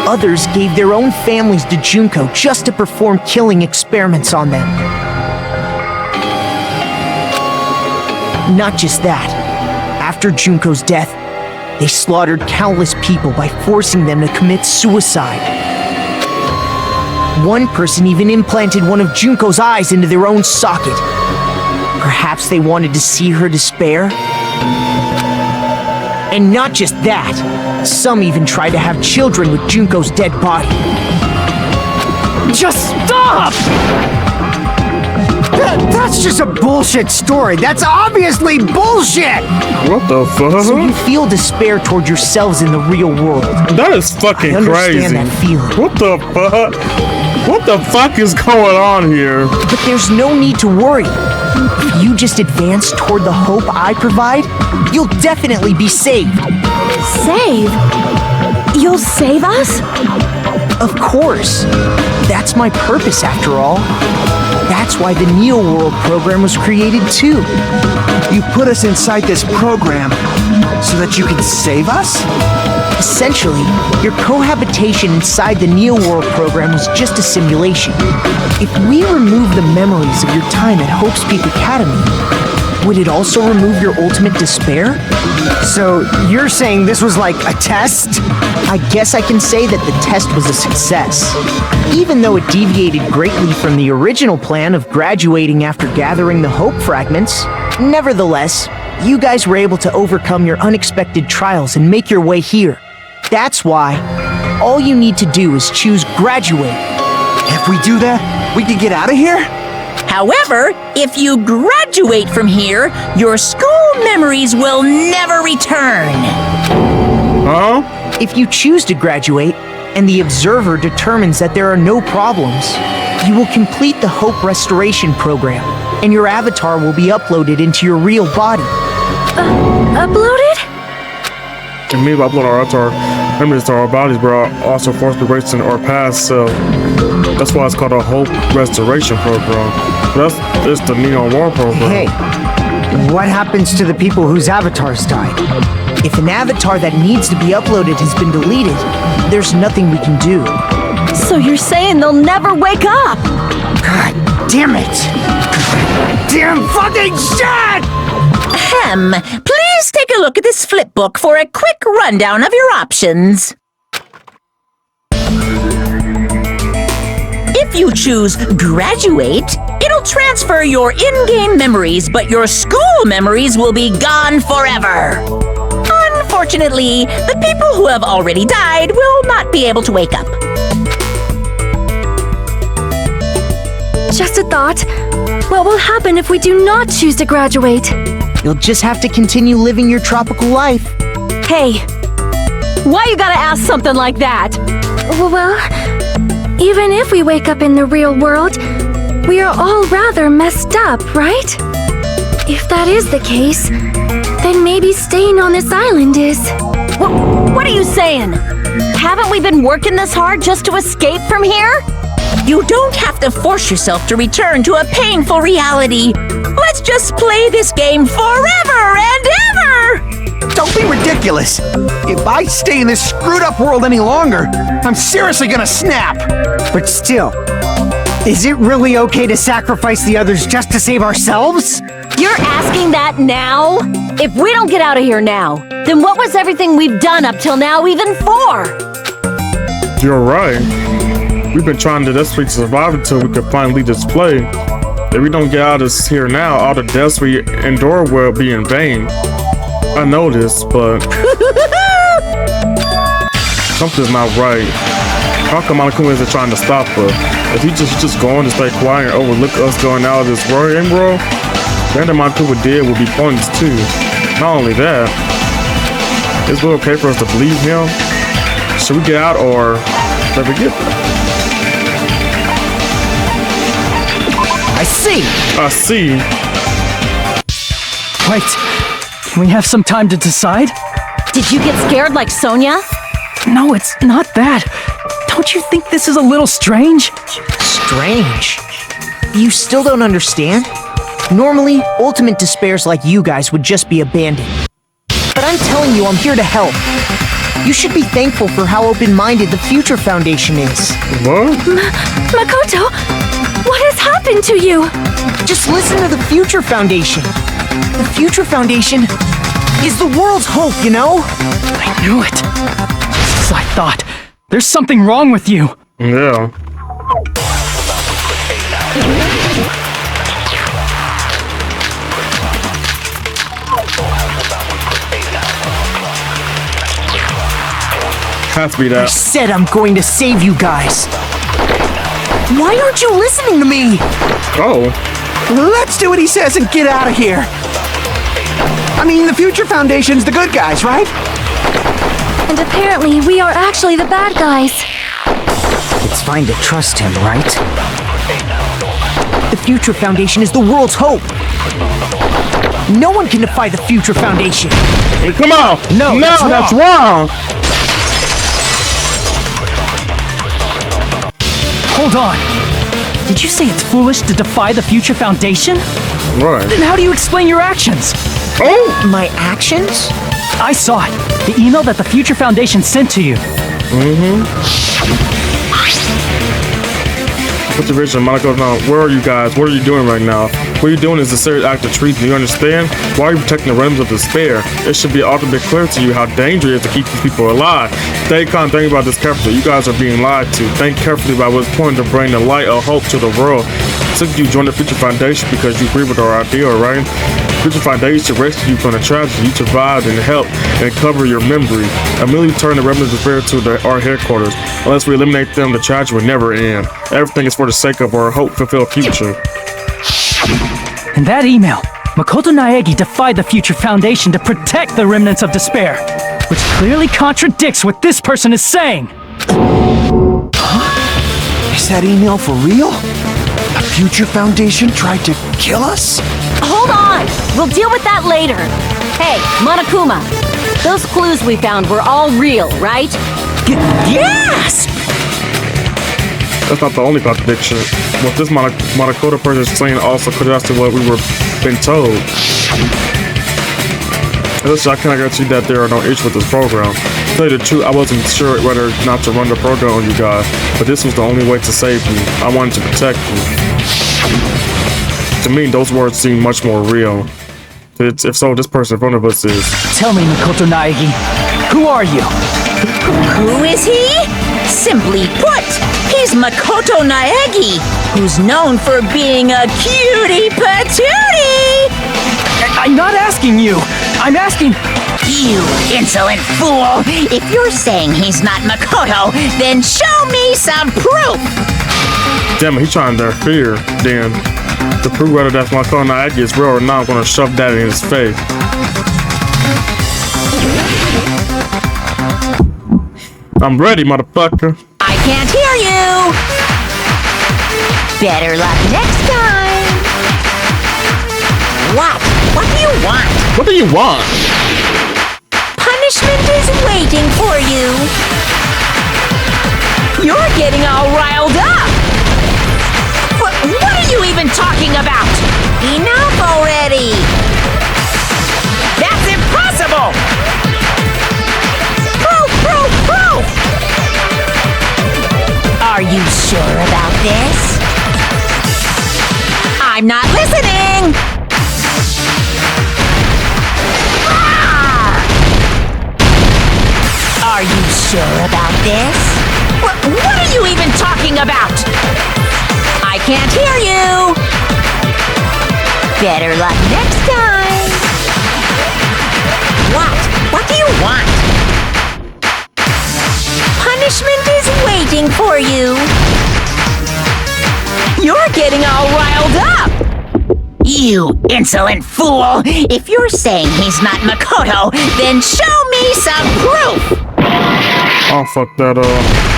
Others gave their own families to Junko just to perform killing experiments on them. Not just that. After Junko's death, they slaughtered countless people by forcing them to commit suicide. One person even implanted one of Junko's eyes into their own socket. Perhaps they wanted to see her despair? And not just that, some even tried to have children with Junko's dead body. Just stop! That's just a bullshit story. That's obviously bullshit! What the fuck? So you feel despair toward yourselves in the real world. That is fucking I understand crazy. that feeling. What the fuck? What the fuck is going on here? But there's no need to worry. If you just advance toward the hope I provide, you'll definitely be saved. Save? You'll save us? Of course. That's my purpose, after all. That's why the Neo World program was created, too. You put us inside this program so that you can save us? Essentially, your cohabitation inside the Neo World program was just a simulation. If we remove the memories of your time at Hope's Peak Academy, would it also remove your ultimate despair? So you're saying this was like a test? I guess I can say that the test was a success. Even though it deviated greatly from the original plan of graduating after gathering the Hope fragments, nevertheless, you guys were able to overcome your unexpected trials and make your way here. That's why all you need to do is choose graduate. If we do that, we can get out of here? However, if you graduate from here, your school memories will never return. Huh? If you choose to graduate, and the observer determines that there are no problems, you will complete the Hope Restoration Program, and your avatar will be uploaded into your real body. Uploaded? And maybe upload our avatar memories to our bodies, bro. Also forcibly erasing our past self. That's why it's called a Hope Restoration Program. It's the Neo World program. Hey, what happens to the people whose avatars died? If an avatar that needs to be uploaded has been deleted, there's nothing we can do. So you're saying they'll never wake up? God damn it! Damn fucking shit! Ahem. Please take a look at this flipbook for a quick rundown of your options. If you choose graduate, it'll transfer your in-game memories, but your school memories will be gone forever. Unfortunately, the people who have already died will not be able to wake up. Just a thought. What will happen if we do not choose to graduate? You'll just have to continue living your tropical life. Hey, why you gotta ask something like that? Well, even if we wake up in the real world, we are all rather messed up, right? If that is the case, then maybe staying on this island is... What are you saying? Haven't we been working this hard just to escape from here? You don't have to force yourself to return to a painful reality. Let's just play this game forever and ever! Don't be ridiculous! If I stay in this screwed up world any longer, I'm seriously gonna snap! But still, is it really okay to sacrifice the others just to save ourselves? You're asking that now? If we don't get out of here now, then what was everything we've done up till now even for? You're right. We've been trying to desperately survive until we could finally just play. If we don't get out of here now, all the deaths we endure will be in vain. I know this, but something's not right. How come Monokuma isn't trying to stop us? If he just going to stay quiet and overlook us going out of this world, then the Monokuma did would be pointless too. Not only that, is it okay for us to believe him? Should we get out or never get there? I see! Wait, can we have some time to decide? Did you get scared like Sonia? No, it's not that. Don't you think this is a little strange? Strange? You still don't understand? Normally, ultimate despairs like you guys would just be abandoned. But I'm telling you, I'm here to help. You should be thankful for how open-minded the Future Foundation is. What? Makoto, what has happened to you? Just listen to the Future Foundation. The Future Foundation is the world's hope, you know? I knew it. Just as I thought. There's something wrong with you. Yeah. Has to be I that. said I'm going to save you guys. Why aren't you listening to me? Oh. Let's do what he says and get out of here. I mean, the Future Foundation's the good guys, right? And apparently, we are actually the bad guys. It's fine to trust him, right? The Future Foundation is the world's hope. No one can defy the Future Foundation. Hey, come on. No, that's wrong. Hold on. Did you say it's foolish to defy the Future Foundation? Right. Then how do you explain your actions? Oh! My actions? I saw it. The email that the Future Foundation sent to you. What's the vision, Monaco? Now, where are you guys? What are you doing right now? What you're doing is a serious act of treason. You understand? Why are you protecting the realms of despair? It should be ultimately clear to you how dangerous it is to keep these people alive. Stay calm, think about this carefully. You guys are being lied to. Think carefully about what's point to bring the light of hope to the world. Since you joined the Future Foundation because you agree with our idea, right? Future Foundation rescued you from the tragedy. You survived and helped and cover your memory. Immediately turn the remnants of despair to our headquarters. Unless we eliminate them, the tragedy will never end. Everything is for the sake of our hope-fulfilled future. In that email, Makoto Naegi defied the Future Foundation to protect the remnants of despair, which clearly contradicts what this person is saying. Is that email for real? The Future Foundation tried to kill us? Hold on! We'll deal with that later. Hey, Monokuma, those clues we found were all real, right? Yes! That's not the only contradiction. What this Monacoto person is saying also contradicts to what we were been told. Listen, I can't guarantee that there are no issues with this program. To tell you the truth, I wasn't sure whether not to run the program on you guys, but this was the only way to save you. I wanted to protect you. To me, those words seem much more real. If so, this person in front of us is... Tell me, Makoto Naegi, who are you? Who is he? Simply put, he's Makoto Naegi, who's known for being a cutie patootie! I'm not asking you. I'm asking... You insolent fool! If you're saying he's not Makoto, then show me some proof! Damn it, he's trying to interfere, then. To prove whether that's Makoto Naegi is real or not, I'm gonna shove that in his face. I'm ready, motherfucker. I can't hear you! Better luck next time! What? What do you want? What do you want? Punishment is waiting for you! You're getting all riled up! What are you even talking about? Enough already! That's impossible! Proof! Are you sure about this? I'm not listening! Are you sure about this? What are you even talking about? I can't hear you! Better luck next time! What do you want? Punishment is waiting for you! You're getting all riled up! You insolent fool! If you're saying he's not Makoto, then show me some proof! Oh, fuck that up.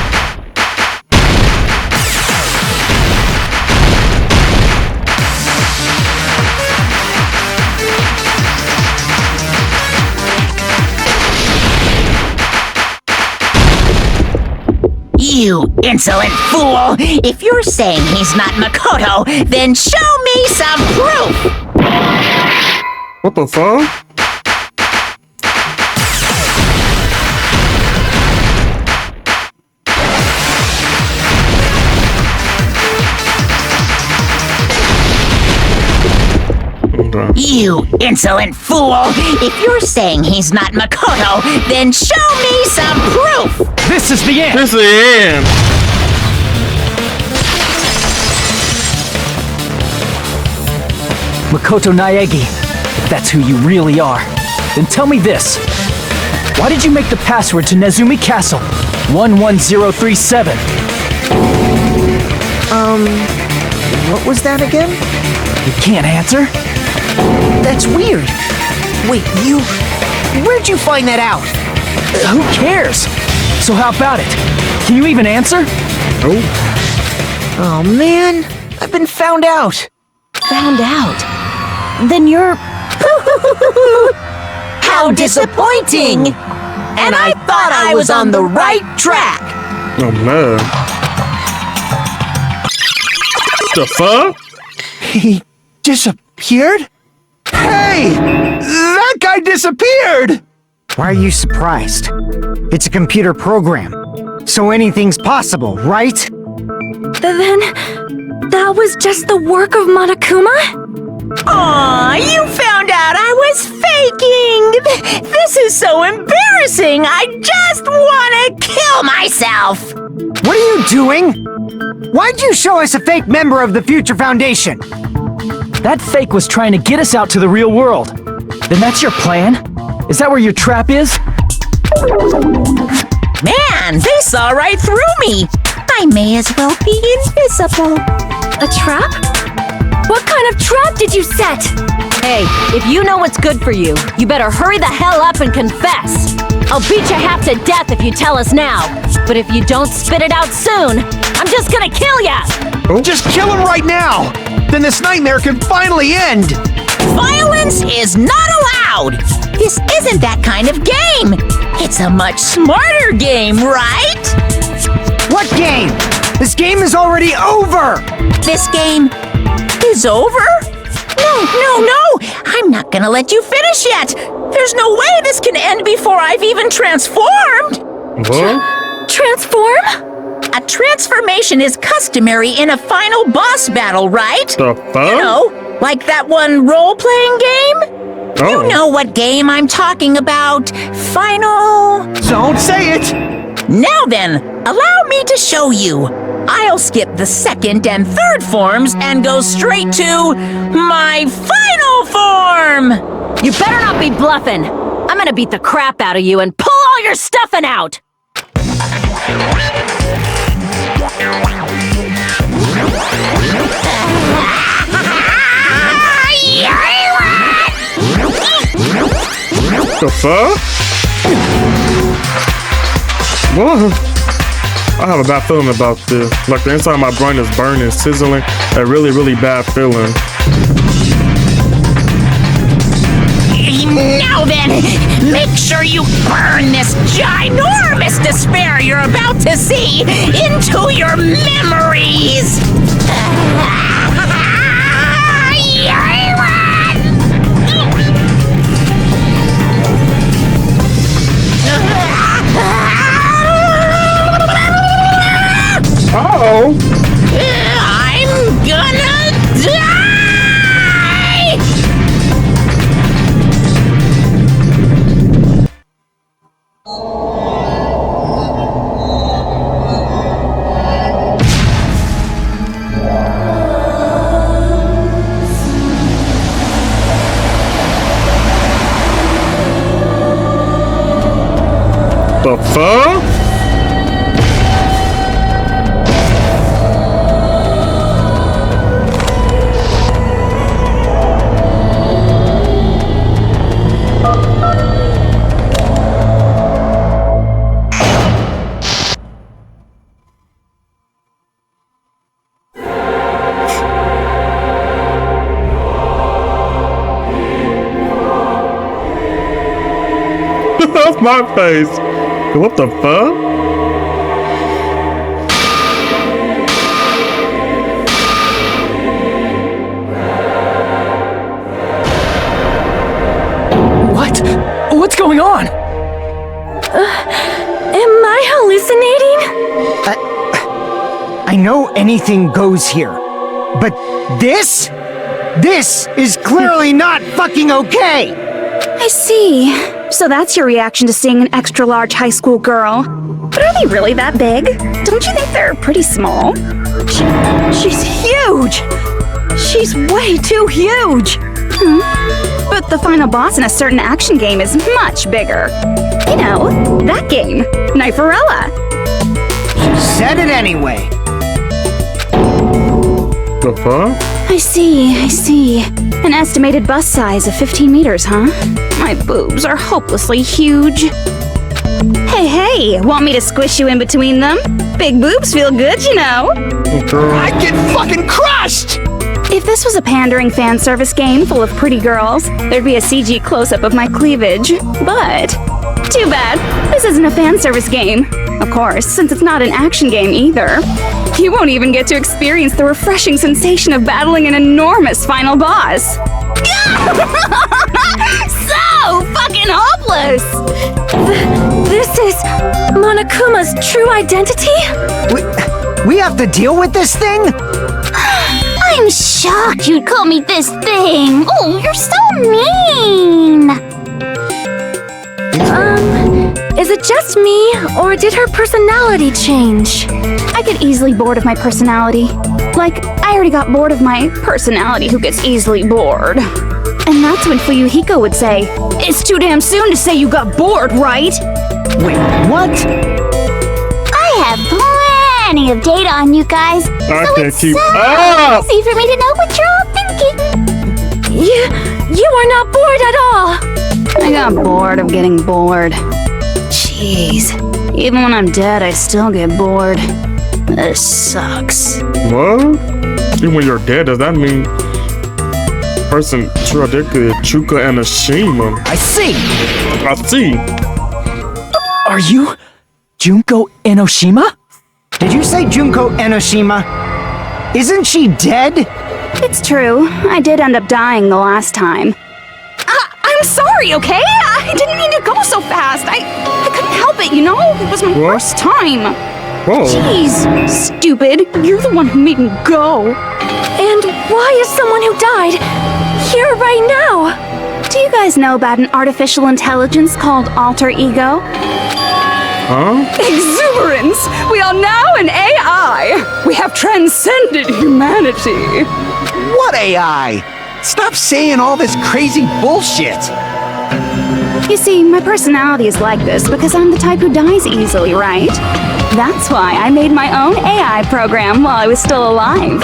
You insolent fool! If you're saying he's not Makoto, then show me some proof! What the fuck? Okay. You insolent fool! If you're saying he's not Makoto, then show me some proof! This is the end! This is the end. Makoto Naegi, if that's who you really are, then tell me this. Why did you make the password to Nezumi Castle 11037? What was that again? You can't answer? That's weird. Wait, where'd you find that out? Who cares? So how about it? Can you even answer? Oh man, I've been found out. Found out. Then you're... How disappointing! And I thought I was on the right track! Oh man. The fuck? He disappeared? Hey! That guy disappeared! Why are you surprised? It's a computer program, so anything's possible, right? Then... that was just the work of Monokuma? Aw, you found out I was faking! This is so embarrassing! I just want to kill myself! What are you doing? Why'd you show us a fake member of the Future Foundation? That fake was trying to get us out to the real world. Then that's your plan? Is that where your trap is? Man, they saw right through me! I may as well be invisible. A trap? What kind of trap did you set? Hey, if you know what's good for you, you better hurry the hell up and confess. I'll beat you half to death if you tell us now. But if you don't spit it out soon, I'm just gonna kill ya! Just kill him right now! Then this nightmare can finally end! Violence is not allowed! This isn't that kind of game! It's a much smarter game, right? What game? This game is already over! This game is over? No! I'm not gonna let you finish yet! There's no way this can end before I've even transformed! What? Transform? A transformation is customary in a final boss battle, right? The fuck? You know, like that one role-playing game? Oh. You know what game I'm talking about. Final... Don't say it! Now then, allow me to show you. I'll skip the second and third forms and go straight to my final form! You better not be bluffing. I'm gonna beat the crap out of you and pull all your stuffing out! The fuck? What? I have a bad feeling about this. Like the inside of my brain is burning, sizzling. A really, really bad feeling. Now then, make sure you burn this ginormous despair you're about to see into your memories! Uh-oh! I'm gonna die! The fuck? That's my face. What the fuck? What? What's going on? Am I hallucinating? I know anything goes here, but this? This is clearly not fucking okay! I see. So that's your reaction to seeing an extra-large high school girl. But are they really that big? Don't you think they're pretty small? She's huge! She's way too huge! But the final boss in a certain action game is much bigger. You know, that game, Kniferella. She said it anyway. The fuck? I see. An estimated bust size of 15 meters, huh? My boobs are hopelessly huge. Hey, want me to squish you in between them? Big boobs feel good, you know. I get fucking crushed! If this was a pandering fan service game full of pretty girls, there'd be a CG close-up of my cleavage. But too bad, this isn't a fan service game. Of course, since it's not an action game either. You won't even get to experience the refreshing sensation of battling an enormous final boss. So fucking hopeless! This is Monokuma's true identity? We have to deal with this thing? I'm shocked you'd call me this thing. Oh, you're so mean. Is it just me, or did her personality change? I get easily bored of my personality. Like, I already got bored of my personality who gets easily bored. And that's when Fuyuhiko would say, "It's too damn soon to say you got bored, right?" Wait, what? I have plenty of data on you guys, I so can't it's keep so up. easy for me to know what you're all thinking. You are not bored at all. I got bored of getting bored. Jeez. Even when I'm dead, I still get bored. This sucks. What? Even when you're dead, does that mean person true identity is Chuka and Ashima? I see! I see. Are you Junko Enoshima? Did you say Junko Enoshima? Isn't she dead? It's true. I did end up dying the last time. I'm sorry, okay? I didn't mean to go so fast. I couldn't help it, you know? It was my first time. Whoa. Jeez, stupid. You're the one who made me go. And why is someone who died here right now? Do you guys know about an artificial intelligence called alter ego? Huh? Exuberance! We are now an AI! We have transcended humanity! What AI? Stop saying all this crazy bullshit! You see, my personality is like this because I'm the type who dies easily, right? That's why I made my own AI program while I was still alive.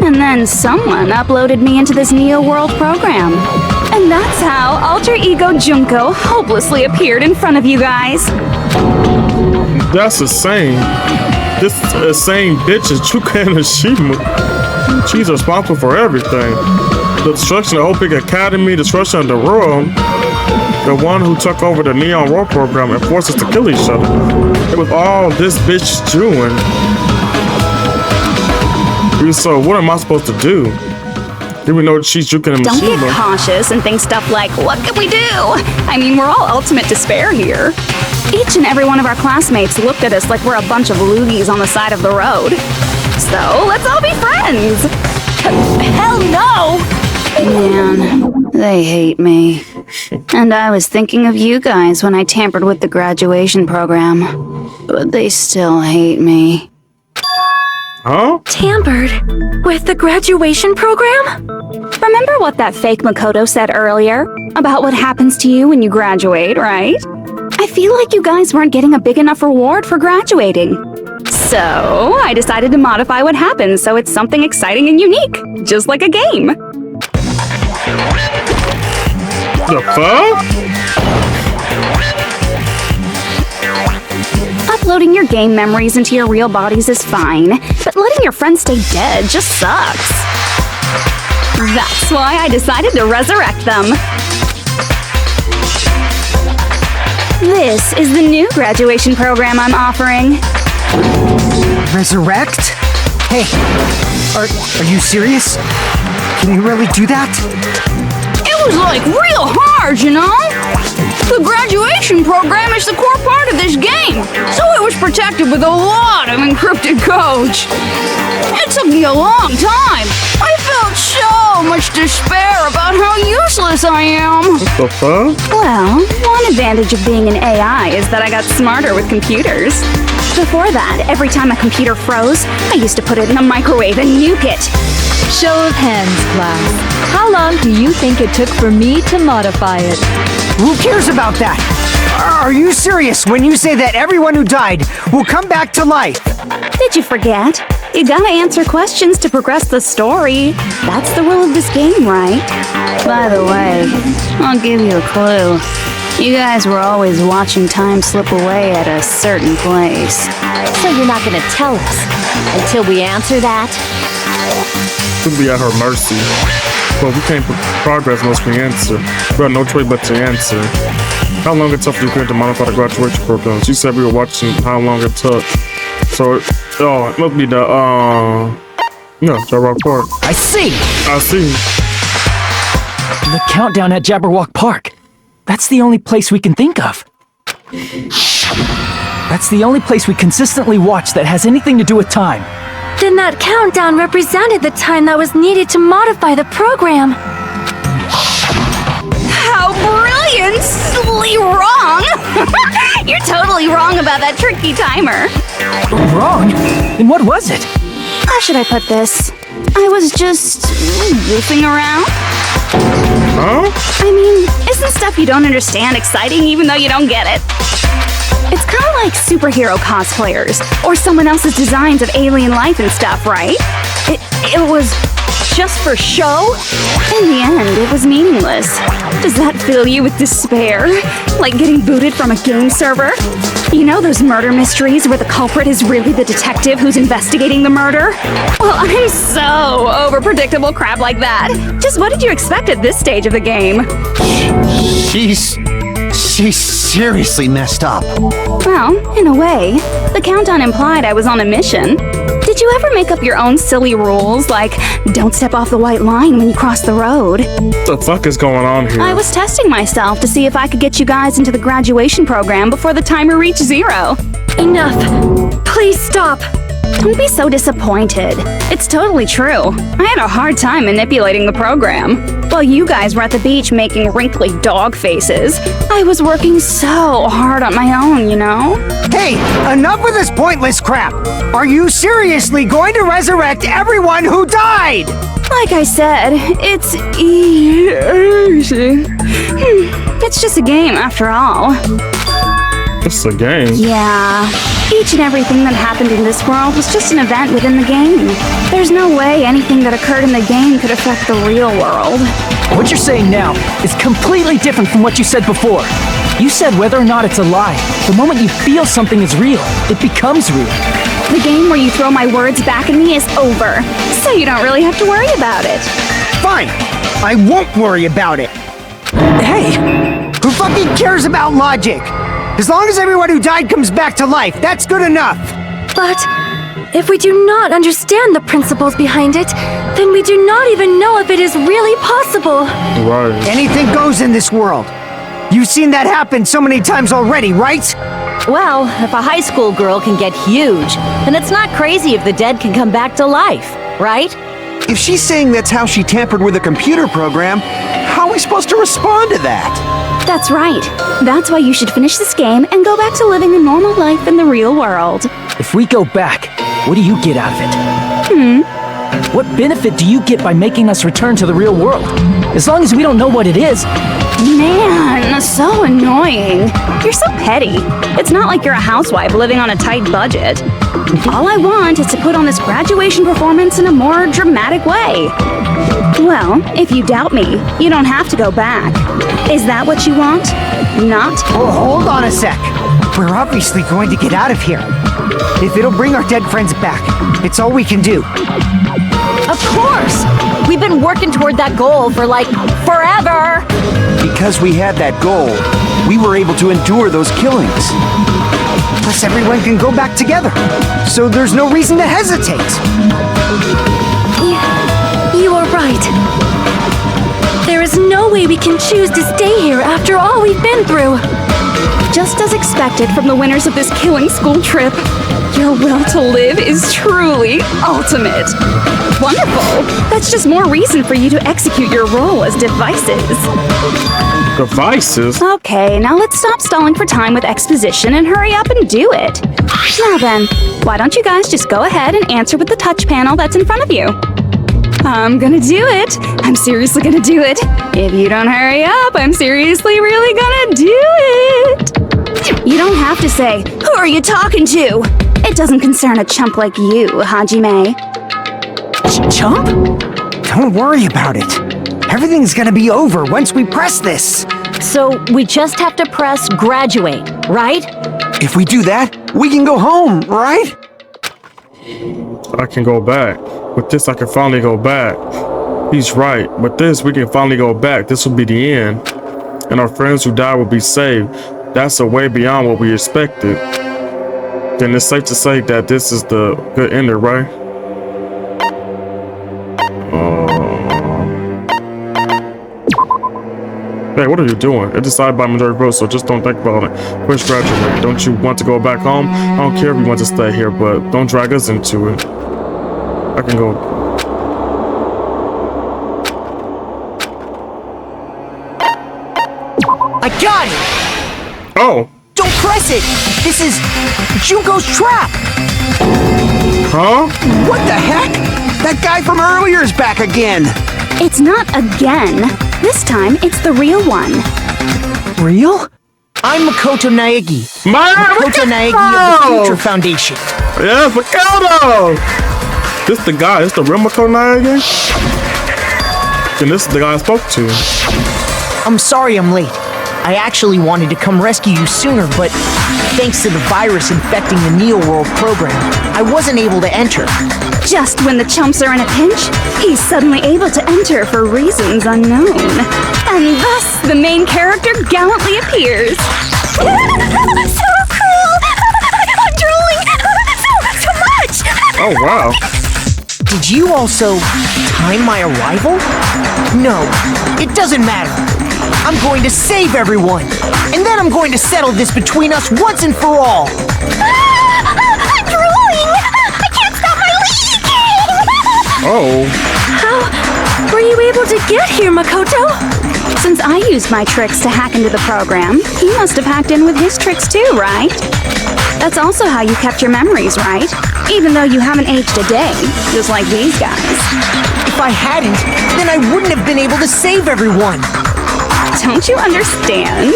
And then someone uploaded me into this Neo World program. And that's how Alter Ego Junko hopelessly appeared in front of you guys. That's insane. This insane bitch is Chuka and Ashima. She's responsible for everything. The destruction of Hope Academy, destruction of the world. The one who took over the Neon World program and forced us to kill each other. It was all this bitch doing. So what am I supposed to do? Do we know she's Junko and Don't Ashima? get cautious and think stuff like, what can we do? I mean, we're all ultimate despair here. Each and every one of our classmates looked at us like we're a bunch of loogies on the side of the road. So, let's all be friends! Hell no! Man, they hate me. And I was thinking of you guys when I tampered with the graduation program. But they still hate me. Huh? Tampered? With the graduation program? Remember what that fake Makoto said earlier? About what happens to you when you graduate, right? I feel like you guys weren't getting a big enough reward for graduating. So, I decided to modify what happens so it's something exciting and unique, just like a game. The fuck? Uploading your game memories into your real bodies is fine, but letting your friends stay dead just sucks. That's why I decided to resurrect them. This is the new graduation program I'm offering. Resurrect? Hey, are you serious? Can you really do that? It was like real hard, you know? The graduation program is the core part of this game, so it was protected with a lot of encrypted code. It took me a long time. I felt so despair about how useless I am. What the fuck? Well, one advantage of being an AI is that I got smarter with computers. Before that, every time a computer froze, I used to put it in the microwave and nuke it. Show of hands, class. How long do you think it took for me to modify it? Who cares about that? Are you serious when you say that everyone who died will come back to life? Did you forget? You gotta answer questions to progress the story. That's the rule of this game, right? By the way, I'll give you a clue. You guys were always watching time slip away at a certain place. So you're not gonna tell us until we answer that? We'll be at her mercy. But we can't progress unless we answer. We have no choice but to answer. How long it took for you to modify the graduation program? She said we were watching how long it took. So, it must be the, Jabberwock Park. I see! I see. The countdown at Jabberwock Park. That's the only place we can think of. That's the only place we consistently watch that has anything to do with time. Then that countdown represented the time that was needed to modify the program. How brilliantly wrong! You're totally wrong about that tricky timer. Wrong? Then what was it? How should I put this? I was just goofing around. Huh? I mean, isn't stuff you don't understand exciting even though you don't get it? It's kind of like superhero cosplayers or someone else's designs of alien life and stuff, right? It was just for show? In the end, it was meaningless. Does that fill you with despair? Like getting booted from a game server? You know those murder mysteries where the culprit is really the detective who's investigating the murder? Well, I'm so over predictable crap like that. Just what did you expect at this stage of the game? She's seriously messed up. Well, in a way, the countdown implied I was on a mission. Did you ever make up your own silly rules, like don't step off the white line when you cross the road? What the fuck is going on here? I was testing myself to see if I could get you guys into the graduation program before the timer reached 0. Enough. Please stop. Don't be so disappointed. It's totally true. I had a hard time manipulating the program. While you guys were at the beach making wrinkly dog faces, I was working so hard on my own, you know? Hey, enough with this pointless crap! Are you seriously going to resurrect everyone who died? Like I said, it's easy. It's just a game after all. It's a game. Yeah. Each and everything that happened in this world was just an event within the game. There's no way anything that occurred in the game could affect the real world. What you're saying now is completely different from what you said before. You said whether or not it's a lie, the moment you feel something is real, it becomes real. The game where you throw my words back at me is over, so you don't really have to worry about it. Fine, I won't worry about it. Hey! Who fucking cares about logic? As long as everyone who died comes back to life, that's good enough. But if we do not understand the principles behind it, then we do not even know if it is really possible. Right. Anything goes in this world. You've seen that happen so many times already, right? Well, if a high school girl can get huge, then it's not crazy if the dead can come back to life, right? If she's saying that's how she tampered with a computer program, how are we supposed to respond to that? That's right. That's why you should finish this game and go back to living a normal life in the real world. If we go back, what do you get out of it? What benefit do you get by making us return to the real world? As long as we don't know what it is. Man, so annoying. You're so petty. It's not like you're a housewife living on a tight budget. All I want is to put on this graduation performance in a more dramatic way. Well, if you doubt me, you don't have to go back. Is that what you want? Not? Oh, hold on a sec. We're obviously going to get out of here. If it'll bring our dead friends back, it's all we can do. Of course! We've been working toward that goal for like forever! Because we had that goal, we were able to endure those killings. Plus everyone can go back together, so there's no reason to hesitate. You are right. There is no way we can choose to stay here after all we've been through. Just as expected from the winners of this killing school trip, your will to live is truly ultimate. Wonderful. That's just more reason for you to execute your role as devices. Devices? Okay, now let's stop stalling for time with exposition and hurry up and do it. Now then, why don't you guys just go ahead and answer with the touch panel that's in front of you? I'm gonna do it. I'm seriously gonna do it. If you don't hurry up, I'm seriously really gonna do it. You don't have to say, "Who are you talking to?" It doesn't concern a chump like you, Hajime. Chump? Don't worry about it. Everything's gonna be over once we press this. So we just have to press graduate, right? If we do that, we can go home, right? I can go back. With this, I can finally go back. He's right. With this, we can finally go back. This will be the end. And our friends who died will be saved. That's a way beyond what we expected. Then it's safe to say that this is the good ending, right? Hey, what are you doing? It's decided by majority vote, so just don't think about it. Push graduate. Don't you want to go back home? I don't care if you want to stay here, but don't drag us into it. I can go. I got it! Oh! Don't press it! This is Junko's trap! Huh? What the heck? That guy from earlier is back again! It's not again. This time, it's the real one. Real? I'm Makoto Naegi. Makoto Naegi of the Future Foundation. Yes, Makoto! This the guy. This the real Makoto Naegi? And this is the guy I spoke to. I'm sorry I'm late. I actually wanted to come rescue you sooner, but thanks to the virus infecting the Neo World program, I wasn't able to enter. Just when the chumps are in a pinch, he's suddenly able to enter for reasons unknown. And thus, the main character gallantly appears. So cool! I'm drooling! So much! Oh, wow. Did you also time my arrival? No, it doesn't matter. I'm going to save everyone, and then I'm going to settle this between us once and for all. I'm drooling! I can't stop my leaking! Oh. How were you able to get here, Makoto? Since I used my tricks to hack into the program, he must have hacked in with his tricks too, right? That's also how you kept your memories, right? Even though you haven't aged a day, just like these guys. If I hadn't, then I wouldn't have been able to save everyone. Don't you understand?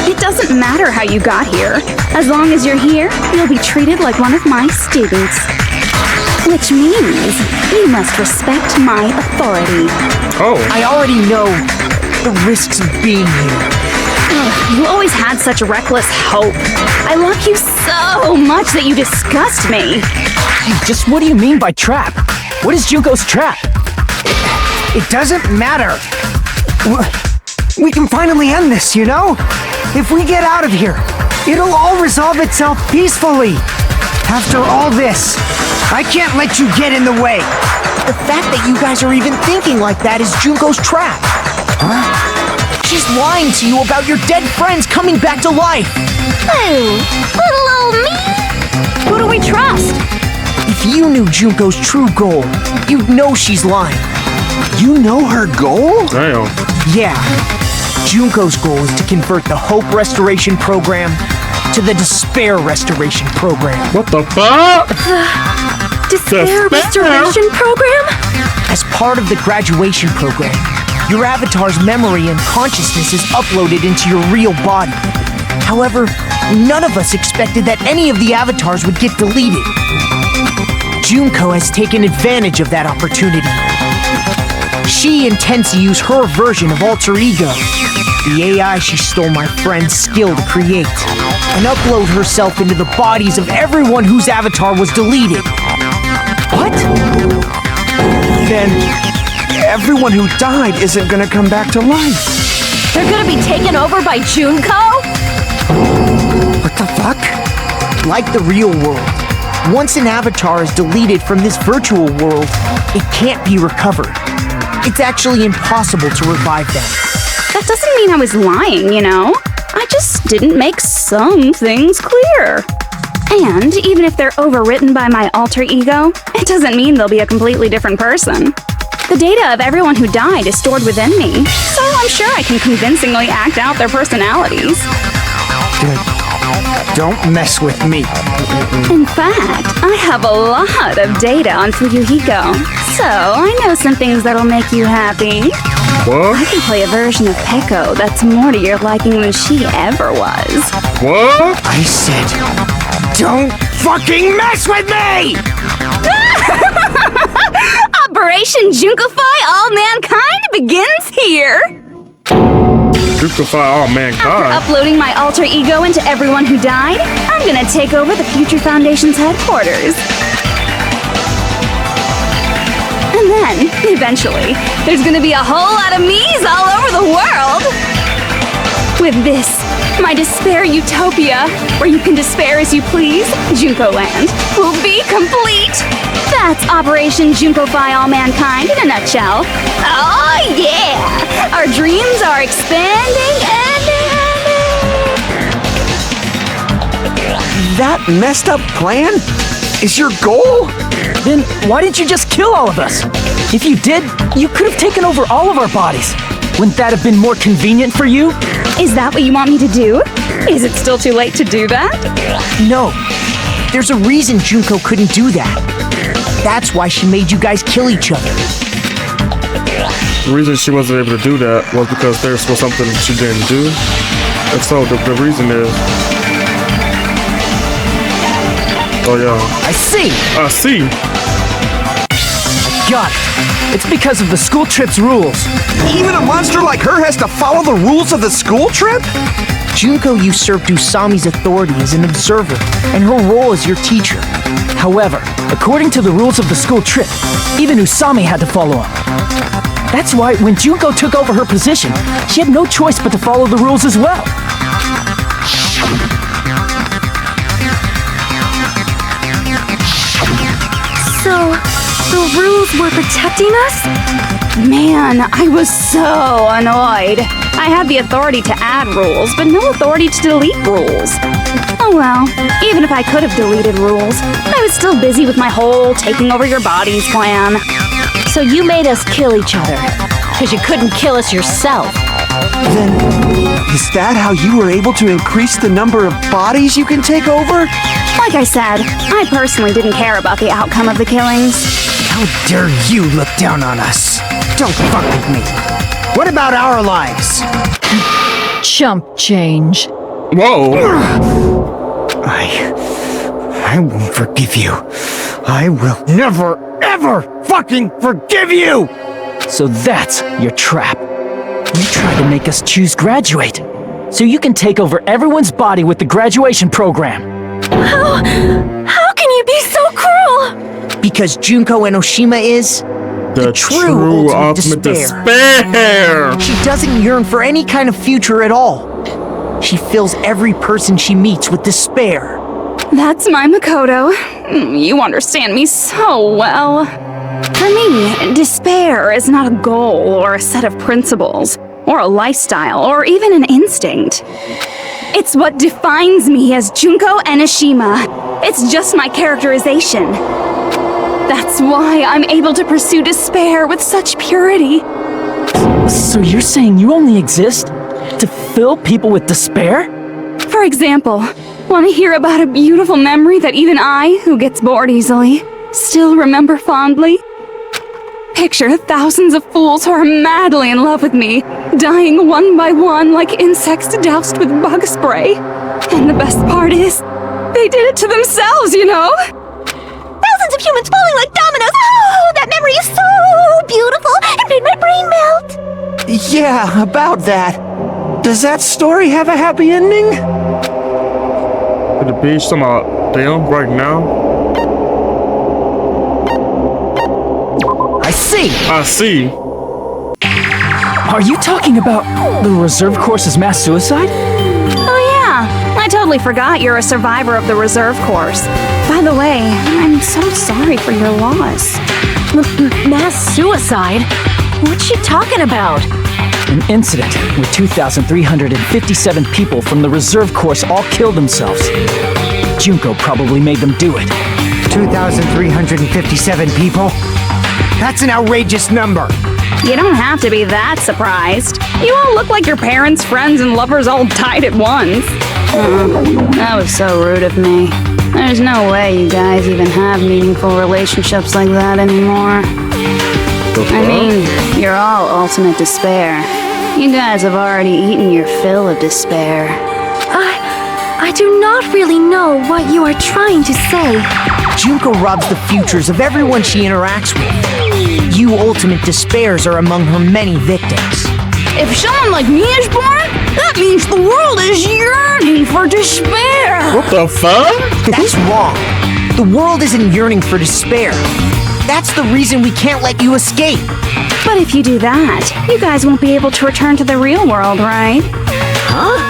It doesn't matter how you got here. As long as you're here, you'll be treated like one of my students. Which means you must respect my authority. Oh. I already know the risks of being here. You always had such reckless hope. I love you so much that you disgust me. Just what do you mean by trap? What is Junko's trap? It doesn't matter. We can finally end this, you know? If we get out of here, it'll all resolve itself peacefully. After all this, I can't let you get in the way. The fact that you guys are even thinking like that is Junko's trap. Huh? She's lying to you about your dead friends coming back to life. Oh, little old me? Who do we trust? If you knew Junko's true goal, you'd know she's lying. You know her goal? Damn. Yeah. Junko's goal is to convert the Hope Restoration Program to the Despair Restoration Program. What the fuck? Despair Restoration Program? As part of the graduation program, your avatar's memory and consciousness is uploaded into your real body. However, none of us expected that any of the avatars would get deleted. Junko has taken advantage of that opportunity. She intends to use her version of Alter Ego, the AI she stole my friend's skill to create, and upload herself into the bodies of everyone whose avatar was deleted. What? Then everyone who died isn't gonna come back to life. They're gonna be taken over by Junko? What the fuck? Like the real world, once an avatar is deleted from this virtual world, it can't be recovered. It's actually impossible to revive them. That doesn't mean I was lying, you know? I just didn't make some things clear. And even if they're overwritten by my alter ego, it doesn't mean they'll be a completely different person. The data of everyone who died is stored within me, so I'm sure I can convincingly act out their personalities. Don't mess with me. In fact, I have a lot of data on Fuyuhiko, so I know some things that'll make you happy. What? I can play a version of Peko that's more to your liking than she ever was. What? I said, don't fucking mess with me! Operation Junkify All Mankind begins here! Junkify all mankind? After uploading my alter ego into everyone who died, I'm gonna take over the Future Foundation's headquarters. And then, eventually, there's gonna be a whole lot of me's all over the world! With this, my despair utopia, where you can despair as you please, Junko Land, will be complete! That's Operation Junkify All Mankind in a nutshell. Oh yeah! Our dreams are expanding and... That messed up plan is your goal? Then why didn't you just kill all of us? If you did, you could have taken over all of our bodies. Wouldn't that have been more convenient for you? Is that what you want me to do? Is it still too late to do that? No. There's a reason Junko couldn't do that. That's why she made you guys kill each other. The reason she wasn't able to do that was because there was something she didn't do. And so the reason is... Oh yeah. I see! I see! Got it. It's because of the school trip's rules. Even a monster like her has to follow the rules of the school trip? Junko usurped Usami's authority as an observer, and her role as your teacher. However, according to the rules of the school trip, even Usami had to follow them. That's why when Junko took over her position, she had no choice but to follow the rules as well. So, the rules were protecting us? Man, I was so annoyed. I had the authority to add rules, but no authority to delete rules. Oh well, even if I could have deleted rules, I was still busy with my whole taking over your bodies plan. So you made us kill each other, because you couldn't kill us yourself. Then, is that how you were able to increase the number of bodies you can take over? Like I said, I personally didn't care about the outcome of the killings. How dare you look down on us? Don't fuck with me. What about our lives? Chump change. Whoa! I won't forgive you. I will never, ever fucking forgive you! So that's your trap. You tried to make us choose graduate, so you can take over everyone's body with the graduation program. How can you be so cruel? Because Junko Enoshima is... The true ultimate despair! She doesn't yearn for any kind of future at all. She fills every person she meets with despair. That's my Makoto. You understand me so well. For me, despair is not a goal or a set of principles, or a lifestyle, or even an instinct. It's what defines me as Junko Enoshima. It's just my characterization. That's why I'm able to pursue despair with such purity. So you're saying you only exist to fill people with despair? For example, want to hear about a beautiful memory that even I, who gets bored easily, still remember fondly? Picture thousands of fools who are madly in love with me, dying one by one like insects doused with bug spray. And the best part is, they did it to themselves, you know? Thousands of humans falling like dominoes! Oh, that memory is so beautiful! It made my brain melt! Yeah, about that. Does that story have a happy ending? At the beach, talking about them right now? I see! I see. Are you talking about the reserve course's mass suicide? Oh yeah, I totally forgot you're a survivor of the reserve course. By the way, I'm so sorry for your loss. Mass suicide? What's she talking about? An incident where 2,357 people from the reserve course all killed themselves. Junko probably made them do it. 2,357 people? That's an outrageous number. You don't have to be that surprised. You all look like your parents, friends, and lovers all died at once. That was so rude of me. There's no way you guys even have meaningful relationships like that anymore. I mean, you're all ultimate despair. You guys have already eaten your fill of despair. I do not really know what you are trying to say. Junko robs the futures of everyone she interacts with. You ultimate despairs are among her many victims. If someone like me is born, that means the world is yearning for despair. What the fuck? That's wrong. The world isn't yearning for despair. That's the reason we can't let you escape. But if you do that, you guys won't be able to return to the real world, right? Huh?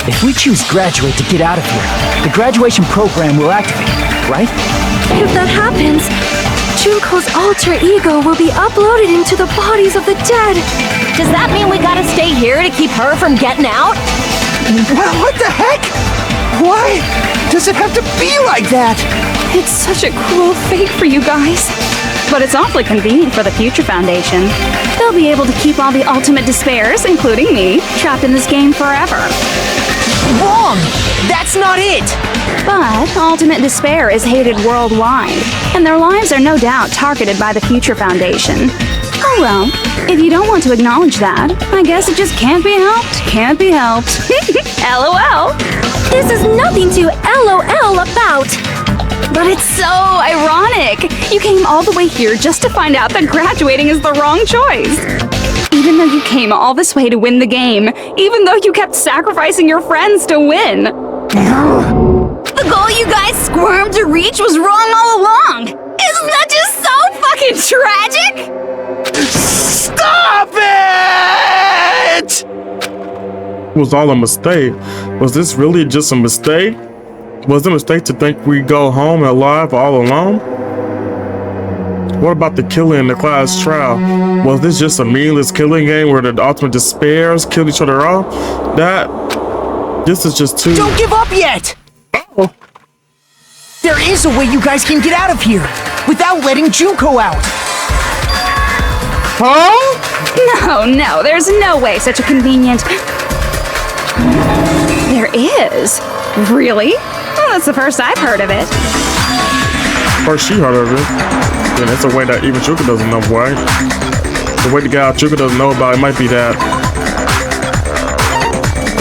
If we choose graduate to get out of here, the graduation program will activate, right? If that happens, Junko's alter ego will be uploaded into the bodies of the dead. Does that mean we gotta stay here to keep her from getting out? Well, what the heck? Why does it have to be like that? It's such a cruel fate for you guys. But it's awfully convenient for the Future Foundation. They'll be able to keep all the ultimate despairs, including me, trapped in this game forever. Wrong! That's not it! But ultimate despair is hated worldwide, and their lives are no doubt targeted by the Future Foundation. Oh well, if you don't want to acknowledge that, I guess it just can't be helped. Can't be helped. LOL! This is nothing to LOL about. But it's so ironic! You came all the way here just to find out that graduating is the wrong choice! Even though you came all this way to win the game, even though you kept sacrificing your friends to win! The goal you guys squirmed to reach was wrong all along! Isn't that just so fucking tragic? Stop it! It was all a mistake. Was this really just a mistake? Was it a mistake to think we go home alive all alone? What about the killing in the class trial? Was this just a meaningless killing game where the ultimate despairs killed each other off? This is just too... Don't give up yet! Uh-oh. There is a way you guys can get out of here without letting Junko out. Huh? No, there's no way such a convenient... There is? Really? Well, that's the first I've heard of it. First she heard of it. And it's a way that even Chuka doesn't know, right? The way the guy Chuka doesn't know about it might be that.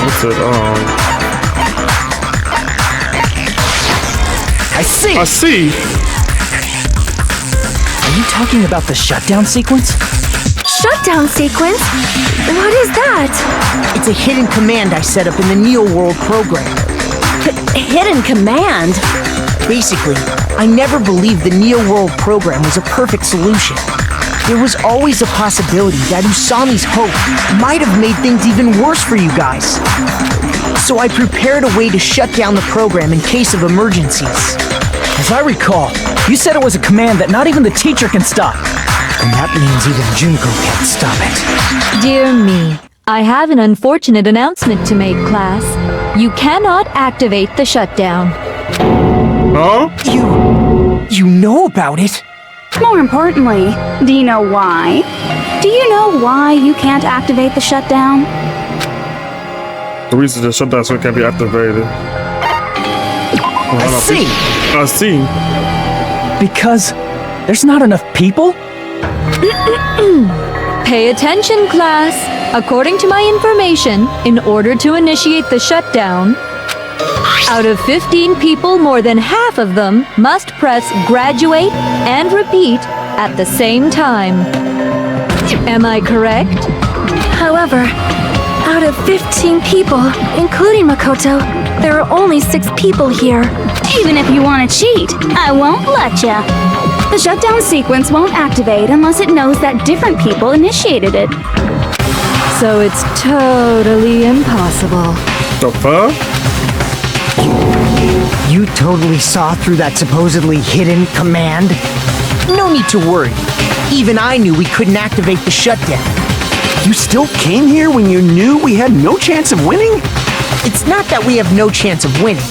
What's it? I see! I see! Are you talking about the shutdown sequence? Shutdown sequence? What is that? It's a hidden command I set up in the Neo World program. Hidden command? Basically, I never believed the Neo World program was a perfect solution. There was always a possibility that Usami's hope might have made things even worse for you guys. So I prepared a way to shut down the program in case of emergencies. As I recall, you said it was a command that not even the teacher can stop. And that means even Junko can't stop it. Dear me, I have an unfortunate announcement to make, class. You cannot activate the shutdown. Huh? You know about it? More importantly, do you know why? Do you know why you can't activate the shutdown? The reason the shutdown switch can't be activated. I see. I see. Because there's not enough people? Pay attention, class. According to my information, in order to initiate the shutdown, out of 15 people, more than half of them must press graduate and repeat at the same time. Am I correct? However, out of 15 people, including Makoto, there are only 6 people here. Even if you want to cheat, I won't let ya. The shutdown sequence won't activate unless it knows that different people initiated it. So it's totally impossible. The fuck? You totally saw through that supposedly hidden command? No need to worry. Even I knew we couldn't activate the shutdown. You still came here when you knew we had no chance of winning? It's not that we have no chance of winning.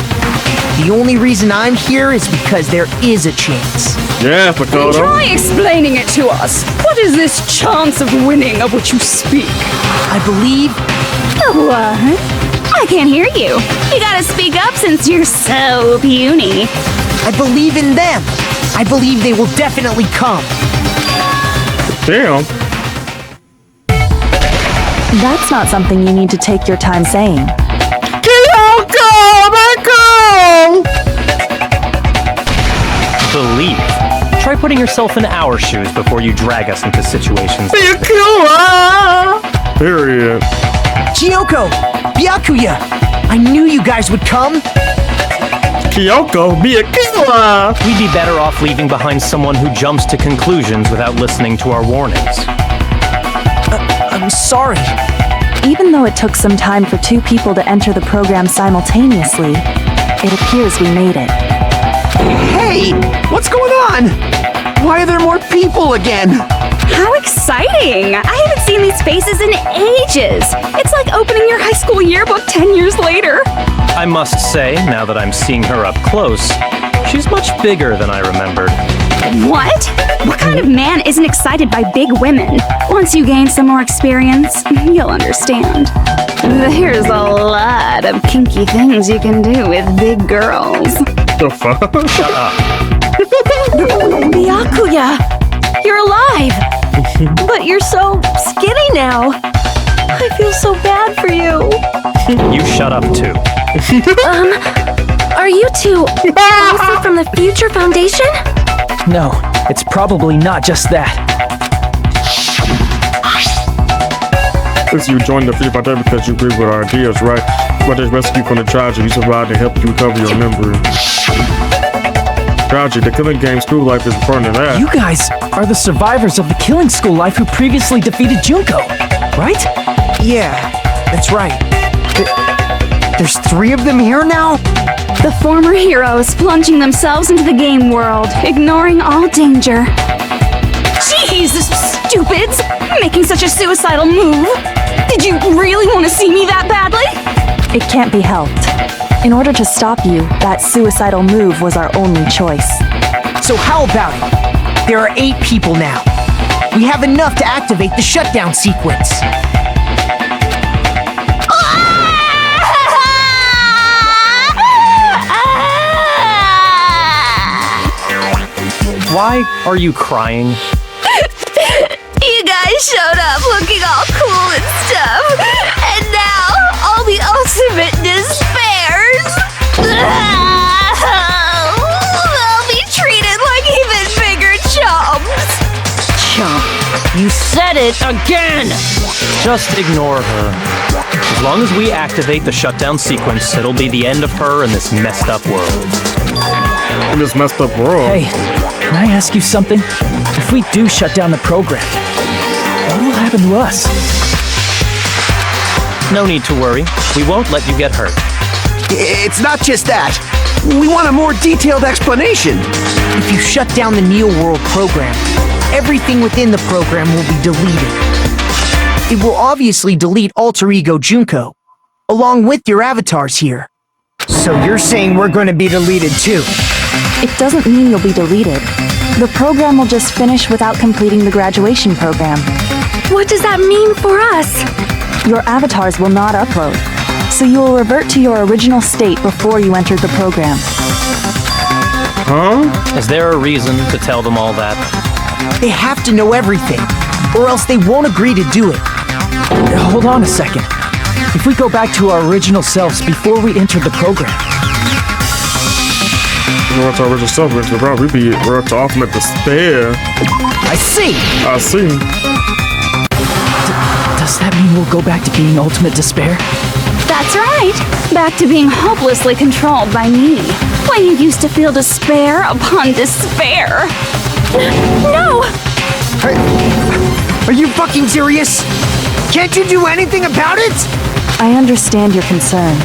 The only reason I'm here is because there is a chance. Yeah, Makoto. Try explaining it to us. What is this chance of winning of which you speak? I believe... What? I can't hear you. You gotta speak up since you're so puny. I believe in them. I believe they will definitely come. Damn. That's not something you need to take your time saying. Believe. Try putting yourself in our shoes before you drag us into situations. Period. Kyoko! Byakuya! I knew you guys would come! Kyoko, be a killer! We'd be better off leaving behind someone who jumps to conclusions without listening to our warnings. I'm sorry. Even though it took some time for two people to enter the program simultaneously, it appears we made it. Hey! What's going on? Why are there more people again? How exciting! I haven't seen these faces in ages. It's like opening your high school yearbook 10 years later. I must say, now that I'm seeing her up close, she's much bigger than I remembered. What? What kind of man isn't excited by big women? Once you gain some more experience, you'll understand. There's a lot of kinky things you can do with big girls. The fuck? Shut up. Byakuya! You're alive! But you're so skinny now. I feel so bad for you. You shut up too. Are you two also from the Future Foundation? No, it's probably not just that. Since you joined the Future Foundation because you agree with our ideas, right? But they rescue you from the tragedy, you survived and helped you recover your memory. Tragedy, the killing game school life is referring to that. You guys are the survivors of the killing school life who previously defeated Junko, right? Yeah, that's right. There's 3 of them here now? The former heroes plunging themselves into the game world, ignoring all danger. Jeez, stupids! Making such a suicidal move! Did you really want to see me that badly? It can't be helped. In order to stop you, that suicidal move was our only choice. So how about it? There are 8 people now. We have enough to activate the shutdown sequence. Why are you crying? You guys showed up looking all cool and stuff, and now all the ultimate despairs. They'll be treated like even bigger chumps. Chump, you said it again! Just ignore her. As long as we activate the shutdown sequence, it'll be the end of her in this messed up world. In this messed up world. Hey, can I ask you something? If we do shut down the program, what will happen to us? No need to worry. We won't let you get hurt. It's not just that. We want a more detailed explanation. If you shut down the Neo World program, everything within the program will be deleted. It will obviously delete Alter Ego Junko, along with your avatars here. So you're saying we're going to be deleted too? It doesn't mean you'll be deleted. The program will just finish without completing the graduation program. What does that mean for us? Your avatars will not upload, so you will revert to your original state before you entered the program. Huh? Is there a reason to tell them all that? They have to know everything, or else they won't agree to do it. Hold on a second. If we go back to our original selves before we entered the program, You know, to our original self, we're to ultimate despair. I see! I see. does that mean we'll go back to being ultimate despair? That's right! Back to being hopelessly controlled by me. When you used to feel despair upon despair. No! Are you fucking serious? Can't you do anything about it? I understand your concern,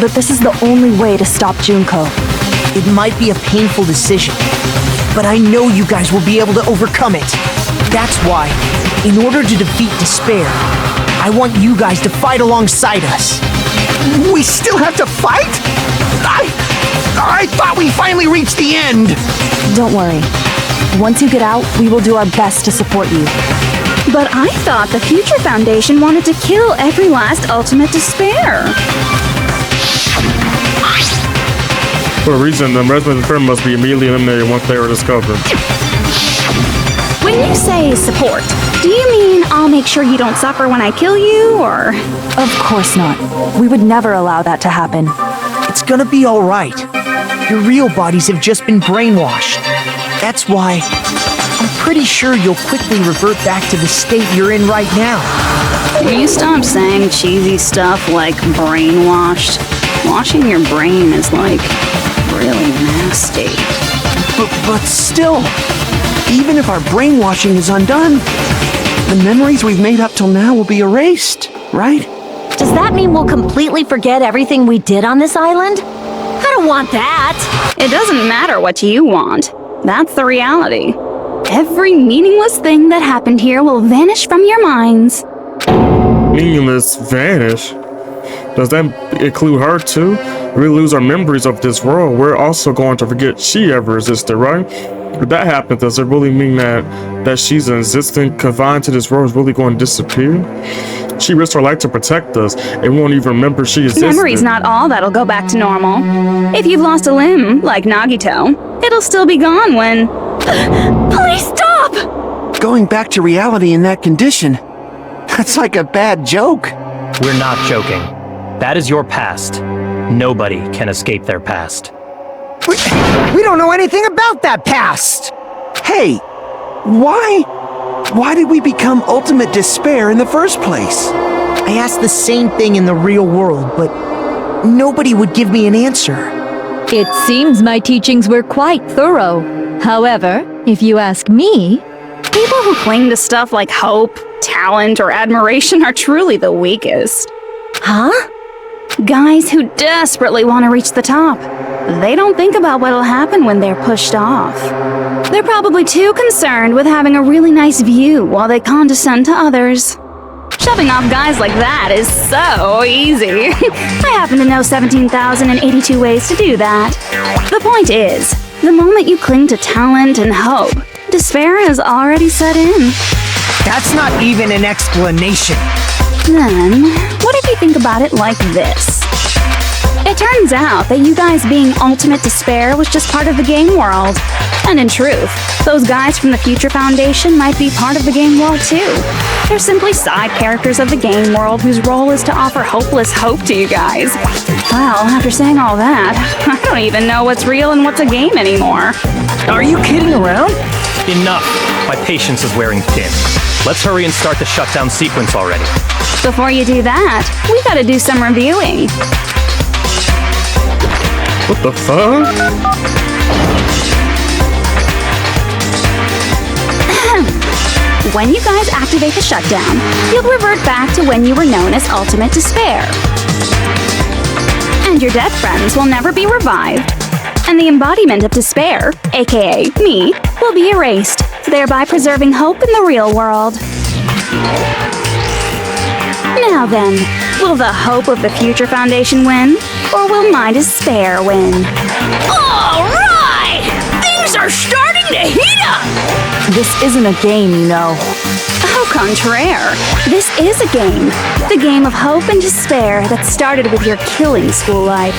but this is the only way to stop Junko. It might be a painful decision, but I know you guys will be able to overcome it. That's why In order to defeat despair, I want you guys to fight alongside us. We still have to fight? I thought we finally reached the end! Don't worry. Once you get out, we will do our best to support you. But I thought the Future Foundation wanted to kill every last ultimate despair. For a reason, the rest of the firm must be immediately eliminated once they are discovered. When you say support, do you mean I'll make sure you don't suffer when I kill you, or? Of course not. We would never allow that to happen. It's gonna be alright. Your real bodies have just been brainwashed. That's why I'm pretty sure you'll quickly revert back to the state you're in right now. Will you stop saying cheesy stuff like brainwashed? Washing your brain is like really nasty. But still, even if our brainwashing is undone, the memories we've made up till now will be erased, right? Does that mean we'll completely forget everything we did on this island? I don't want that! It doesn't matter what you want. That's the reality. Every meaningless thing that happened here will vanish from your minds. Meaningless vanish? Does that include her too? If we lose our memories of this world, we're also going to forget she ever existed, right? If that happens, does it really mean that she's an existent, confined to this world, is really going to disappear? She risked her life to protect us, and we won't even remember she existed. Memory's not all that'll go back to normal. If you've lost a limb, like Nagito, it'll still be gone when... Please stop! Going back to reality in that condition, that's like a bad joke. We're not joking. That is your past. Nobody can escape their past. We don't know anything about that past! Hey, why did we become ultimate despair in the first place? I asked the same thing in the real world, but nobody would give me an answer. It seems my teachings were quite thorough. However, if you ask me... People who cling to stuff like hope, talent, or admiration are truly the weakest. Huh? Guys who desperately want to reach the top. They don't think about what'll happen when they're pushed off. They're probably too concerned with having a really nice view while they condescend to others. Shoving off guys like that is so easy. I happen to know 17,082 ways to do that. The point is, the moment you cling to talent and hope, despair has already set in. That's not even an explanation. Then, what if you think about it like this? It turns out that you guys being ultimate despair was just part of the game world. And in truth, those guys from the Future Foundation might be part of the game world too. They're simply side characters of the game world whose role is to offer hopeless hope to you guys. Well, after saying all that, I don't even know what's real and what's a game anymore. Are you kidding around? Enough! My patience is wearing thin. Let's hurry and start the shutdown sequence already. Before you do that, we gotta do some reviewing. What the fuck? When you guys activate the shutdown, you'll revert back to when you were known as Ultimate Despair. And your dead friends will never be revived. And the embodiment of despair, aka me, will be erased, thereby preserving hope in the real world. Now then, will the hope of the Future Foundation win, or will my despair win? Alright! Things are starting to heat up! This isn't a game, you know. Au contraire, this is a game. The game of hope and despair that started with your killing school life.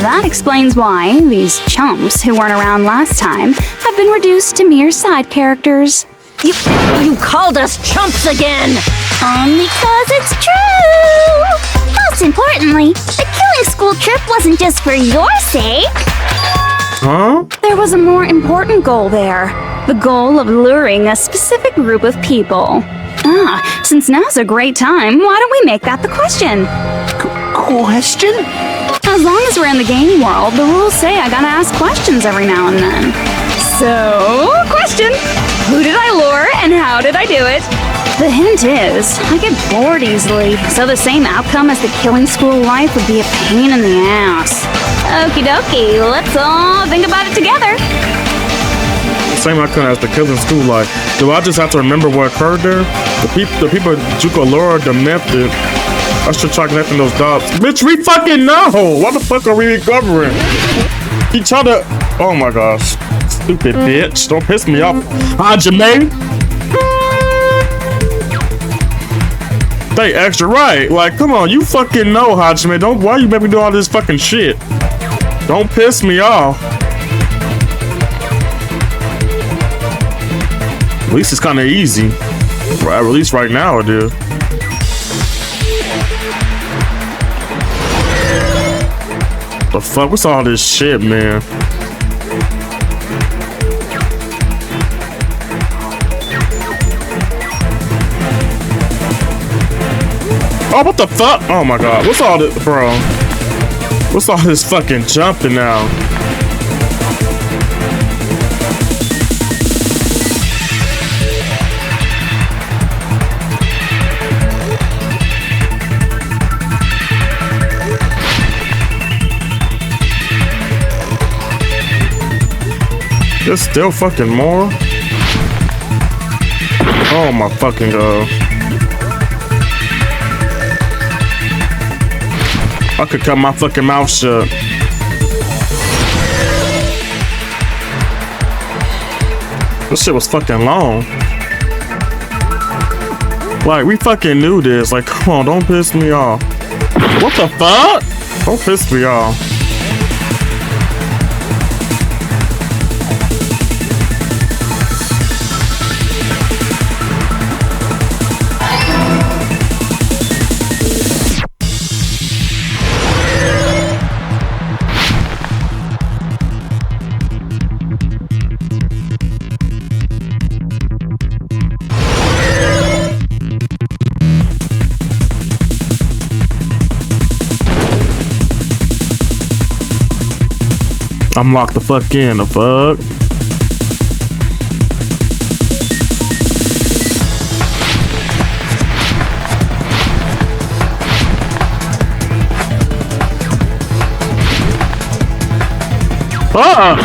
That explains why these chumps who weren't around last time have been reduced to mere side characters. You called us chumps again! Because it's true! Most importantly, the killing school trip wasn't just for your sake. Huh? There was a more important goal there. The goal of luring a specific group of people. Since now's a great time, why don't we make that the question? Question? As long as we're in the game world, the rules say I gotta ask questions every now and then. So, question! Who did I lure and how did I do it? The hint is, I get bored easily, so the same outcome as the killing school life would be a pain in the ass. Okie dokie, let's all think about it together. same outcome as the killing school life. Do I just have to remember what occurred there? The people Juko Laura, the method. I should try connecting those dots. Bitch, we fucking know! What the fuck are we recovering? He tried to... Oh my gosh. Stupid bitch. Don't piss me off. Hajime! They extra right. Like, come on. You fucking know, Hajime. Don't... Why you make me do all this fucking shit? Don't piss me off. At least it's kind of easy. Right, at least right now it is. The fuck? What's all this shit, man? Oh, what the fuck? Oh my god. What's all this, bro? What's all this fucking jumping now? There's still fucking more? Oh my fucking god. I could cut my fucking mouth shut. This shit was fucking long. Like, we fucking knew this. Like, come on, don't piss me off. What the fuck? Don't piss me off. I'm locked the fuck in, the fuck? Ah!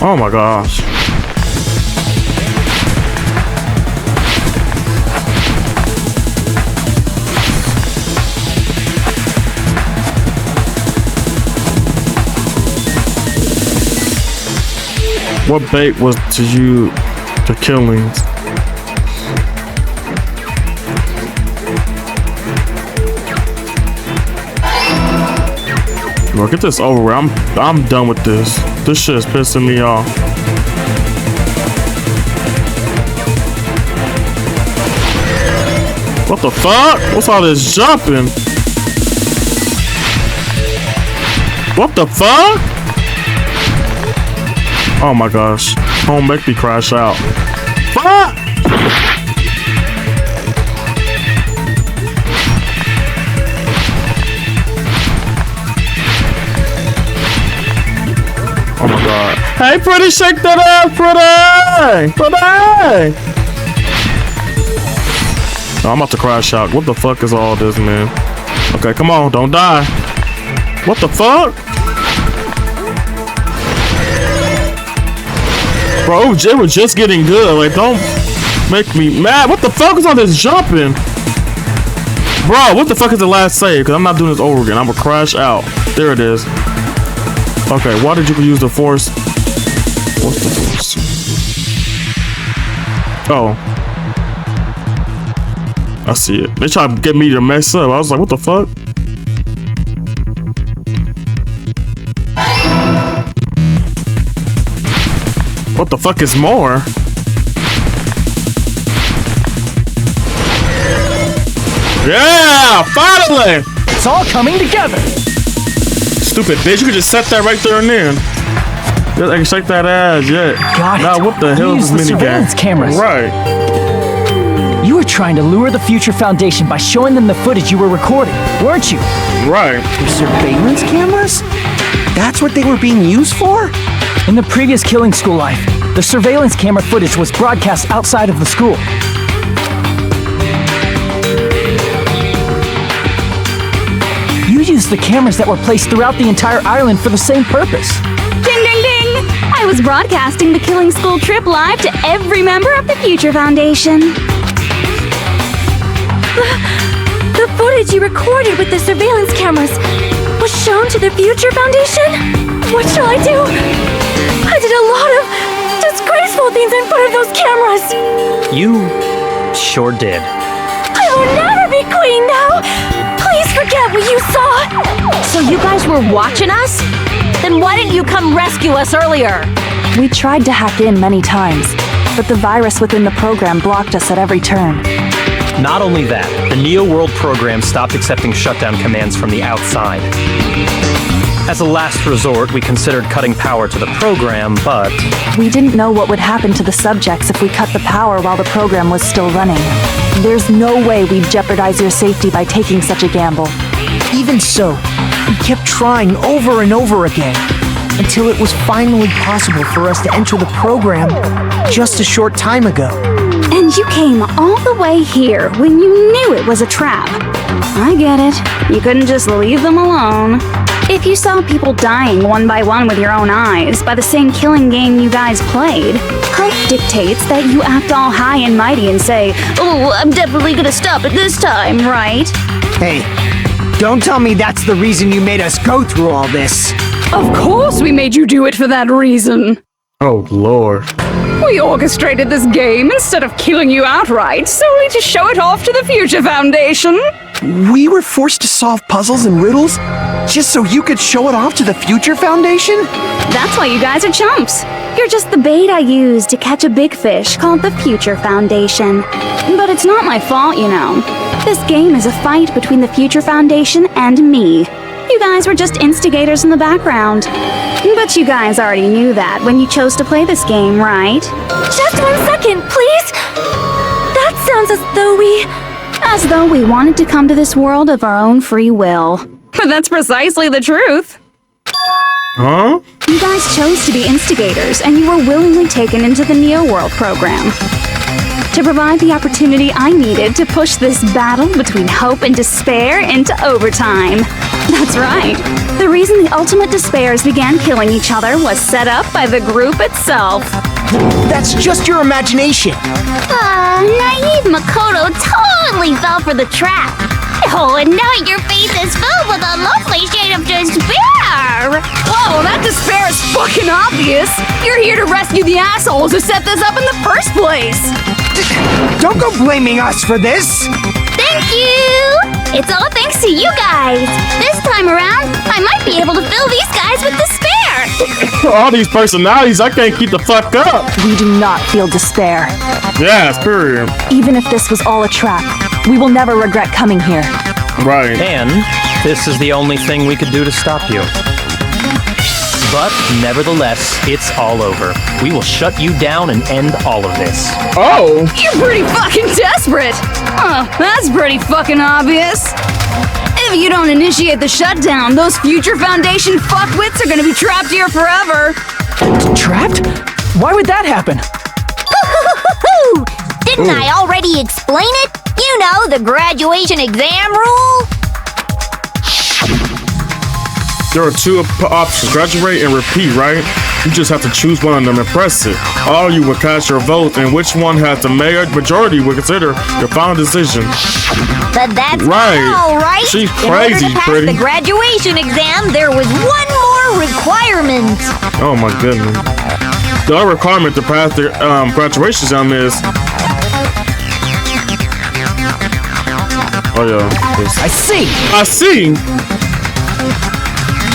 Oh my gosh. What bait was to you the killings? Bro, get this over with. I'm done with this. This shit is pissing me off. What the fuck? What's all this jumping? What the fuck? Oh my gosh. Don't make me crash out. Fuck! Oh my god. Hey, pretty, shake that ass, pretty! Pretty! No, I'm about to crash out. What the fuck is all this, man? Okay, come on, don't die. What the fuck? Bro, it was just getting good. Like, don't make me mad. What the fuck is all this jumping? Bro, what the fuck is the last save? Because I'm not doing this over again. I'm gonna crash out. There it is. Okay, why did you use the force? What's the force? Oh. I see it. They tried to get me to mess up. I was like, what the fuck? What the fuck is more? Yeah, finally! It's all coming together. Stupid bitch, you could just set that right there and then. Yeah, I can shake that ass, yeah. Got it. Now what the hell is this surveillance minigame? Cameras. Right. You were trying to lure the Future Foundation by showing them the footage you were recording, weren't you? Right. The surveillance cameras? That's what they were being used for? In the previous Killing School life, the surveillance camera footage was broadcast outside of the school. You used the cameras that were placed throughout the entire island for the same purpose. Ding, ding, ding! I I was broadcasting the Killing School trip live to every member of the Future Foundation. The footage you recorded with the surveillance cameras was shown to the Future Foundation? What shall I do? I did a lot of disgraceful things in front of those cameras. You sure did. I will never be queen now. Please forget what you saw. So you guys were watching us? Then why didn't you come rescue us earlier? We tried to hack in many times, but the virus within the program blocked us at every turn. Not only that, the Neo World program stopped accepting shutdown commands from the outside. As a last resort, we considered cutting power to the program, but... We didn't know what would happen to the subjects if we cut the power while the program was still running. There's no way we'd jeopardize your safety by taking such a gamble. Even so, we kept trying over and over again, until it was finally possible for us to enter the program just a short time ago. And you came all the way here when you knew it was a trap. I get it. You couldn't just leave them alone. If you saw people dying one by one with your own eyes by the same killing game you guys played, hope dictates that you act all high and mighty and say, "Oh, I'm definitely gonna stop it this time," right? Hey, don't tell me that's the reason you made us go through all this. Of course we made you do it for that reason. Oh, Lord. We orchestrated this game instead of killing you outright, solely to show it off to the Future Foundation. We were forced to solve puzzles and riddles just so you could show it off to the Future Foundation? That's why you guys are chumps. You're just the bait I used to catch a big fish called the Future Foundation. But it's not my fault, you know. This game is a fight between the Future Foundation and me. You guys were just instigators in the background. But you guys already knew that when you chose to play this game, right? Just 1 second, please! That sounds as though we wanted to come to this world of our own free will. But that's precisely the truth. Huh? You guys chose to be instigators, and you were willingly taken into the Neo World program to provide the opportunity I needed to push this battle between hope and despair into overtime. That's right. The reason the ultimate despairs began killing each other was set up by the group itself. That's just your imagination. Naive Makoto totally fell for the trap. Oh, and now your face is filled with a lovely shade of despair! Whoa, that despair is fucking obvious! You're here to rescue the assholes who set this up in the first place! Don't go blaming us for this! Thank you! It's all thanks to you guys! This time around, I might be able to fill these guys with despair! All these personalities, I can't keep the fuck up! We do not feel despair. Yes, period. Even if this was all a trap, we will never regret coming here. Right. And this is the only thing we could do to stop you. But nevertheless, it's all over. We will shut you down and end all of this. Oh! You're pretty fucking desperate! That's pretty fucking obvious. If you don't initiate the shutdown, those Future Foundation fuckwits are gonna be trapped here forever. Trapped? Why would that happen? Didn't I already explain it? You know, the graduation exam rule? There are two options, graduate and repeat, right? You just have to choose one of them and press it. All you will cast your vote, and which one has the majority will consider your final decision. But that's right. not all, right? She's In order crazy, to pass pretty. the graduation exam, there was one more requirement. Oh my goodness. The other requirement to pass the graduation exam is... Oh yeah. I see! I see!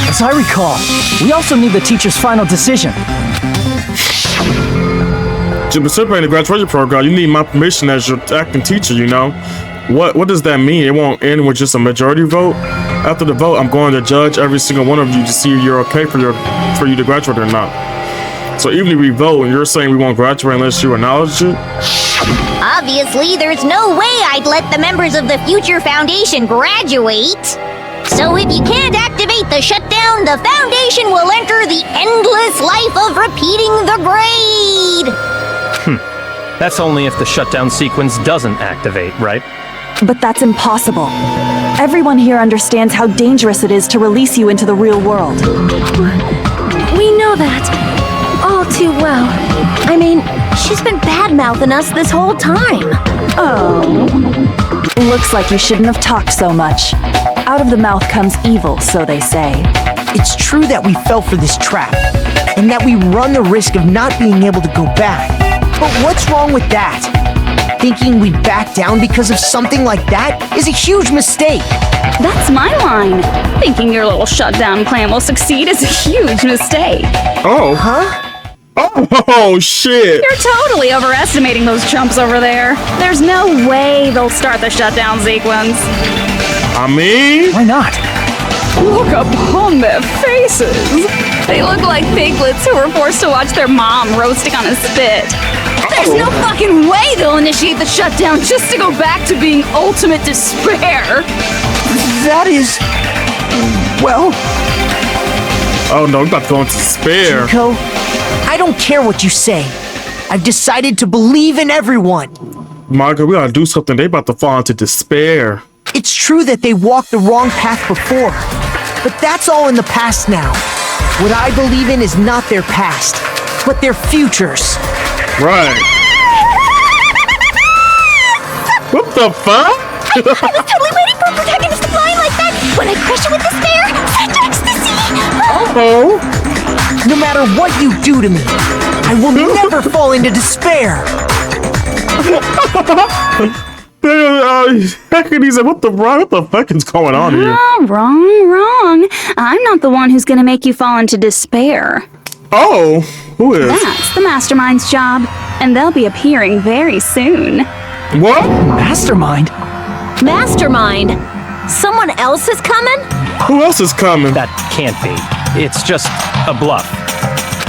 As I recall, we also need the teacher's final decision. To participate in the graduation program, you need my permission as your acting teacher, you know? What does that mean? It won't end with just a majority vote? After the vote, I'm going to judge every single one of you to see if you're okay for you to graduate or not. So even if we vote and you're saying we won't graduate unless you acknowledge it? Obviously, there's no way I'd let the members of the Future Foundation graduate. So if you can't activate the shutdown, the Foundation will enter the endless life of repeating the grade! That's only if the shutdown sequence doesn't activate, right? But that's impossible. Everyone here understands how dangerous it is to release you into the real world. We know that. All too well. I mean, she's been bad-mouthing us this whole time. Oh. Looks like you shouldn't have talked so much. Out of the mouth comes evil, so they say. It's true that we fell for this trap, and that we run the risk of not being able to go back. But what's wrong with that? Thinking we'd back down because of something like that is a huge mistake. That's my line. Thinking your little shutdown plan will succeed is a huge mistake. Oh. Huh? Oh, shit. You're totally overestimating those chumps over there. There's no way they'll start the shutdown sequence. I mean... Why not? Look upon their faces. They look like piglets who were forced to watch their mom roasting on a spit. There's no fucking way they'll initiate the shutdown just to go back to being ultimate despair. That is... well... Oh no, we're about to go into despair. Chico, I don't care what you say. I've decided to believe in everyone. Margaret, we gotta do something. They about to fall into despair. It's true that they walked the wrong path before, but that's all in the past now. What I believe in is not their past, but their futures. Right. What the fuck? I was totally waiting for a protagonist to fly like that when I crush it with despair. Such ecstasy. Oh. No matter what you do to me, I will never fall into despair. He said, what the fuck is going on here? Oh, wrong. I'm not the one who's gonna make you fall into despair. Oh, who is? That's the Mastermind's job, and they'll be appearing very soon. What? Mastermind? Mastermind? Someone else is coming? Who else is coming? That can't be. It's just a bluff.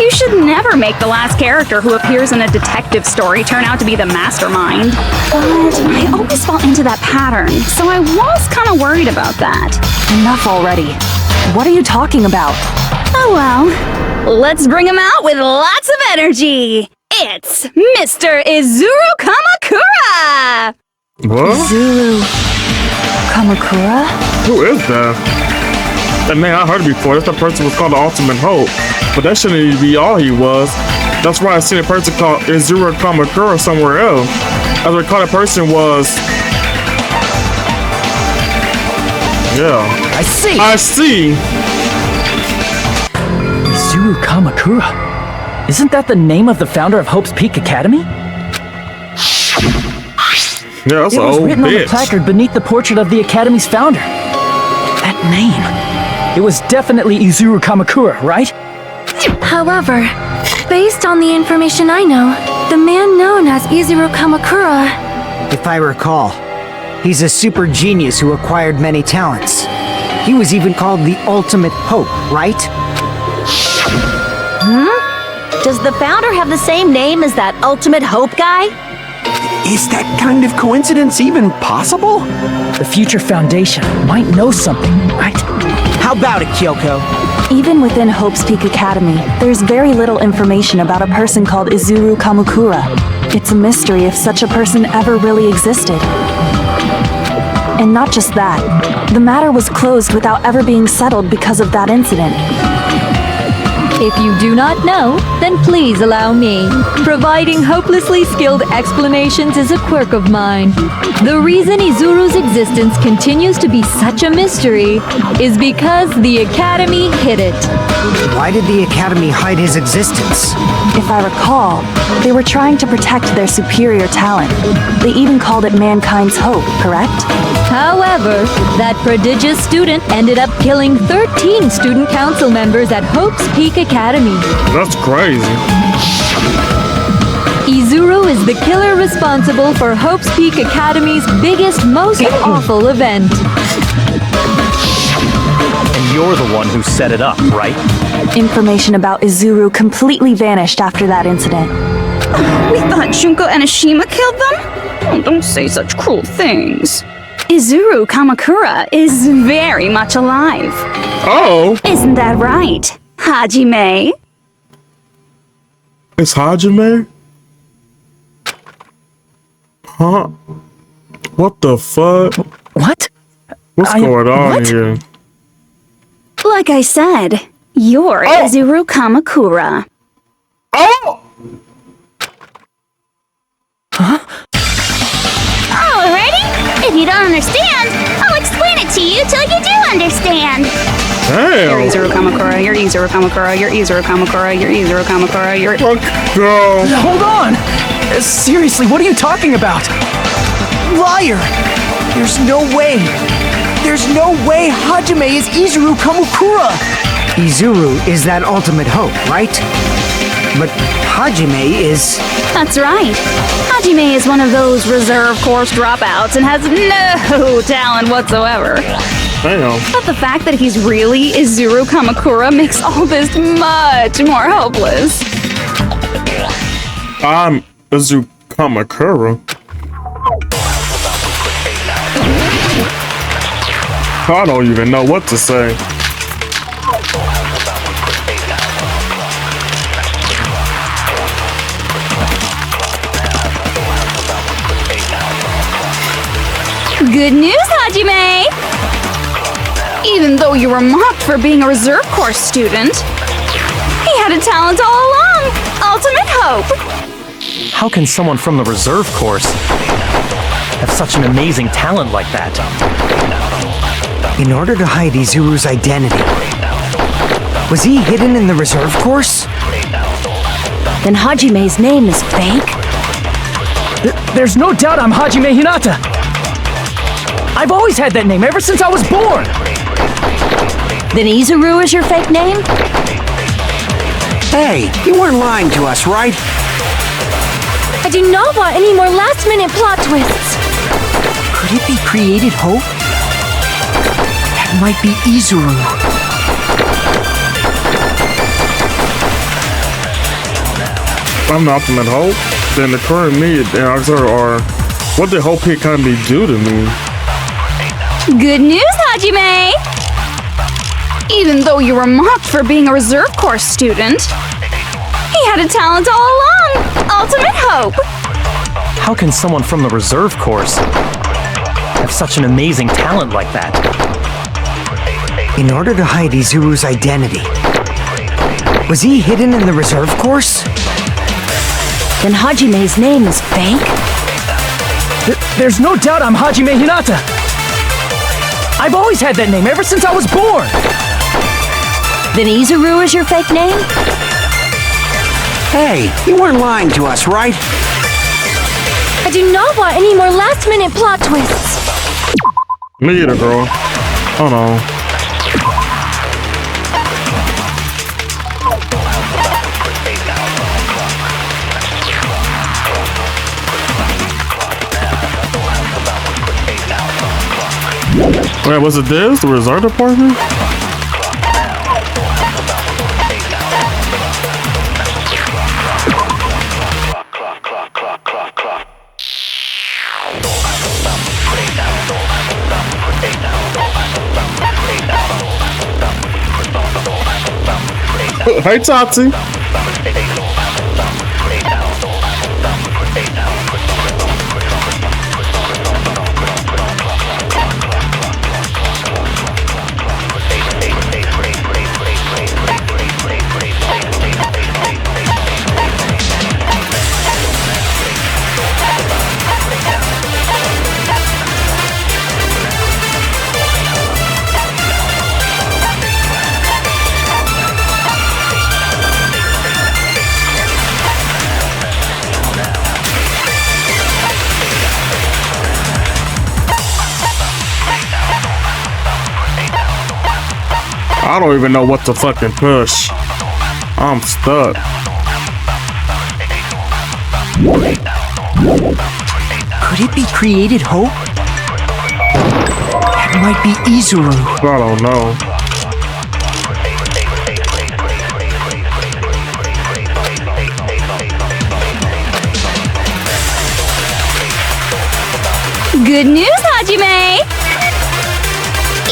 You should never make the last character who appears in a detective story turn out to be the mastermind. But I always fall into that pattern, so I was kind of worried about that. Enough already. What are you talking about? Oh well, let's bring him out with lots of energy. It's Mr. Izuru Kamakura! What? Izuru Kamakura? Who is that? That name I heard before. That person was called the Ultimate Hope. But that shouldn't even be all he was. That's why I seen a person called Izuru Kamakura somewhere else. As I recall, that person was... Yeah. I see. I see. Izuru Kamakura? Isn't that the name of the founder of Hope's Peak Academy? Yeah, that's it an was old written on the bitch. placard beneath the portrait of the Academy's founder. That name. It was definitely Izuru Kamakura, right? However, based on the information I know, the man known as Izuru Kamakura... If I recall, he's a super genius who acquired many talents. He was even called the Ultimate Hope, right? Does the founder have the same name as that Ultimate Hope guy? Is that kind of coincidence even possible? The future foundation might know something, right? How about it, Kyoko? Even within Hope's Peak Academy, there's very little information about a person called Izuru Kamakura. It's a mystery if such a person ever really existed. And not just that, the matter was closed without ever being settled because of that incident. If you do not know, then please allow me. Providing hopelessly skilled explanations is a quirk of mine. The reason Izuru's existence continues to be such a mystery is because the Academy hid it. Why did the Academy hide his existence? If I recall, they were trying to protect their superior talent. They even called it mankind's hope, correct? However, that prodigious student ended up killing 13 student council members at Hope's Peak Academy. That's crazy. Izuru is the killer responsible for Hope's Peak Academy's biggest, most awful event. And you're the one who set it up, right? Information about Izuru completely vanished after that incident. We thought Junko Enoshima killed them? Oh, don't say such cruel things. Izuru Kamakura is very much alive. Oh! Isn't that right, Hajime? It's Hajime? Huh? What the fuck? What? What's going on what? here? Like I said, you're Izuru Kamakura. Oh! Alrighty? If you don't understand, I'll explain it to you till you do understand. Damn. You're Izuru Kamakura, you're Izuru Kamakura, you're Izuru Kamakura, you're Izuru Kamakura, you're... Girl. Hold on! Seriously, what are you talking about? Liar! There's no way! There's no way Hajime is Izuru Kamakura! Izuru is that ultimate hope, right? But Hajime is... That's right. Hajime is one of those reserve course dropouts and has no talent whatsoever. Damn. But the fact that he's really Izuru Kamakura makes all this much more hopeless. I'm Izuru Kamakura. I don't even know what to say. Good news, Hajime! Even though you were mocked for being a reserve course student, he had a talent all along! Ultimate hope! How can someone from the reserve course have such an amazing talent like that? In order to hide Izuru's identity, was he hidden in the reserve course? Then Hajime's name is fake? There's no doubt I'm Hajime Hinata! I've always had that name ever since I was born! Then Izuru is your fake name? Hey, you weren't lying to us, right? I do not want any more last-minute plot twists. Could it be created hope? That might be Izuru. I'm the ultimate hope. Then the current me and Oxer are... What did Hope Hit Kindly do to me? Good news, Hajime! Even though you were mocked for being a reserve course student, he had a talent all along! Ultimate hope! How can someone from the reserve course have such an amazing talent like that? In order to hide Izuru's identity, was he hidden in the reserve course? Then Hajime's name is fake? There's no doubt I'm Hajime Hinata! I've always had that name ever since I was born! Then Izuru is your fake name? Hey, you weren't lying to us, right? I do not want any more last-minute plot twists. Me either, girl. Oh no. Wait, was it this? The resort department? Hey, Tati. I don't even know what to fucking push. I'm stuck. Could it be created hope? That might be Izuru. I don't know. Good news, Hajime!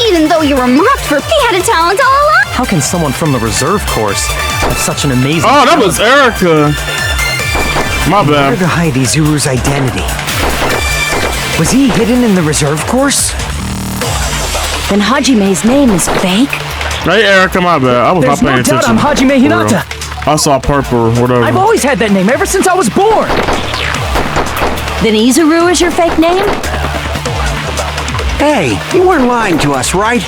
Even though you were mocked for he had a talent all along. How can someone from the reserve course have such an amazing Oh, that was Erica! My In bad. order to hide Izuru's identity, was he hidden in the reserve course? Then Hajime's name is fake? Hey, Erica, my bad. I was There's not paying no doubt attention. I'm Hajime For real. Hinata! I saw purple, whatever. I've always had that name ever since I was born. Then Izuru is your fake name? Hey, you weren't lying to us, right?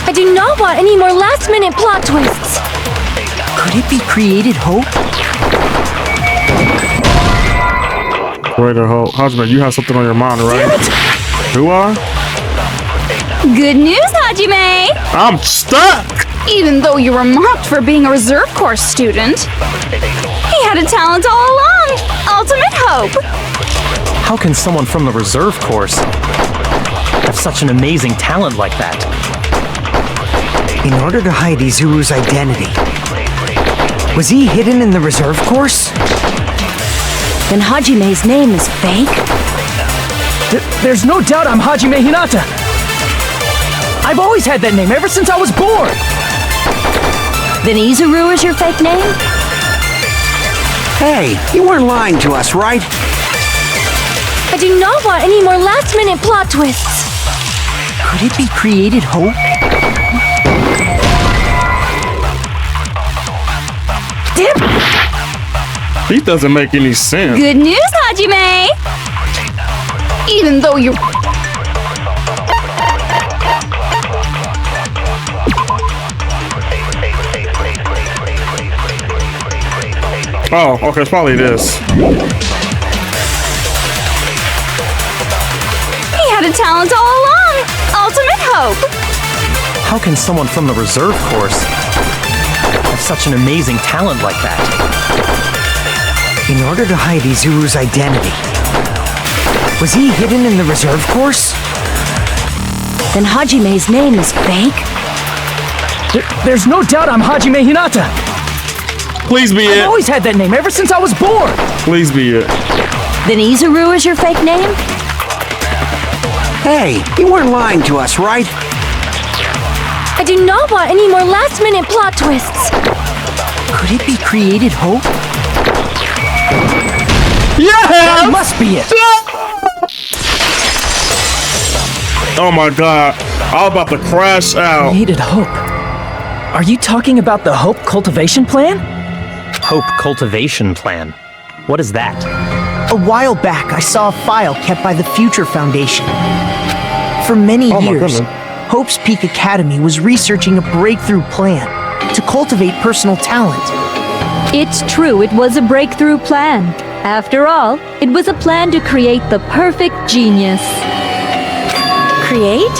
I do not want any more last-minute plot twists. Could it be created hope? Wait a whole husband, you have something on your mind, right? Do I? Good news, Hajime! I'm stuck! Even though you were mocked for being a reserve course student, he had a talent all along! Ultimate hope! How can someone from the reserve course have such an amazing talent like that? In order to hide Izuru's identity, was he hidden in the reserve course? Then Hajime's name is fake? There's no doubt I'm Hajime Hinata. I've always had that name ever since I was born. Then Izuru is your fake name? Hey, you weren't lying to us, right? I do not want any more last-minute plot twists. Could it be created hope? He doesn't make any sense. Good news, Hajime! Even though you... Oh, okay, it's probably this. He had a talent all along! Ultimate hope! How can someone from the reserve course have such an amazing talent like that? In order to hide Izuru's identity, was he hidden in the reserve course? Then Hajime's name is fake? There's no doubt I'm Hajime Hinata. Please be it. I've always had that name ever since I was born. Please be it. Then Izuru is your fake name? Hey, you weren't lying to us, right? I do not want any more last-minute plot twists. Could it be created hope? Yeah! That must be it. Oh my god. I'm about to crash out. Created hope. Are you talking about the Hope Cultivation Plan? Hope Cultivation Plan. What is that? A while back, I saw a file kept by the Future Foundation. For many years, Hope's Peak Academy was researching a breakthrough plan to cultivate personal talent. It's true, it was a breakthrough plan. After all, it was a plan to create the perfect genius. Create?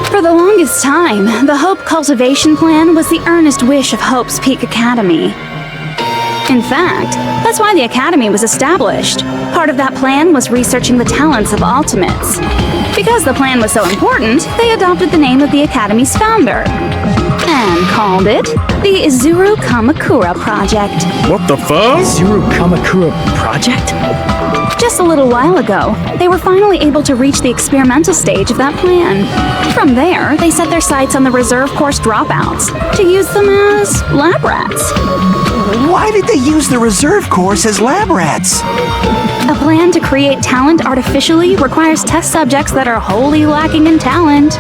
For the longest time, the Hope Cultivation Plan was the earnest wish of Hope's Peak Academy. In fact, that's why the Academy was established. Part of that plan was researching the talents of Ultimates. Because the plan was so important, they adopted the name of the Academy's founder and called it the Izuru Kamakura Project. What the fuck? Izuru Kamakura Project? Just a little while ago, they were finally able to reach the experimental stage of that plan. From there, they set their sights on the reserve course dropouts to use them as lab rats. Why did they use the reserve course as lab rats? A plan to create talent artificially requires test subjects that are wholly lacking in talent.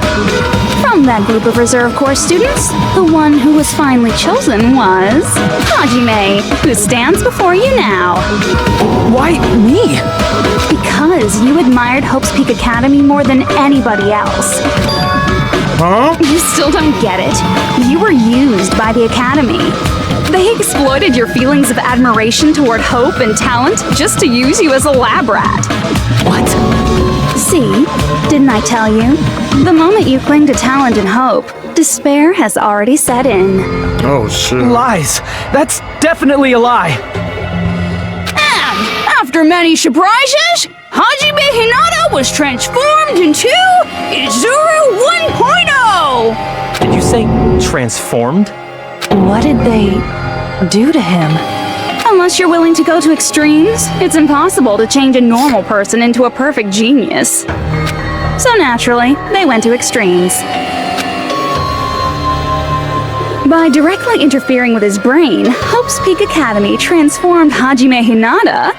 From that group of reserve course students, the one who was finally chosen was Hajime, who stands before you now. Why me? Because you admired Hope's Peak Academy more than anybody else. Huh? You still don't get it. You were used by the Academy. They exploited your feelings of admiration toward hope and talent just to use you as a lab rat. What? See, didn't I tell you? The moment you cling to talent and hope, despair has already set in. Oh shit. Lies. That's definitely a lie. And after many surprises, Hajime Hinata was transformed into Izuru 1.0! Did you say transformed? What did they do to him? Unless you're willing to go to extremes, it's impossible to change a normal person into a perfect genius. So naturally, they went to extremes. By directly interfering with his brain, Hope's Peak Academy transformed Hajime Hinata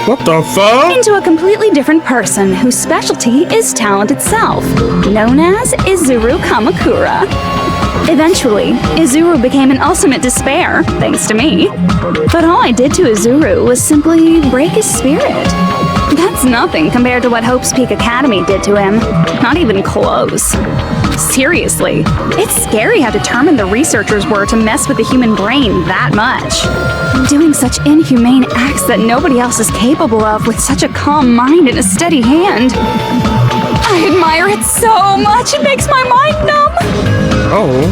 What the fuck? Into a completely different person whose specialty is talent itself, known as Izuru Kamakura. Eventually, Izuru became an ultimate despair, thanks to me. But all I did to Izuru was simply break his spirit. That's nothing compared to what Hope's Peak Academy did to him. Not even close. Seriously, it's scary how determined the researchers were to mess with the human brain that much. Doing such inhumane acts that nobody else is capable of with such a calm mind and a steady hand. I admire it so much, it makes my mind numb. Oh.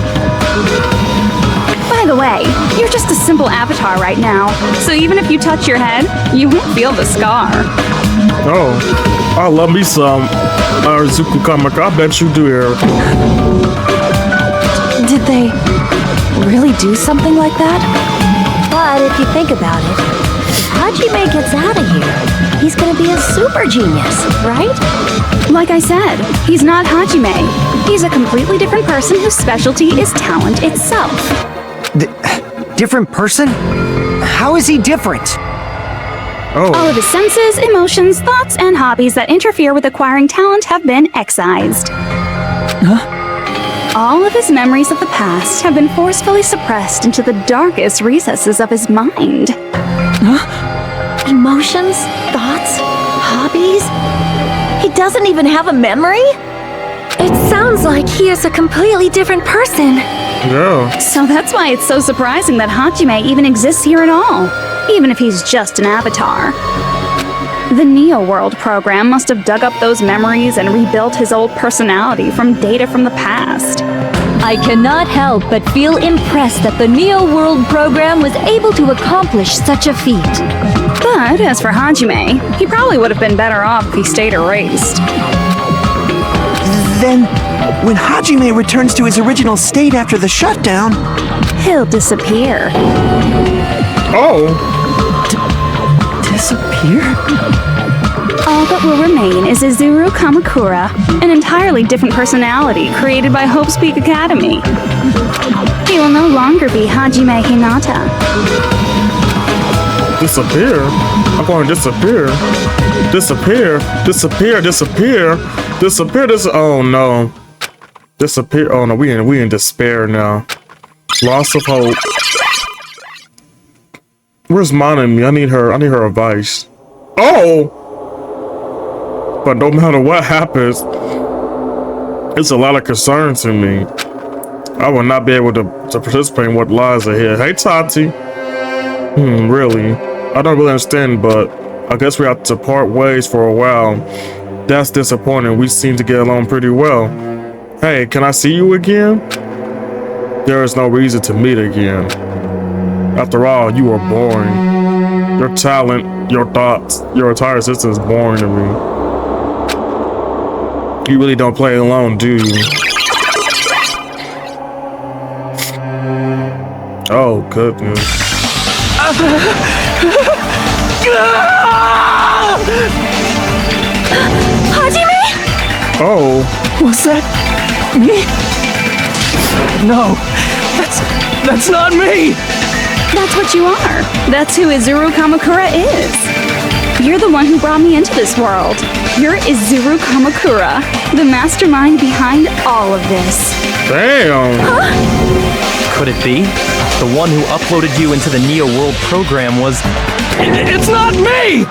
By the way, you're just a simple avatar right now, so even if you touch your head, you won't feel the scar. Oh, I love me some Zuku Kamaka. I bet you do, Eric. Did they really do something like that? But if you think about it, if Hajime gets out of here, he's gonna be a super genius, right? Like I said, he's not Hajime. He's a completely different person whose specialty is talent itself. Different person? How is he different? Oh. All of his senses, emotions, thoughts, and hobbies that interfere with acquiring talent have been excised. All of his memories of the past have been forcefully suppressed into the darkest recesses of his mind. Emotions? Thoughts? Hobbies? He doesn't even have a memory? It sounds like he is a completely different person. Yeah. So that's why it's so surprising that Hajime even exists here at all, even if he's just an avatar. The Neo World program must have dug up those memories and rebuilt his old personality from data from the past. I cannot help but feel impressed that the Neo World program was able to accomplish such a feat. But as for Hajime, he probably would have been better off if he stayed erased. Then, when Hajime returns to his original state after the shutdown, he'll disappear. Oh! Disappear? All that will remain is Izuru Kamakura, an entirely different personality created by Hope's Peak Academy. He will no longer be Hajime Hinata. Disappear? I'm going to disappear. Disappear. Disappear. Disappear. Disappear. Oh no. Disappear. Oh no, we in despair now. Loss of hope. Where's Mon? I need her advice. Oh! But no matter what happens, it's a lot of concern to me. I will not be able to participate in what lies ahead. Hey Tati. Really? I don't really understand, but I guess we have to part ways for a while. That's disappointing. We seem to get along pretty well. Hey, can I see you again? There is no reason to meet again. After all, you are boring. Your talent, your thoughts, your entire system is boring to me. You really don't play alone, do you? Oh, goodness. Hajime? Oh. Was that me? No, that's not me! That's what you are. That's who Izuru Kamakura is. You're the one who brought me into this world. You're Izuru Kamakura, the mastermind behind all of this. Damn! Huh? Could it be? The one who uploaded you into the Neo World program was... It's not me!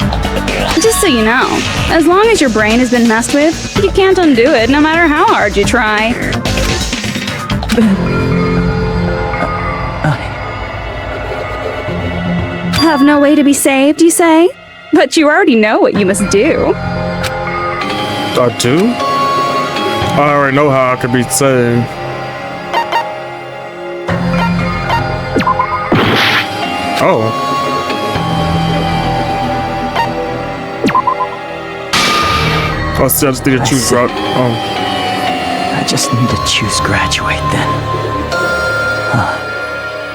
Just so you know, as long as your brain has been messed with, you can't undo it no matter how hard you try. Have no way to be saved, you say? But you already know what you must do. I do? I already know how I could be saved. Oh. I just need to choose route. I just need to choose graduate then.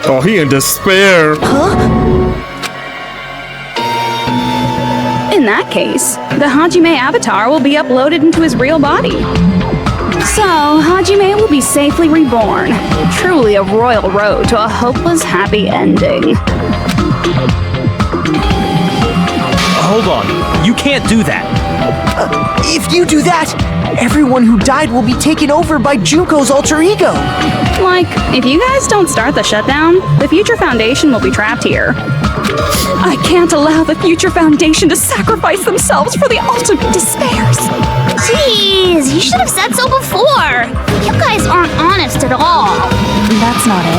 Oh, he in despair. In that case, the Hajime avatar will be uploaded into his real body. So, Hajime will be safely reborn. Truly a royal road to a hopeless happy ending. Hold on. You can't do that. If you do that, everyone who died will be taken over by Junko's alter ego. Like, if you guys don't start the shutdown, the Future Foundation will be trapped here. I can't allow the Future Foundation to sacrifice themselves for the ultimate despairs. Jeez, you should have said so before. You guys aren't honest at all. That's not it.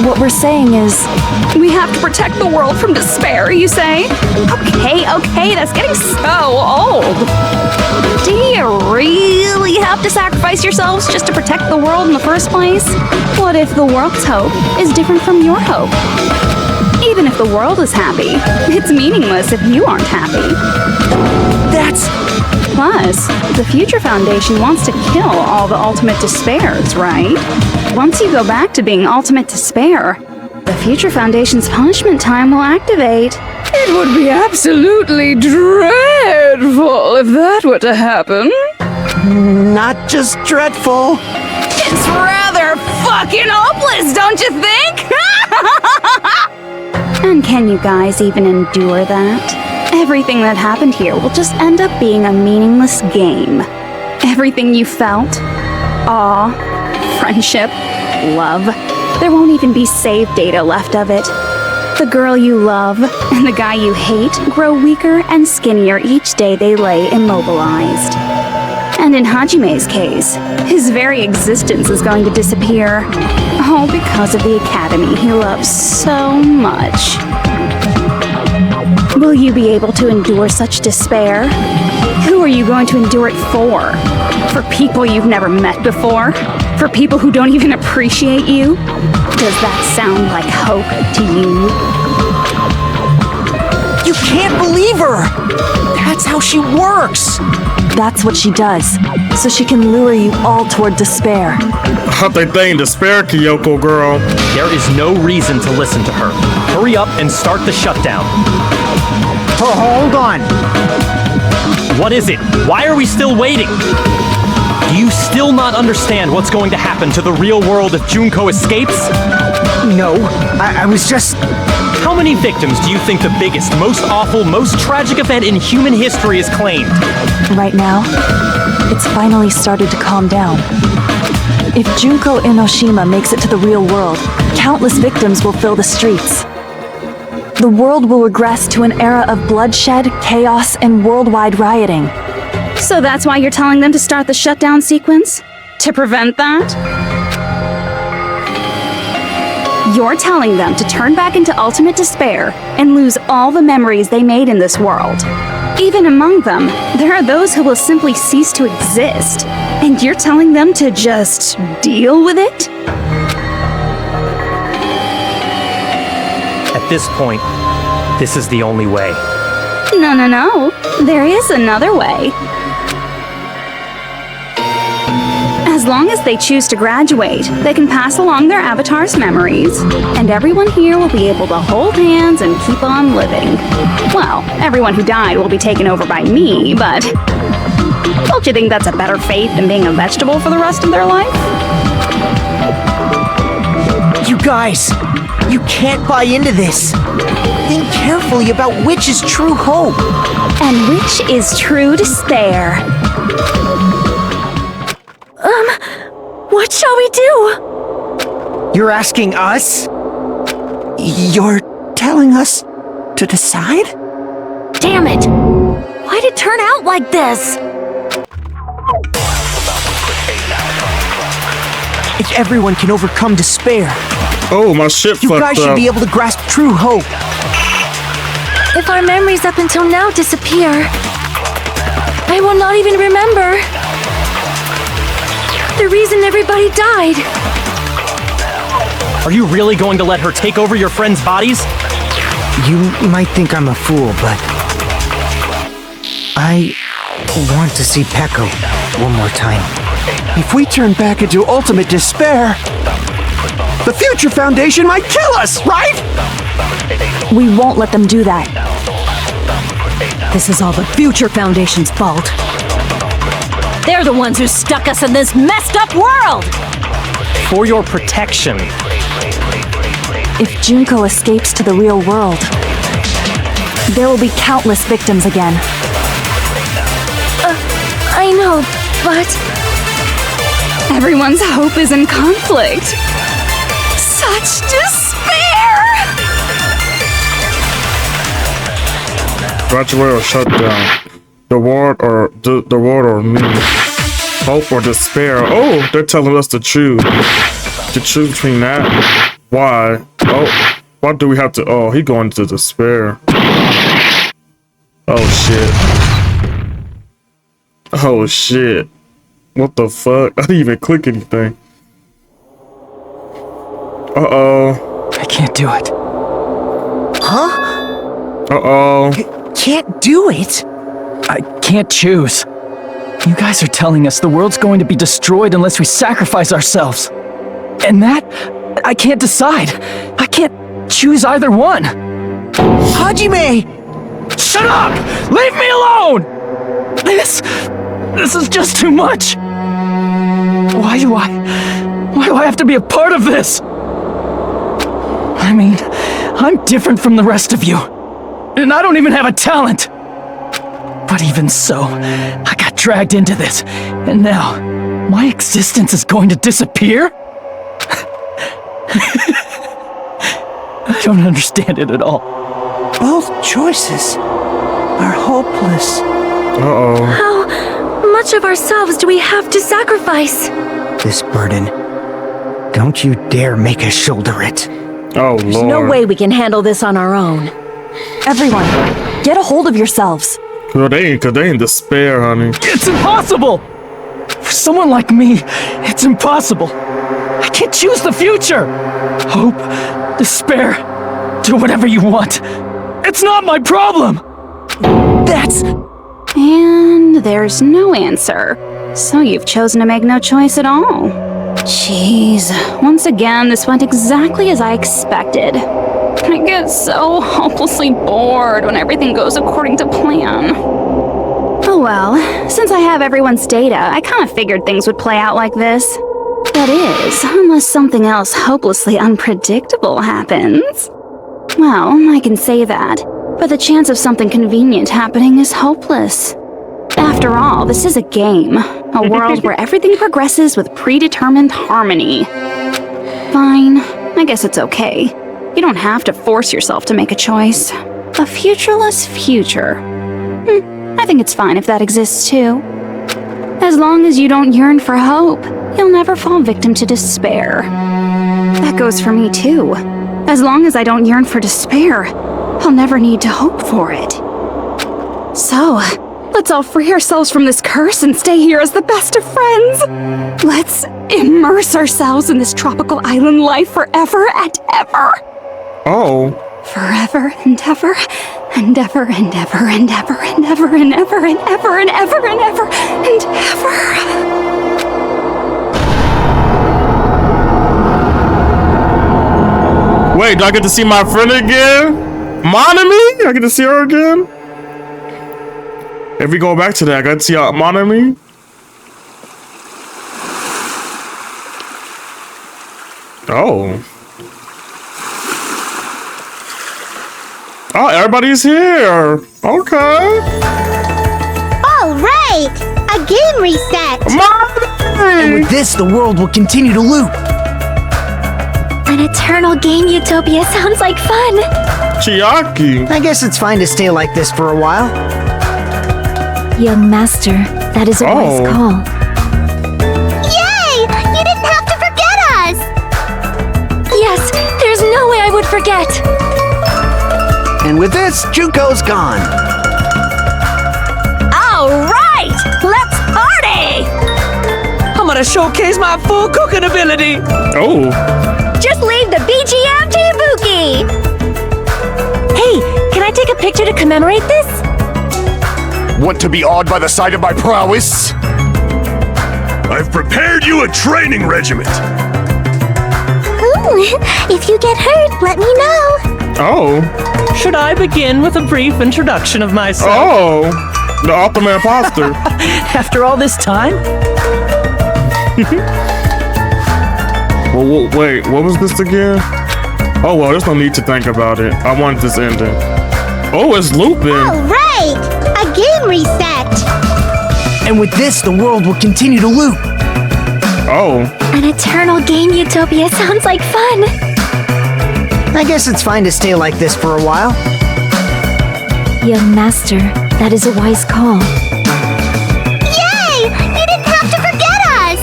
What we're saying is... We have to protect the world from despair, you say? Okay, that's getting so old. Do you really have to sacrifice yourselves just to protect the world in the first place? What if the world's hope is different from your hope? Even if the world is happy, it's meaningless if you aren't happy. That's... Plus, the Future Foundation wants to kill all the ultimate despairs, right? Once you go back to being ultimate despair, the Future Foundation's punishment time will activate. It would be absolutely dreadful if that were to happen. Not just dreadful. It's rather fucking hopeless, don't you think? And can you guys even endure that? Everything that happened here will just end up being a meaningless game. Everything you felt, awe, friendship, love, there won't even be save data left of it. The girl you love and the guy you hate grow weaker and skinnier each day they lay immobilized. And in Hajime's case, his very existence is going to disappear. All because of the academy he loves so much. Will you be able to endure such despair? Who are you going to endure it for? For people you've never met before? For people who don't even appreciate you? Does that sound like hope to you? You can't believe her! That's how she works! That's what she does, so she can lure you all toward despair. How'd they think despair, Kyoko girl? There is no reason to listen to her. Hurry up and start the shutdown. Hold on. What is it? Why are we still waiting? Do you still not understand what's going to happen to the real world if Junko escapes? No, I was just... How many victims do you think the biggest, most awful, most tragic event in human history has claimed? Right now, it's finally started to calm down. If Junko Enoshima makes it to the real world, countless victims will fill the streets. The world will regress to an era of bloodshed, chaos, and worldwide rioting. So that's why you're telling them to start the shutdown sequence? To prevent that? You're telling them to turn back into ultimate despair and lose all the memories they made in this world. Even among them, there are those who will simply cease to exist. And you're telling them to just deal with it? At this point, this is the only way. No. There is another way. As long as they choose to graduate, they can pass along their avatar's memories, and everyone here will be able to hold hands and keep on living. Well, everyone who died will be taken over by me, but... Don't you think that's a better fate than being a vegetable for the rest of their life? You guys, you can't buy into this. Think carefully about which is true hope. And which is true despair. What shall we do? You're asking us? You're telling us to decide? Damn it! Why'd it turn out like this? If everyone can overcome despair, oh, my shit fucked up. You guys should be able to grasp true hope. If our memories up until now disappear, I will not even remember the reason everybody died. Are you really going to let her take over your friends' bodies? You might think I'm a fool, but... I want to see Peko one more time. If we turn back into ultimate despair, the Future Foundation might kill us, right? We won't let them do that. This is all the Future Foundation's fault. They're the ones who stuck us in this messed up world! For your protection. If Junko escapes to the real world, there will be countless victims again. I know, but... Everyone's hope is in conflict. Such despair! Graduate or shut down. The world or me. Hope or despair. Oh, they're telling us to choose. To choose between that. Why? Oh, why do we have to? Oh, he going to despair. Oh shit. Oh shit. What the fuck? I didn't even click anything. Uh-oh. I can't do it. Huh? Uh-oh. Can't do it? I can't choose. You guys are telling us the world's going to be destroyed unless we sacrifice ourselves. And that, I can't decide. I can't choose either one. Hajime! Shut up! Leave me alone! This is just too much. Why do I have to be a part of this? I mean, I'm different from the rest of you. And I don't even have a talent. But even so, I got dragged into this. And now, my existence is going to disappear? I don't understand it at all. Both choices are hopeless. Uh-oh. How much of ourselves do we have to sacrifice? This burden. Don't you dare make us shoulder it. Oh, There's Lord. no way we can handle this on our own. Everyone, get a hold of yourselves. Cause they in despair, honey. It's impossible! For someone like me, it's impossible. I can't choose the future. Hope, despair, do whatever you want. It's not my problem. That's... And there's no answer. So you've chosen to make no choice at all. Jeez, once again, this went exactly as I expected. I get so hopelessly bored when everything goes according to plan. Oh well, since I have everyone's data, I kind of figured things would play out like this. That is, unless something else hopelessly unpredictable happens. Well, I can say that, but the chance of something convenient happening is hopeless. After all, this is a game, a world where everything progresses with predetermined harmony. Fine, I guess it's okay. You don't have to force yourself to make a choice. A futureless future. I think it's fine if that exists too. As long as you don't yearn for hope, you'll never fall victim to despair. That goes for me too. As long as I don't yearn for despair, I'll never need to hope for it. So, let's all free ourselves from this curse and stay here as the best of friends. Let's immerse ourselves in this tropical island life forever and ever. Oh. Forever and ever and ever and ever and ever and ever and ever and ever and ever and ever and ever. Wait, do I get to see my friend again? Monami? I get to see her again? If we go back to that, I got to see Monami. Oh. Oh, everybody's here. Okay. All right, a game reset. And with this, the world will continue to loop. An eternal game utopia sounds like fun. Chiaki. I guess it's fine to stay like this for a while. Young master, that is a wise call. Yay! You didn't have to forget us. Yes, there's no way I would forget. And with this, Junko's gone. All right, let's party! I'm gonna showcase my full cooking ability. Oh. Just leave the BGM to Ibuki. Hey, can I take a picture to commemorate this? Want to be awed by the sight of my prowess? I've prepared you a training regiment. Ooh, if you get hurt, let me know. Oh. Should I begin with a brief introduction of myself? Oh. The ultimate imposter. After all this time? Well, wait, what was this again? Oh, well, there's no need to think about it. I wanted this ending. Oh, it's looping. Alright! A game reset! And with this, the world will continue to loop. Oh. An eternal game utopia sounds like fun. I guess it's fine to stay like this for a while. Young master, that is a wise call. Yay! You didn't have to forget us!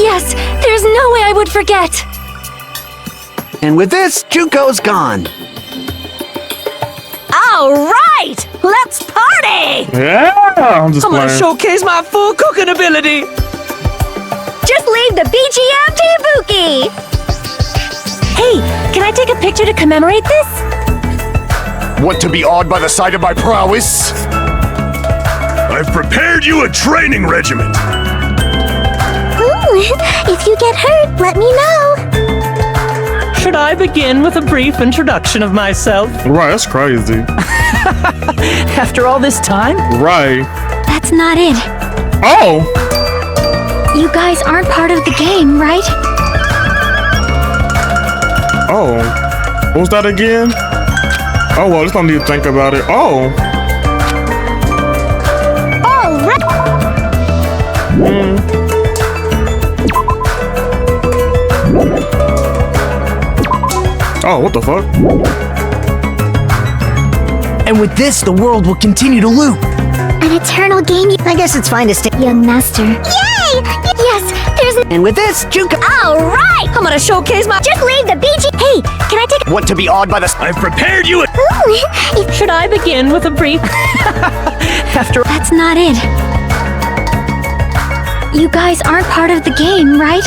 Yes, there's no way I would forget. And with this, Junko's gone. All right, let's party! Yeah, I'm just I'm gonna playing. showcase my full cooking ability. Just leave the BGM to Ibuki! Hey, can I take a picture to commemorate this? Want to be awed by the sight of my prowess? I've prepared you a training regiment. Ooh, if you get hurt, let me know. Should I begin with a brief introduction of myself? Right, that's crazy. After all this time? Right. That's not it. Oh! You guys aren't part of the game, right? Oh. What was that again? Oh, well, just don't need to think about it. Oh. Alright! Oh, what the fuck? And with this, the world will continue to loop. An eternal game. I guess it's fine to stay. Young master. Yay! Yes, there's an. And with this, Junko. Alright! I'm gonna showcase my. Just leave the BG. Hey, can I take. Want to be awed by the. I've prepared you a. Ooh, if. Should I begin with a brief? After That's not it. You guys aren't part of the game, right?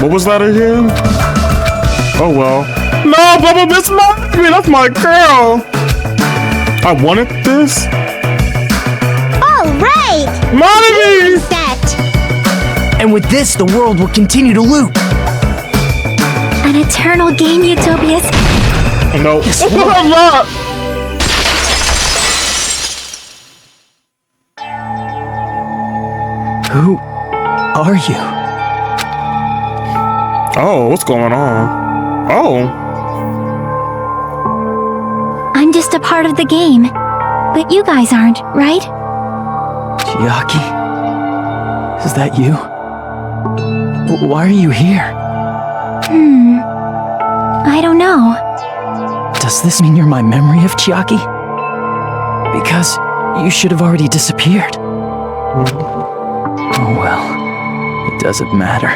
What was that again? Oh, well. No, Bubba, that's my girl. I wanted this. Alright! Mommy! Set! And with this, the world will continue to loop. An eternal game utopia. No. who are you? Oh, what's going on? Oh. I'm just a part of the game. But you guys aren't, right? Chiaki? Is that you? Why are you here? I don't know. Does this mean you're my memory of Chiaki? Because you should have already disappeared. Oh well, it doesn't matter.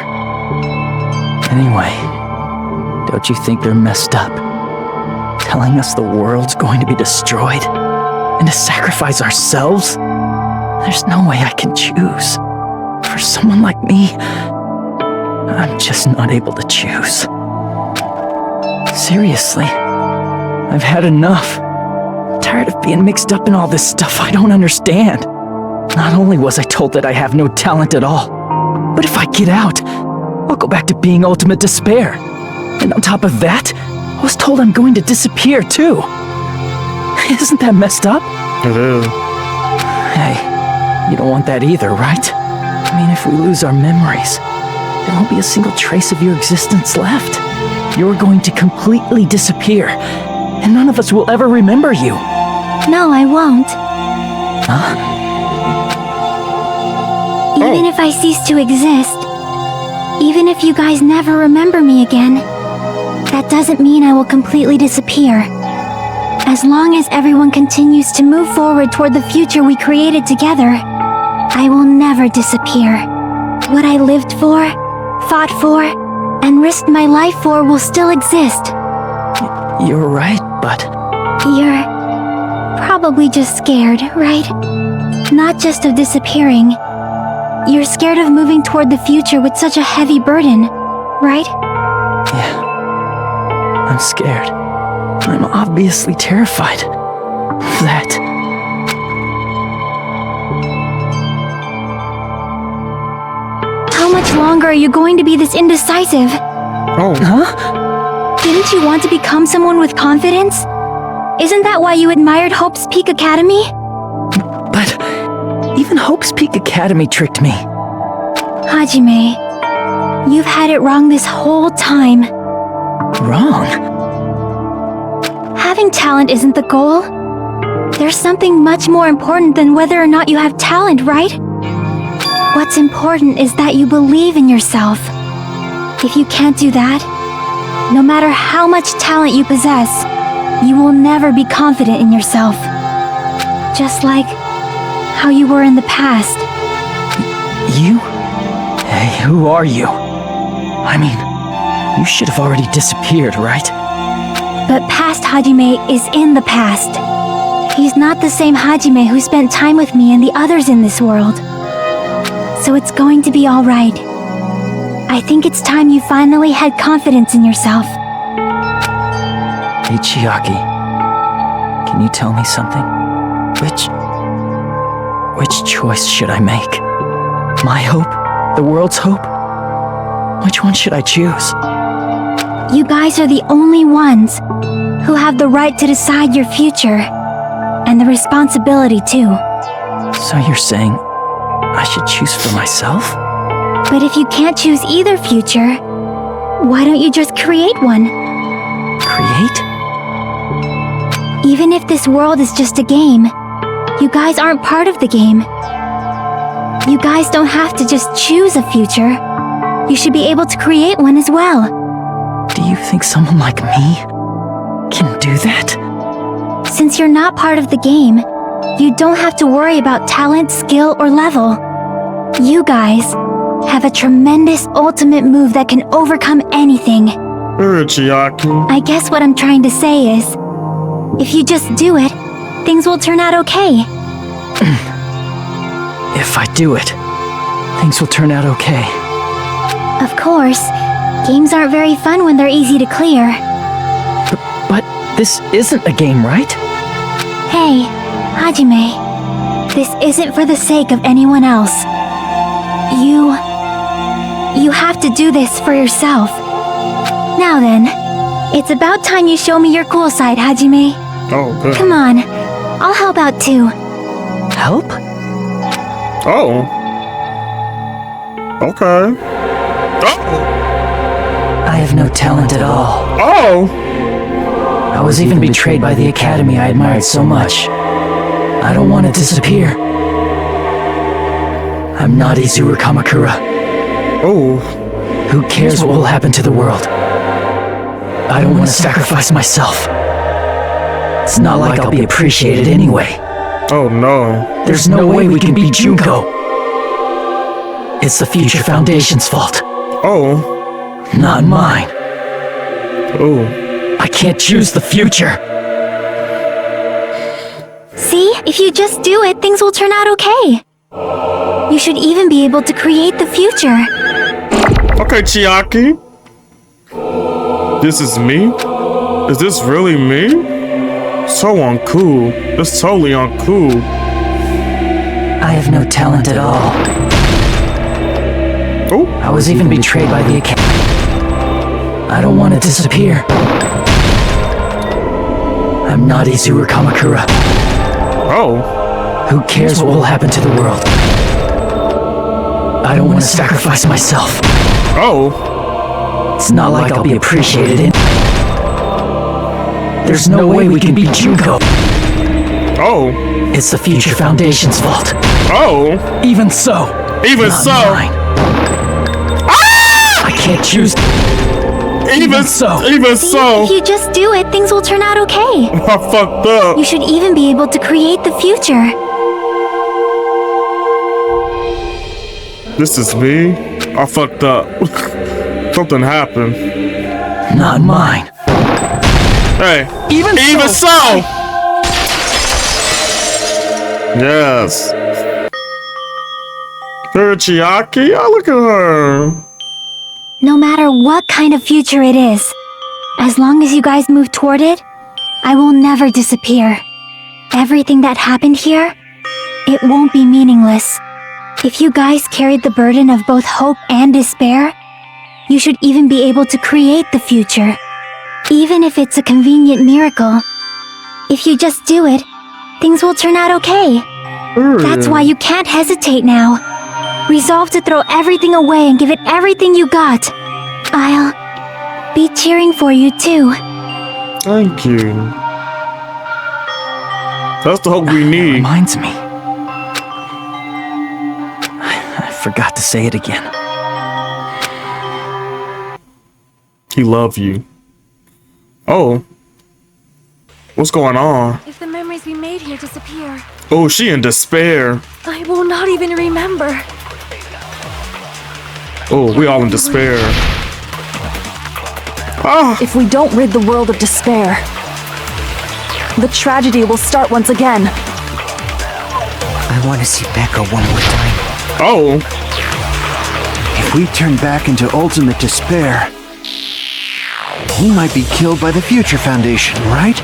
Anyway, don't you think they're messed up? Telling us the world's going to be destroyed? And to sacrifice ourselves? There's no way I can choose. For someone like me, I'm just not able to choose. Seriously, I've had enough. I'm tired of being mixed up in all this stuff I don't understand. Not only was I told that I have no talent at all, but if I get out, I'll go back to being ultimate despair. And on top of that, I was told I'm going to disappear too. Isn't that messed up? It is. Hey, you don't want that either, right? I mean, if we lose our memories, there won't be a single trace of your existence left. You're going to completely disappear, and none of us will ever remember you. No, I won't. Huh? Even if I cease to exist, even if you guys never remember me again, that doesn't mean I will completely disappear. As long as everyone continues to move forward toward the future we created together, I will never disappear. What I lived for, fought for, and risked my life for will still exist. You're right, but... You're probably just scared, right? Not just of disappearing. You're scared of moving toward the future with such a heavy burden, right? Yeah. I'm scared. I'm obviously terrified of that. How much longer are you going to be this indecisive? Oh. Huh? Didn't you want to become someone with confidence? Isn't that why you admired Hope's Peak Academy? But even Hope's Peak Academy tricked me. Hajime, you've had it wrong this whole time. wrong? Having talent isn't the goal. There's something much more important than whether or not you have talent, right? What's important is that you believe in yourself. If you can't do that, no matter how much talent you possess, you will never be confident in yourself. Just like how you were in the past. You? Hey, who are you? I mean, you should have already disappeared, right? But past Hajime is in the past. He's not the same Hajime who spent time with me and the others in this world. So it's going to be alright. I think it's time you finally had confidence in yourself. Hey, Chiaki. Can you tell me something? Which choice should I make? My hope? The world's hope? Which one should I choose? You guys are the only ones who have the right to decide your future. And the responsibility, too. So you're saying I should choose for myself? But if you can't choose either future, why don't you just create one? Create? Even if this world is just a game, you guys aren't part of the game. You guys don't have to just choose a future. You should be able to create one as well. Do you think someone like me can do that? Since you're not part of the game, you don't have to worry about talent, skill, or level. You guys have a tremendous ultimate move that can overcome anything. Chiaki. I guess what I'm trying to say is, if you just do it, things will turn out okay. If I do it, things will turn out okay. Of course, games aren't very fun when they're easy to clear. But this isn't a game, right? Hey, Hajime, this isn't for the sake of anyone else. You have to do this for yourself. Now then, it's about time you show me your cool side, Hajime. Oh, good. Come on, I'll help out too. Help? Oh. Okay. Oh. I have no talent at all. Oh! I was even betrayed by the academy I admired so much. I don't want to disappear. I'm not Izuru Kamakura. Oh. Who cares what will happen to the world? I don't want to sacrifice myself. It's not like I'll be appreciated anyway. Oh no. There's no way we can beat Junko. It's the Future Foundation's fault. Oh. Not mine. Oh. I can't choose the future. See, if you just do it, things will turn out okay. You should even be able to create the future. Okay, Chiaki. This is me? Is this really me? So uncool. It's totally uncool. I have no talent at all. Oh. I was even betrayed by the academy. I don't want to disappear. I'm not Izuru Kamakura. Oh. Who cares what will happen to the world? I don't want to sacrifice myself. Oh. It's not like I'll be appreciated in. There's no way we can beat Junko. Oh. It's the Future Foundation's fault. Oh. Even so. Even not so. Mine. Ah! I can't choose. Even so. Even See, so. if you just do it, things will turn out okay. I fucked up. You should even be able to create the future. This is me? I fucked up. Something happened. Not mine. Hey. Even so. Yes. Her Chiaki? Oh, look at her. No matter what kind of future it is, as long as you guys move toward it, I will never disappear. Everything that happened here, it won't be meaningless. If you guys carried the burden of both hope and despair, you should even be able to create the future. Even if it's a convenient miracle. If you just do it, things will turn out okay. That's why you can't hesitate now. Resolve to throw everything away and give it everything you got. be cheering for you too. Thank you. That's the hope we need. Reminds me. I forgot to say it again. He loves you. Oh. What's going on? If the memories we made here disappear, Oh, she in despair. I will not even remember. Oh, we all in despair. If we don't rid the world of despair, the tragedy will start once again. I want to see Becca one more time. Oh. If we turn back into ultimate despair, he might be killed by the Future Foundation, right?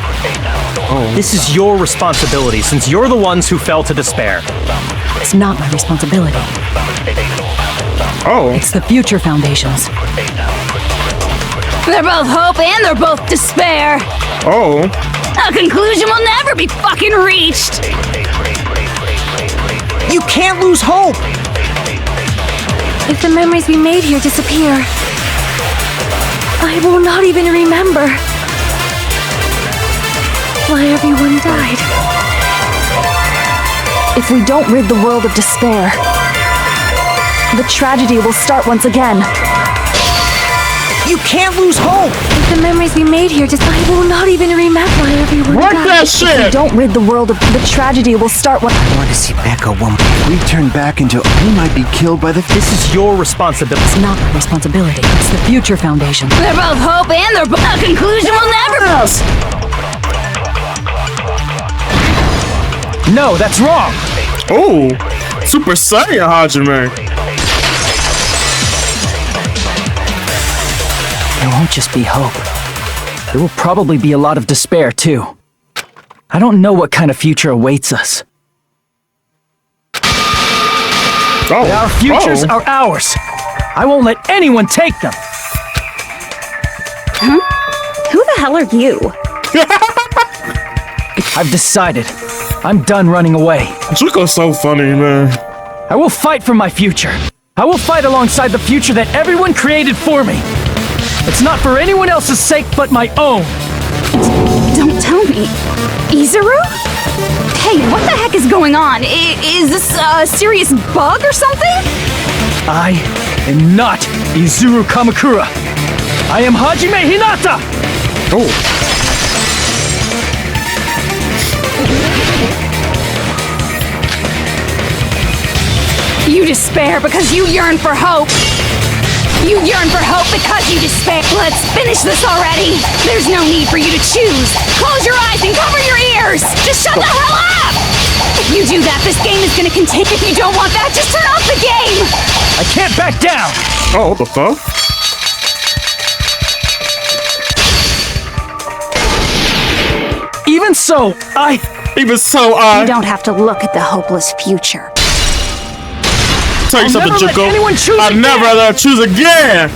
This is your responsibility since you're the ones who fell to despair. It's not my responsibility. Oh. It's the Future Foundation's. They're both hope and they're both despair. Oh. A conclusion will never be fucking reached. You can't lose hope! If the memories we made here disappear, I will not even remember why everyone died. If we don't rid the world of despair, the tragedy will start once again. You can't lose hope! If the memories we made here I will not even remember why everyone died. If we don't rid the world of the tragedy will start once. I want to see Becca one more. If we turn back into he might be killed by the This is your responsibility. It's not my responsibility. It's the Future Foundation. They're both hope and they're both. A conclusion will never. No, that's wrong! Oh. Super Saiyan Hajime. There won't just be hope. There will probably be a lot of despair, too. I don't know what kind of future awaits us. Oh. Our futures are ours. I won't let anyone take them. Huh? Who the hell are you? I've decided. I'm done running away. Zuko's so funny, man. I will fight for my future. I will fight alongside the future that everyone created for me. It's not for anyone else's sake but my own. Don't tell me. Izuru? Hey, what the heck is going on? Is this a serious bug or something? I am not Izuru Kamakura. I am Hajime Hinata! Oh. You despair because you yearn for hope. You yearn for hope because you despair. Let's finish this already. There's no need for you to choose. Close your eyes and cover your ears. Just shut the hell up! If you do that, this game is gonna continue. If you don't want that, just turn off the game! I can't back down! Oh, what the fuck? Even so, You don't have to look at the hopeless future. Tell you something, never let Zuko. anyone choose I'll again. never let her choose again.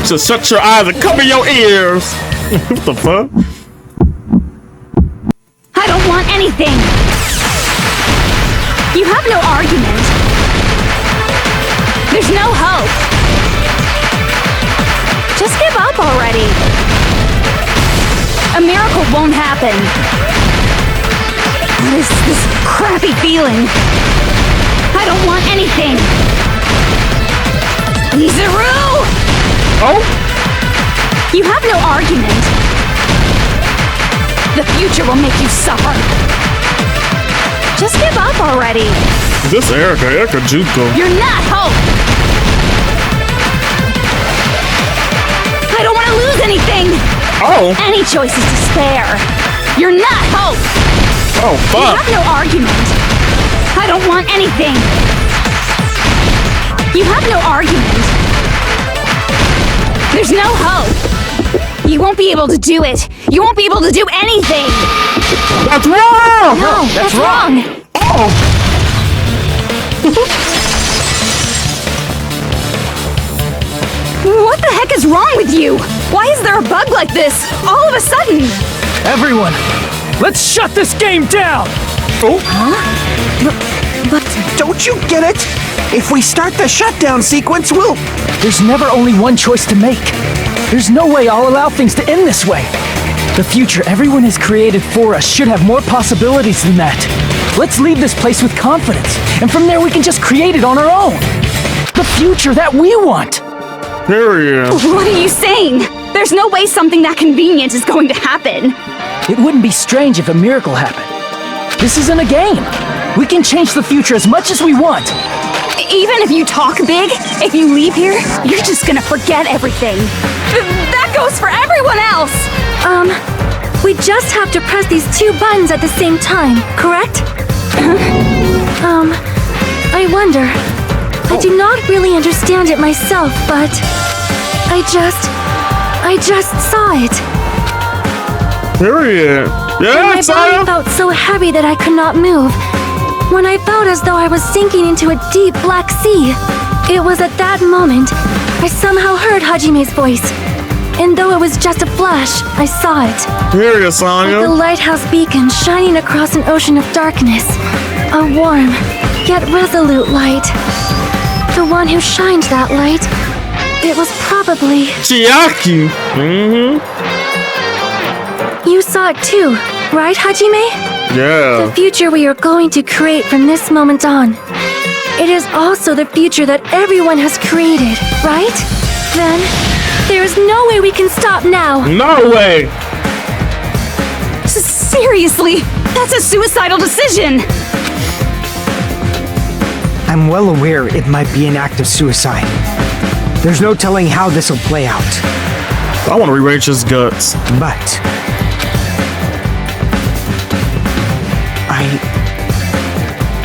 So shut your eyes and cover your ears. What the fuck? I don't want anything! You have no argument. There's no hope. Just give up already. A miracle won't happen. What is this crappy feeling? I don't want anything. Izuru! Oh? You have no argument. The future will make you suffer. Just give up already. Is this Erika Zuko? You're not hope. I don't want to lose anything. Oh. Any choice is despair. You're not hope. Oh, fuck. You have no argument. I don't want anything. You have no argument. There's no hope. You won't be able to do it. You won't be able to do anything. That's wrong. No, that's wrong. Oh. What the heck is wrong with you? Why is there a bug like this all of a sudden? Everyone, let's shut this game down! Oh. Huh? But don't you get it? If we start the shutdown sequence, we'll... There's never only one choice to make. There's no way I'll allow things to end this way. The future everyone has created for us should have more possibilities than that. Let's leave this place with confidence, and from there we can just create it on our own. The future that we want. Period. What are you saying? There's no way something that convenient is going to happen. It wouldn't be strange if a miracle happened. This isn't a game. We can change the future as much as we want. Even if you talk big, if you leave here, you're just gonna forget everything. That goes for everyone else! We just have to press these two buttons at the same time, correct? I wonder. I do not really understand it myself, but I just saw it. Period. Yeah, my body felt so heavy that I could not move. When I felt as though I was sinking into a deep black sea. It was at that moment I somehow heard Hajime's voice. And though it was just a flash, I saw it. Period, Sonya. Like a lighthouse beacon shining across an ocean of darkness. A warm, yet resolute light. The one who shined that light, it was probably... Chiaki! You saw it too, right, Hajime? Yeah. The future we are going to create from this moment on. It is also the future that everyone has created, right? Then, there is no way we can stop now. No way! Seriously, that's a suicidal decision! I'm well aware it might be an act of suicide. There's no telling how this will play out. I want to rearrange his guts. But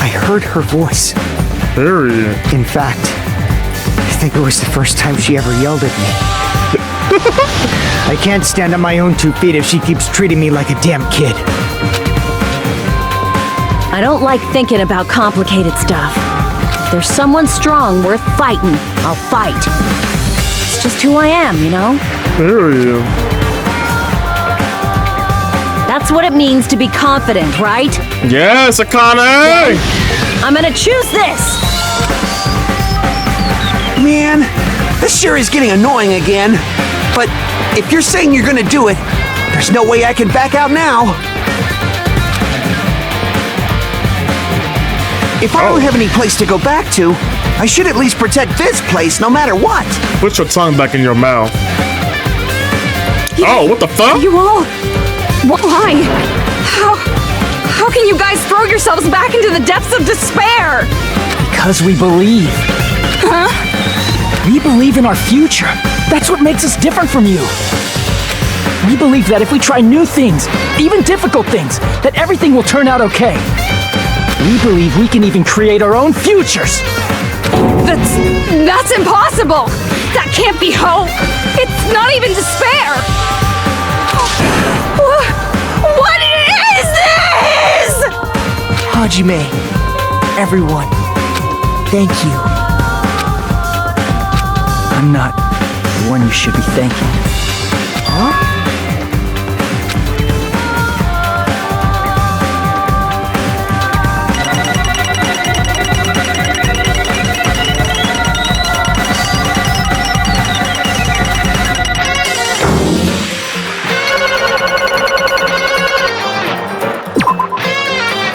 I heard her voice. Period. In fact, I think it was the first time she ever yelled at me. I can't stand on my own 2 feet if she keeps treating me like a damn kid. I don't like thinking about complicated stuff. If there's someone strong worth fighting, I'll fight. It's just who I am, you know? Period. That's what it means to be confident, right? Yes, Akane! I'm gonna choose this! Man, this sure is getting annoying again. But if you're saying you're gonna do it, there's no way I can back out now. If I don't have any place to go back to, I should at least protect this place no matter what. Put your tongue back in your mouth. Oh, what the fuck? You all... Why? How can you guys throw yourselves back into the depths of despair? Because we believe. Huh? We believe in our future. That's what makes us different from you. We believe that if we try new things, even difficult things, that everything will turn out okay. We believe we can even create our own futures. That's impossible! That can't be hope! It's not even despair! What is this?! Hajime, everyone, thank you. I'm not the one you should be thanking. Huh?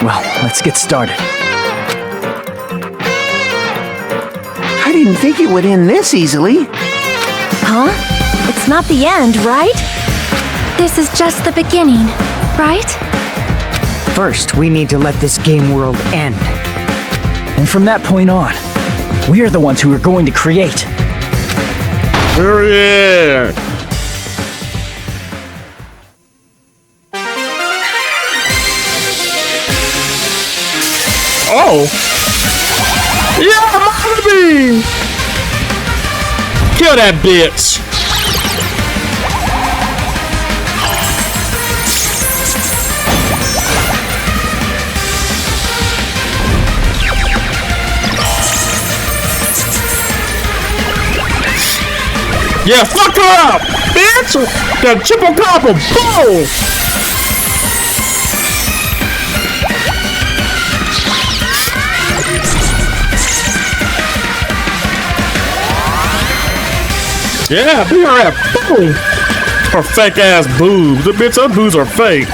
Well, let's get started. I didn't think it would end this easily. Huh? It's not the end, right? This is just the beginning, right? First, we need to let this game world end. And from that point on, we are the ones who are going to create. Period. Oh! Yeah, baby! Kill that bitch! Yeah, fuck her up, bitch! The triple combo, boom! Yeah, be her ass. Boom. Her fake ass boobs. The bitch, her boobs are fake.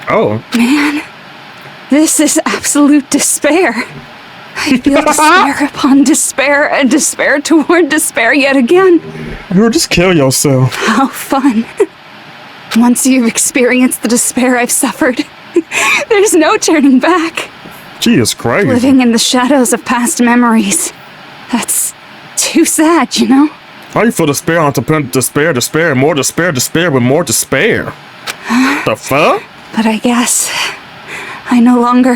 Oh. Man, this is absolute despair. I feel despair upon despair and despair toward despair yet again. Girl, just kill yourself. How fun. Once you've experienced the despair I've suffered, there's no turning back. She is crazy. Living in the shadows of past memories. That's too sad, you know? Why you feel despair on top of despair, despair, more despair, despair with more despair? The fuck? But I guess I no longer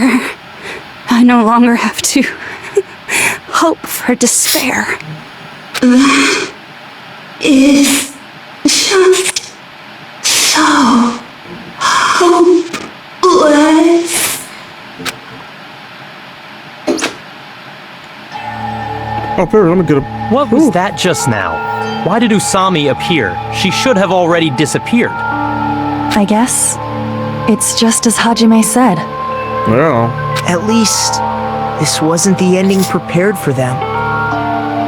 have to hope for despair. That is just so hopeless. Oh, Perry, let me get a... What was that just now? Why did Usami appear? She should have already disappeared. I guess it's just as Hajime said. Yeah. At least, this wasn't the ending prepared for them.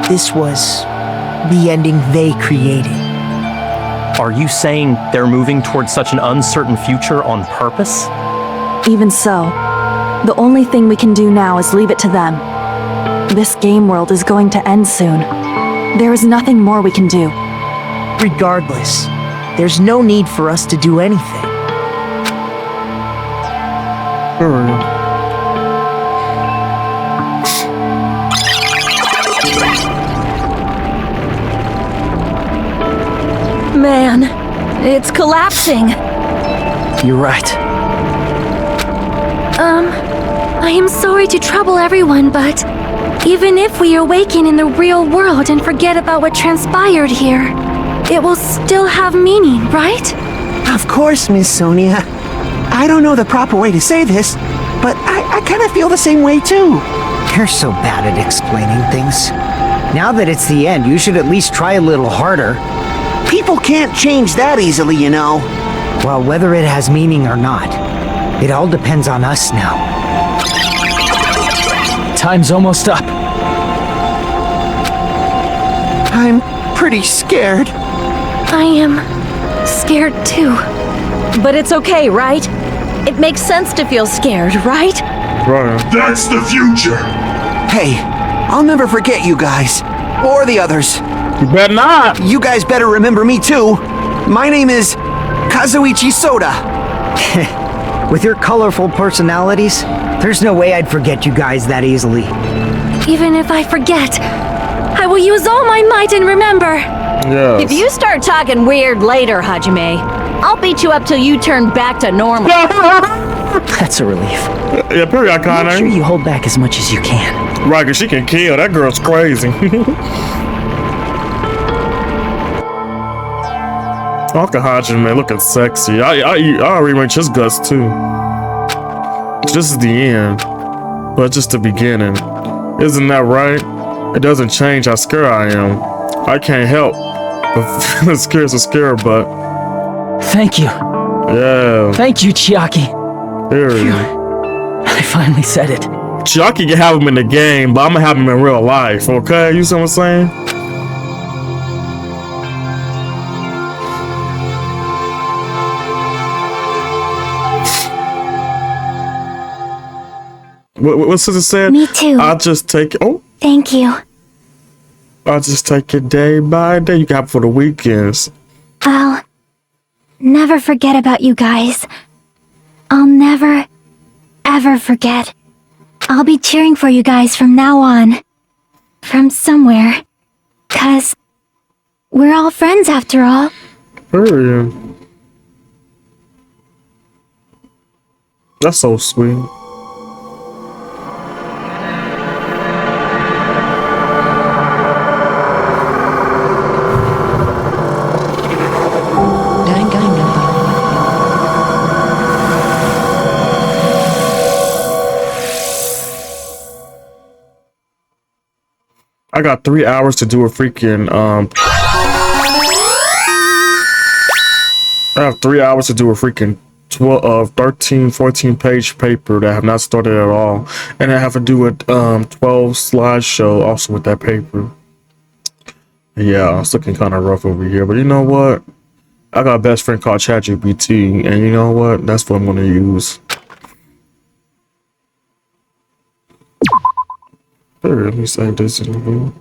This was the ending they created. Are you saying they're moving towards such an uncertain future on purpose? Even so, the only thing we can do now is leave it to them. This game world is going to end soon. There is nothing more we can do. Regardless, there's no need for us to do anything. Man, it's collapsing. You're right. I am sorry to trouble everyone, but even if we awaken in the real world and forget about what transpired here, it will still have meaning, right? Of course, Miss Sonia. I don't know the proper way to say this, but I kind of feel the same way too. You're so bad at explaining things. Now that it's the end, you should at least try a little harder. People can't change that easily, you know. Well, whether it has meaning or not, it all depends on us now. Time's almost up. I'm pretty scared. I am scared too. But it's okay, right? It makes sense to feel scared, right? Right. That's the future. Hey, I'll never forget you guys. Or the others. You better not. You guys better remember me too. My name is CRAZYYYYY Soda. With your colorful personalities, there's no way I'd forget you guys that easily. Even if I forget, I will use all my might and remember. Yes. If you start talking weird later, Hajime, I'll beat you up till you turn back to normal. That's a relief. Yeah, Perry, I kinda. Make sure you hold back as much as you can. Right, 'cause she can kill. That girl's crazy. Look at Hajime looking sexy. I rearrange his guts too. This is the end, but just the beginning. Isn't that right? It doesn't change how scared I am. I can't help but feeling scared, so scared, but... Thank you. Yeah. Thank you, Chiaki. Period. I finally said it. Chiaki can have him in the game, but I'm gonna have him in real life, okay? You see what I'm saying? What sister said? Me too. I'll just take it. Oh, Thank you. I'll just take it day by day. You got for the weekends. I'll never forget about you guys. I'll never, ever forget. I'll be cheering for you guys from now on. From somewhere. 'Cause we're all friends after all. Period. That's so sweet. I got 3 hours to do a freaking I have 3 hours to do a freaking 13, 14 page paper that I have not started at all. And I have to do a 12 slideshow also with that paper. Yeah, it's looking kind of rough over here. But you know what? I got a best friend called ChatGPT. And you know what? That's what I'm going to use. Here, let me save this in here.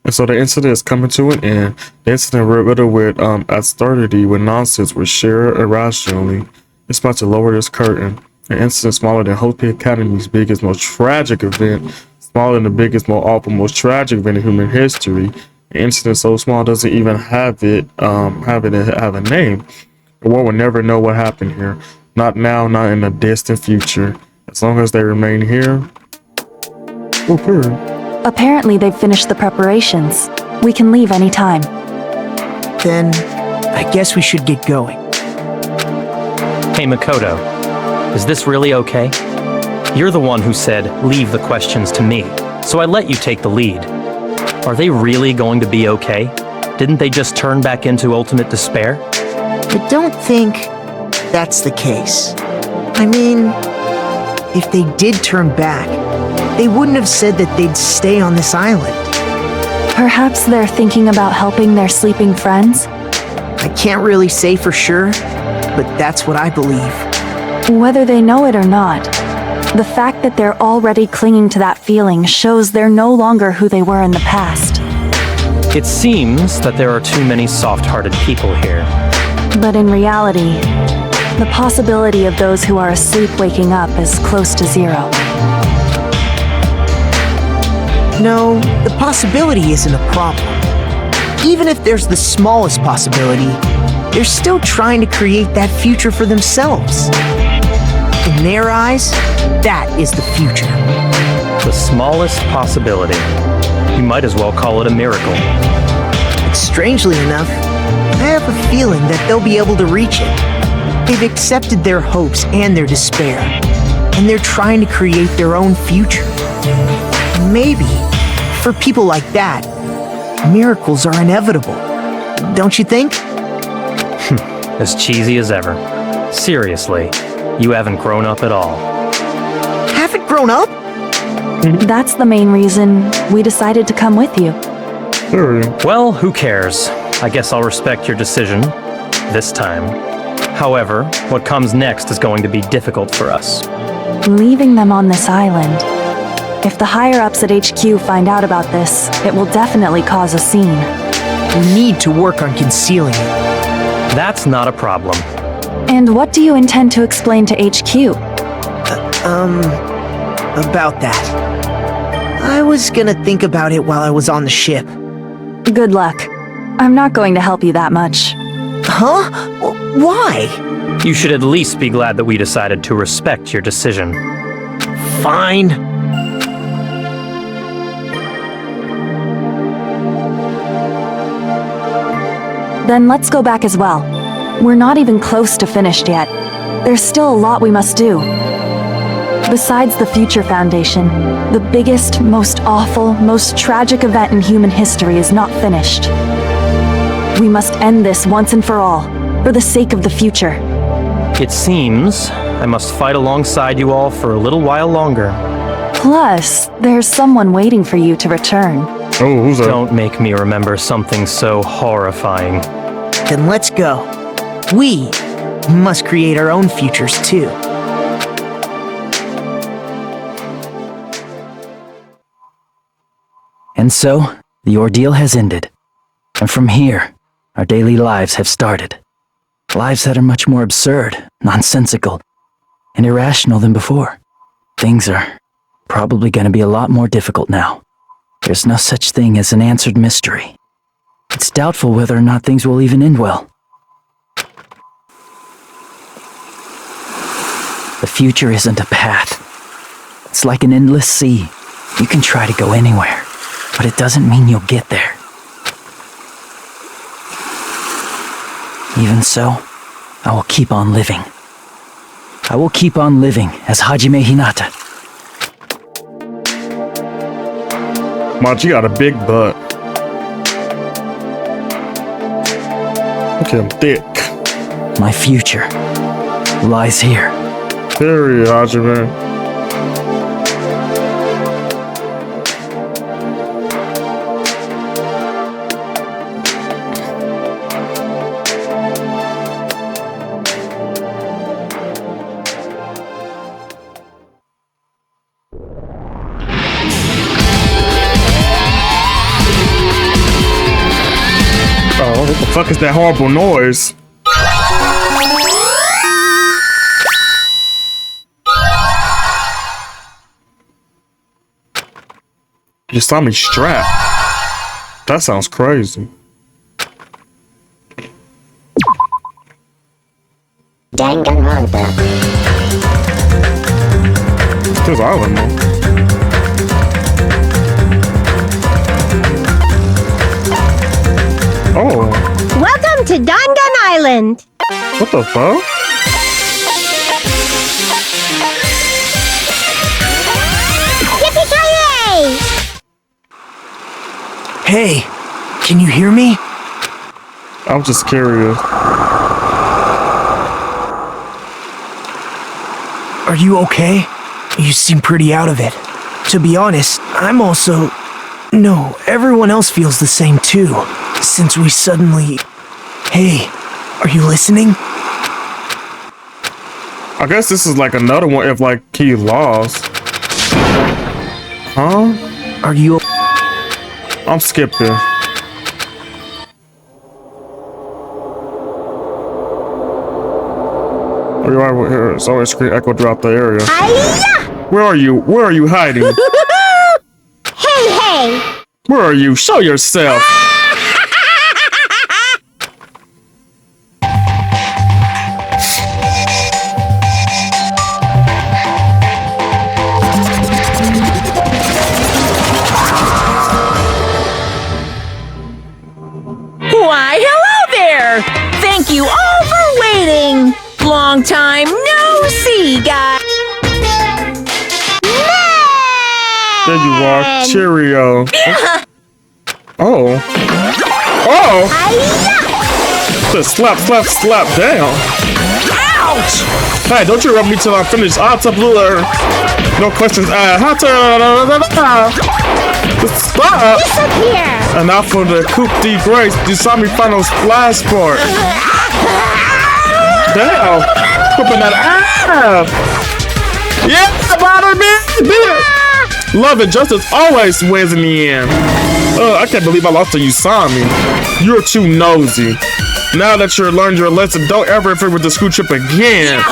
And so the incident is coming to an end. The incident riddled with absurdity, with nonsense, was shared irrationally. It's about to lower this curtain. An incident smaller than Hope Academy's biggest, most tragic event, smaller than the biggest, most awful, most tragic event in human history. An incident so small doesn't even have a name. The world will never know what happened here. Not now, not in the distant future. As long as they remain here. Okay. Apparently they've finished the preparations. We can leave anytime. Then, I guess we should get going. Hey Makoto, is this really okay? You're the one who said, leave the questions to me, so I let you take the lead. Are they really going to be okay? Didn't they just turn back into ultimate despair? I don't think that's the case. I mean, if they did turn back, they wouldn't have said that they'd stay on this island. Perhaps they're thinking about helping their sleeping friends? I can't really say for sure, but that's what I believe. Whether they know it or not, the fact that they're already clinging to that feeling shows they're no longer who they were in the past. It seems that there are too many soft-hearted people here. But in reality, the possibility of those who are asleep waking up is close to zero. No, the possibility isn't a problem. Even if there's the smallest possibility, they're still trying to create that future for themselves. In their eyes, that is the future. The smallest possibility. You might as well call it a miracle. But strangely enough, I have a feeling that they'll be able to reach it. They've accepted their hopes and their despair, and they're trying to create their own future. Maybe, for people like that, miracles are inevitable. Don't you think? As cheesy as ever. Seriously, you haven't grown up at all. Haven't grown up? That's the main reason we decided to come with you. Well, who cares? I guess I'll respect your decision. This time. However, what comes next is going to be difficult for us. Leaving them on this island. If the higher-ups at HQ find out about this, it will definitely cause a scene. We need to work on concealing it. That's not a problem. And what do you intend to explain to HQ? About that. I was gonna think about it while I was on the ship. Good luck. I'm not going to help you that much. Huh? Why? You should at least be glad that we decided to respect your decision. Fine. Then let's go back as well. We're not even close to finished yet. There's still a lot we must do. Besides the Future Foundation, the biggest, most awful, most tragic event in human history is not finished. We must end this once and for all, for the sake of the future. It seems I must fight alongside you all for a little while longer. Plus, there's someone waiting for you to return. Oh, who's that? Don't make me remember something so horrifying. Then let's go. We must create our own futures too. And so, the ordeal has ended. And from here, our daily lives have started. Lives that are much more absurd, nonsensical, and irrational than before. Things are probably going to be a lot more difficult now. There's no such thing as an answered mystery. It's doubtful whether or not things will even end well. The future isn't a path. It's like an endless sea. You can try to go anywhere, but it doesn't mean you'll get there. Even so, I will keep on living. I will keep on living as Hajime Hinata. Mom, you got a big butt. Look at him thick. My future lies here. Period, Hajime. Oh, what the fuck is that horrible noise? You saw me strapped. That sounds crazy. Danganronpa. There's island though. Oh. Welcome to Dangan Island. What the fuck? Yippee-ki-yay! Hey, can you hear me? I'm just curious. Are you okay? You seem pretty out of it. To be honest, I'm also... No, everyone else feels the same too. Since we suddenly... Hey, are you listening? I guess this is like another one if like he lost. Huh? Are you... I'm skipping. Are you right here? It's always screen echo throughout the area. Hiya! Where are you? Where are you hiding? Hey! Where are you? Show yourself! Why, hello there! Thank you all for waiting! Long time no see, guys! There you are, Cheerio. Oh. Oh! Just slap, slap, slap down. Ouch! Hey, don't you rub me till I finish. I'll tap ruler. No questions asked. Just stop. Disappear. And now for the Coupe de Grace, the semi-final splash part. Damn. Whipping that ass. Yeah, bother me. Love and justice always wins in the end. I can't believe I lost to you, Sami. You're too nosy. Now that you've learned your lesson, don't ever interfere with the school trip again.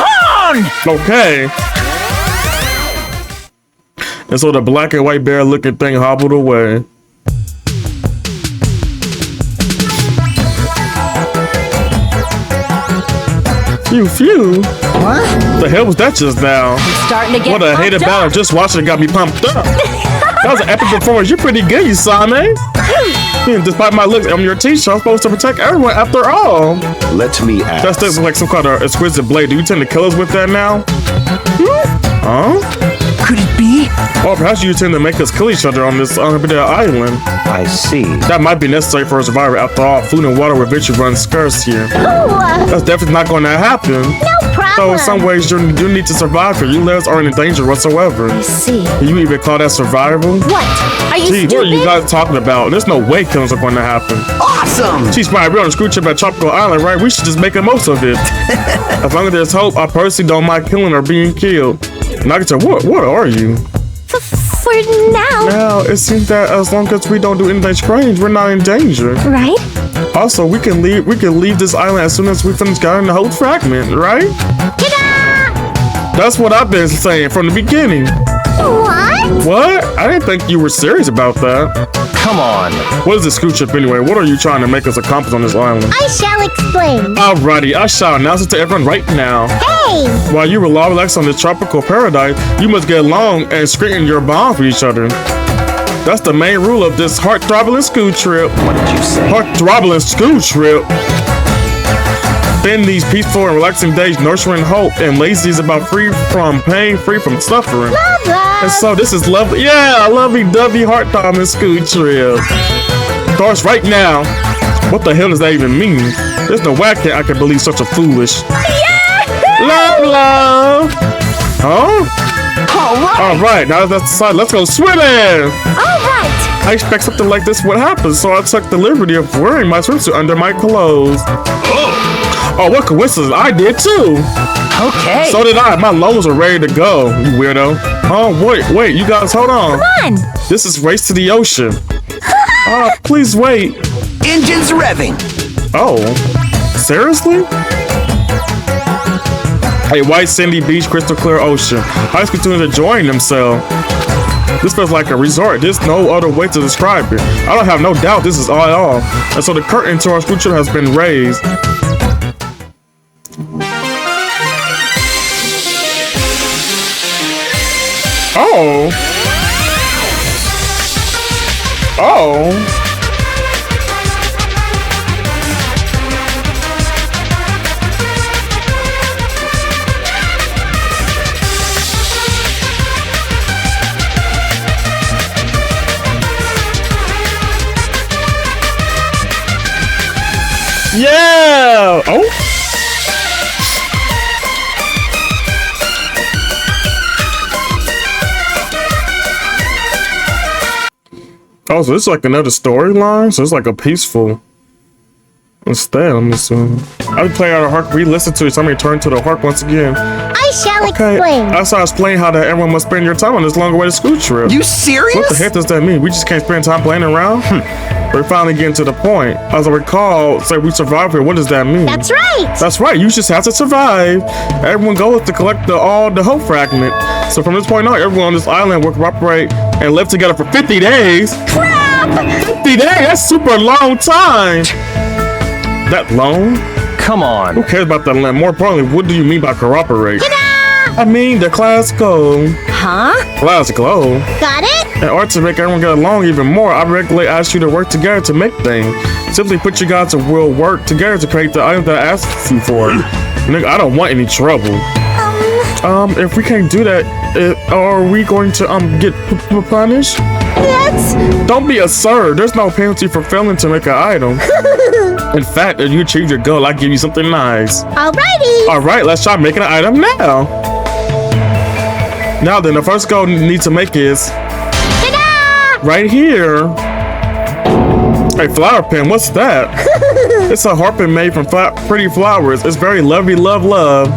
Okay. And so the black and white bear looking thing hobbled away. Phew. What? The hell was that just now? Starting to get What a hated pumped battle. up. Just watching it got me pumped up. That was an epic performance. You're pretty good, Usame. Despite my looks, I'm your teacher. I'm supposed to protect everyone after all. Let me ask. That's like some kind of exquisite blade. Do you tend to kill us with that now? Huh? Could it be? Or perhaps you tend to make us kill each other on this unlimited island. I see. That might be necessary for a survivor. After all, food and water will eventually run scarce here. That's definitely not going to happen. No problem. So in some ways, you do need to survive here. You lives aren't in danger whatsoever. I see. Can you even call that survival? What? Are you Gee, stupid? what are you guys talking about? There's no way killings are going to happen. Awesome! She's probably real on a screw trip at Tropical Island, right? We should just make the most of it. As long as there's hope, I personally don't mind killing or being killed. Nagita, what are you? For now. Now, it seems that as long as we don't do anything strange, we're not in danger. Right? Also, we can leave this island as soon as we finish gathering the whole fragment, right? Ta-da! That's what I've been saying from the beginning. What? What? I didn't think you were serious about that. Come on. What is this screw chip anyway? What are you trying to make us accomplish on this island? I shall explain. Alrighty, I shall announce it to everyone right now. Hey! While you relax on this tropical paradise, you must get along and strengthen your bonds with each other. That's the main rule of this heart-throbbing school trip. What did you say? Heart-throbbing school trip. Spend these peaceful and relaxing days nurturing hope and lazy is about free from pain, free from suffering. Blah blah! And so this is lovely. Yeah, lovey-dovey heart Thomas school trip. Starts right now. What the hell does that even mean? There's no way I can believe such a foolish. Love. Huh? All right. Now that's decided. Let's go swimming. All right. I expect something like this would happen, so I took the liberty of wearing my swimsuit under my clothes. Oh, what coincidence! I did too. Okay. So did I. My loans are ready to go. You weirdo. Oh, wait. You guys, hold on. Come on. This is Race to the Ocean. Please wait. Engines revving. Oh, seriously? A white sandy beach, crystal clear ocean. High school students enjoying themselves. This feels like a resort. There's no other way to describe it. I don't have no doubt this is all. And so the curtain to our school trip has been raised. Oh. Yeah! Oh! Oh, so it's like another storyline? So it's like a peaceful instead, I'm assuming. I'll be playing out of Hark. We listen to it, so I'm returning to the Hark once again. I shall explain. I saw explain how that everyone must spend your time on this long awaited school trip. You serious? What the heck does that mean? We just can't spend time playing around? We're finally getting to the point. As I recall, say we survive here, what does that mean? That's right. That's right, you just have to survive. Everyone goes to collect the hope fragment. So from this point on, everyone on this island will cooperate and live together for 50 days. Crap! 50 days? That's super long time. That long? Come on. Who cares about that land? More importantly, what do you mean by cooperate? Ta-da! I mean the class goal. Huh? Class goal? Got it? In order to make everyone get along even more, I regularly ask you to work together to make things. Simply put you guys will work together to create the item that I asked you for. Nigga, I don't want any trouble. If we can't do that, are we going to get punished? Yes. Don't be absurd. There's no penalty for failing to make an item. In fact, if you achieve your goal, I give you something nice. Alrighty. All right, let's try making an item now. Now then, the first goal you need to make is right here. A flower pen, what's that? It's a harpin made from pretty flowers. It's very lovely, love.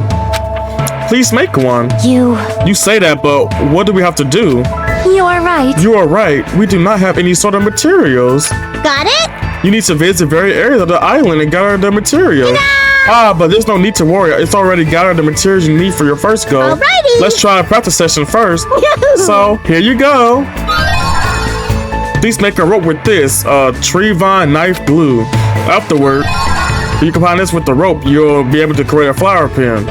Please make one. You say that, but what do we have to do? You are right. You are right. We do not have any sort of materials. Got it? You need to visit the very area of the island and gather the materials. But there's no need to worry. It's already gathered the materials you need for your first goal. Alrighty. Let's try a practice session first. So, here you go. Please make a rope with this, tree vine knife glue. Afterward, if you combine this with the rope, you'll be able to create a flower pen.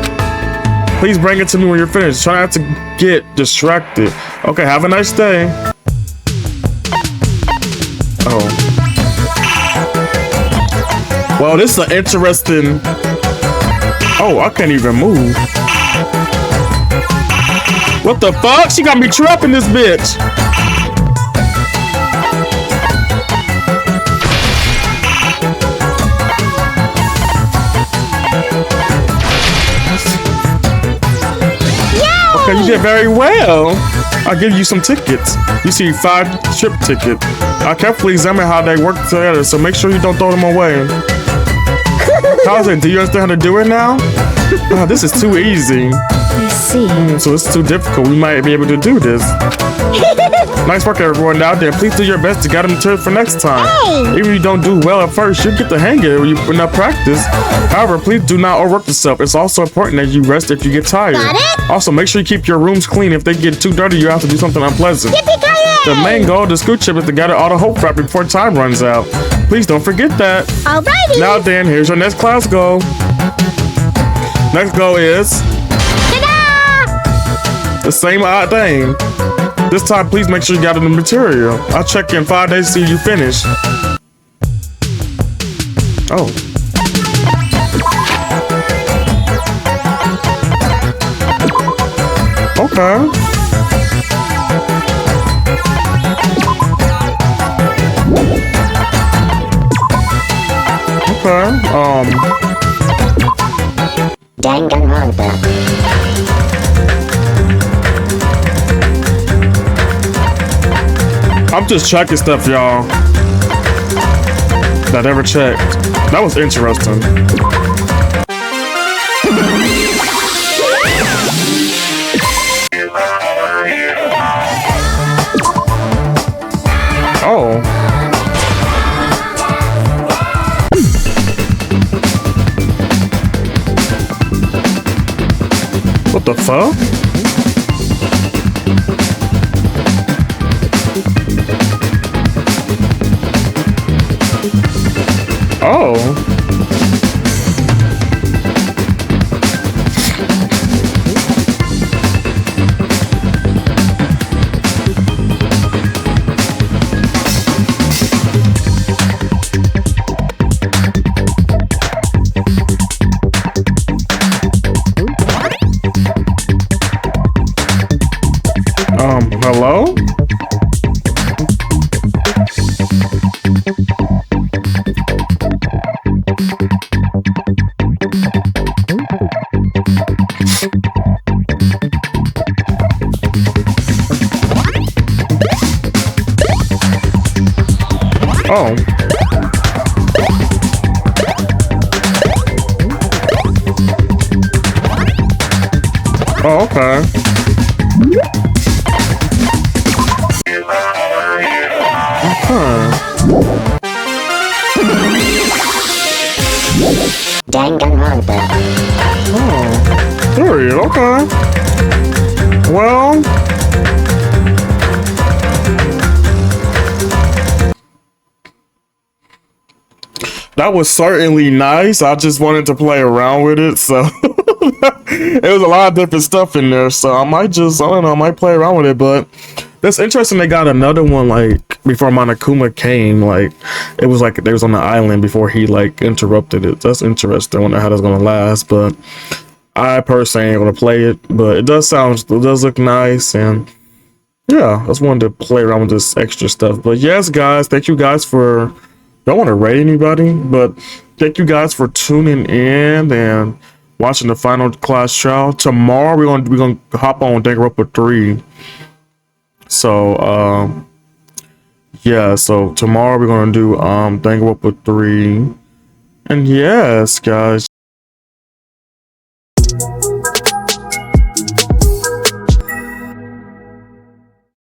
Please bring it to me when you're finished. Try not to get distracted. Okay, have a nice day. Oh. Well, this is an interesting... Oh, I can't even move. What the fuck? She got me trapped in this bitch. Okay, you did very well. I'll give you some tickets. You see 5 trip tickets. I'll carefully examine how they work together, so make sure you don't throw them away. How's it? Do you understand how to do it now? Oh, this is too easy. I see. So it's too difficult. We might be able to do this. Nice work, everyone. Now then, please do your best to gather material for next time. Hey. Even if you don't do well at first, you'll get the hang of it when you enough practice. However, please do not overwork yourself. It's also important that you rest if you get tired. Got it? Also, make sure you keep your rooms clean. If they get too dirty, you have to do something unpleasant. Yippee-ki-yay! The main goal of the school trip is to gather all the hope crap before time runs out. Please don't forget that. Alrighty. Now then, here's your next class goal. Next goal is the same odd thing. This time, please make sure you gather the material. I'll check in 5 days to see you finish. Oh. Okay. Danganronpa. I'm just checking stuff, y'all. That I never checked. That was interesting. Oh. What the fuck? Oh. Hello? Oh. Oh, okay. Danganronpa. Oh, period. Okay. Well, that was certainly nice. I just wanted to play around with it, so it was a lot of different stuff in there. So I might just, I don't know, I might play around with it. But that's interesting. They got another one like before Monokuma came. Like it was like they was on the island before he like interrupted it. That's interesting. I wonder how that's gonna last. But I personally ain't gonna play it. But it does look nice, and yeah, I just wanted to play around with this extra stuff. But yes, guys, thank you guys for. Don't want to rate anybody, but thank you guys for tuning in and watching the final class trial. Tomorrow we're gonna hop on Danganronpa 3. So yeah, so tomorrow we're gonna do Danganronpa 3. And yes, guys,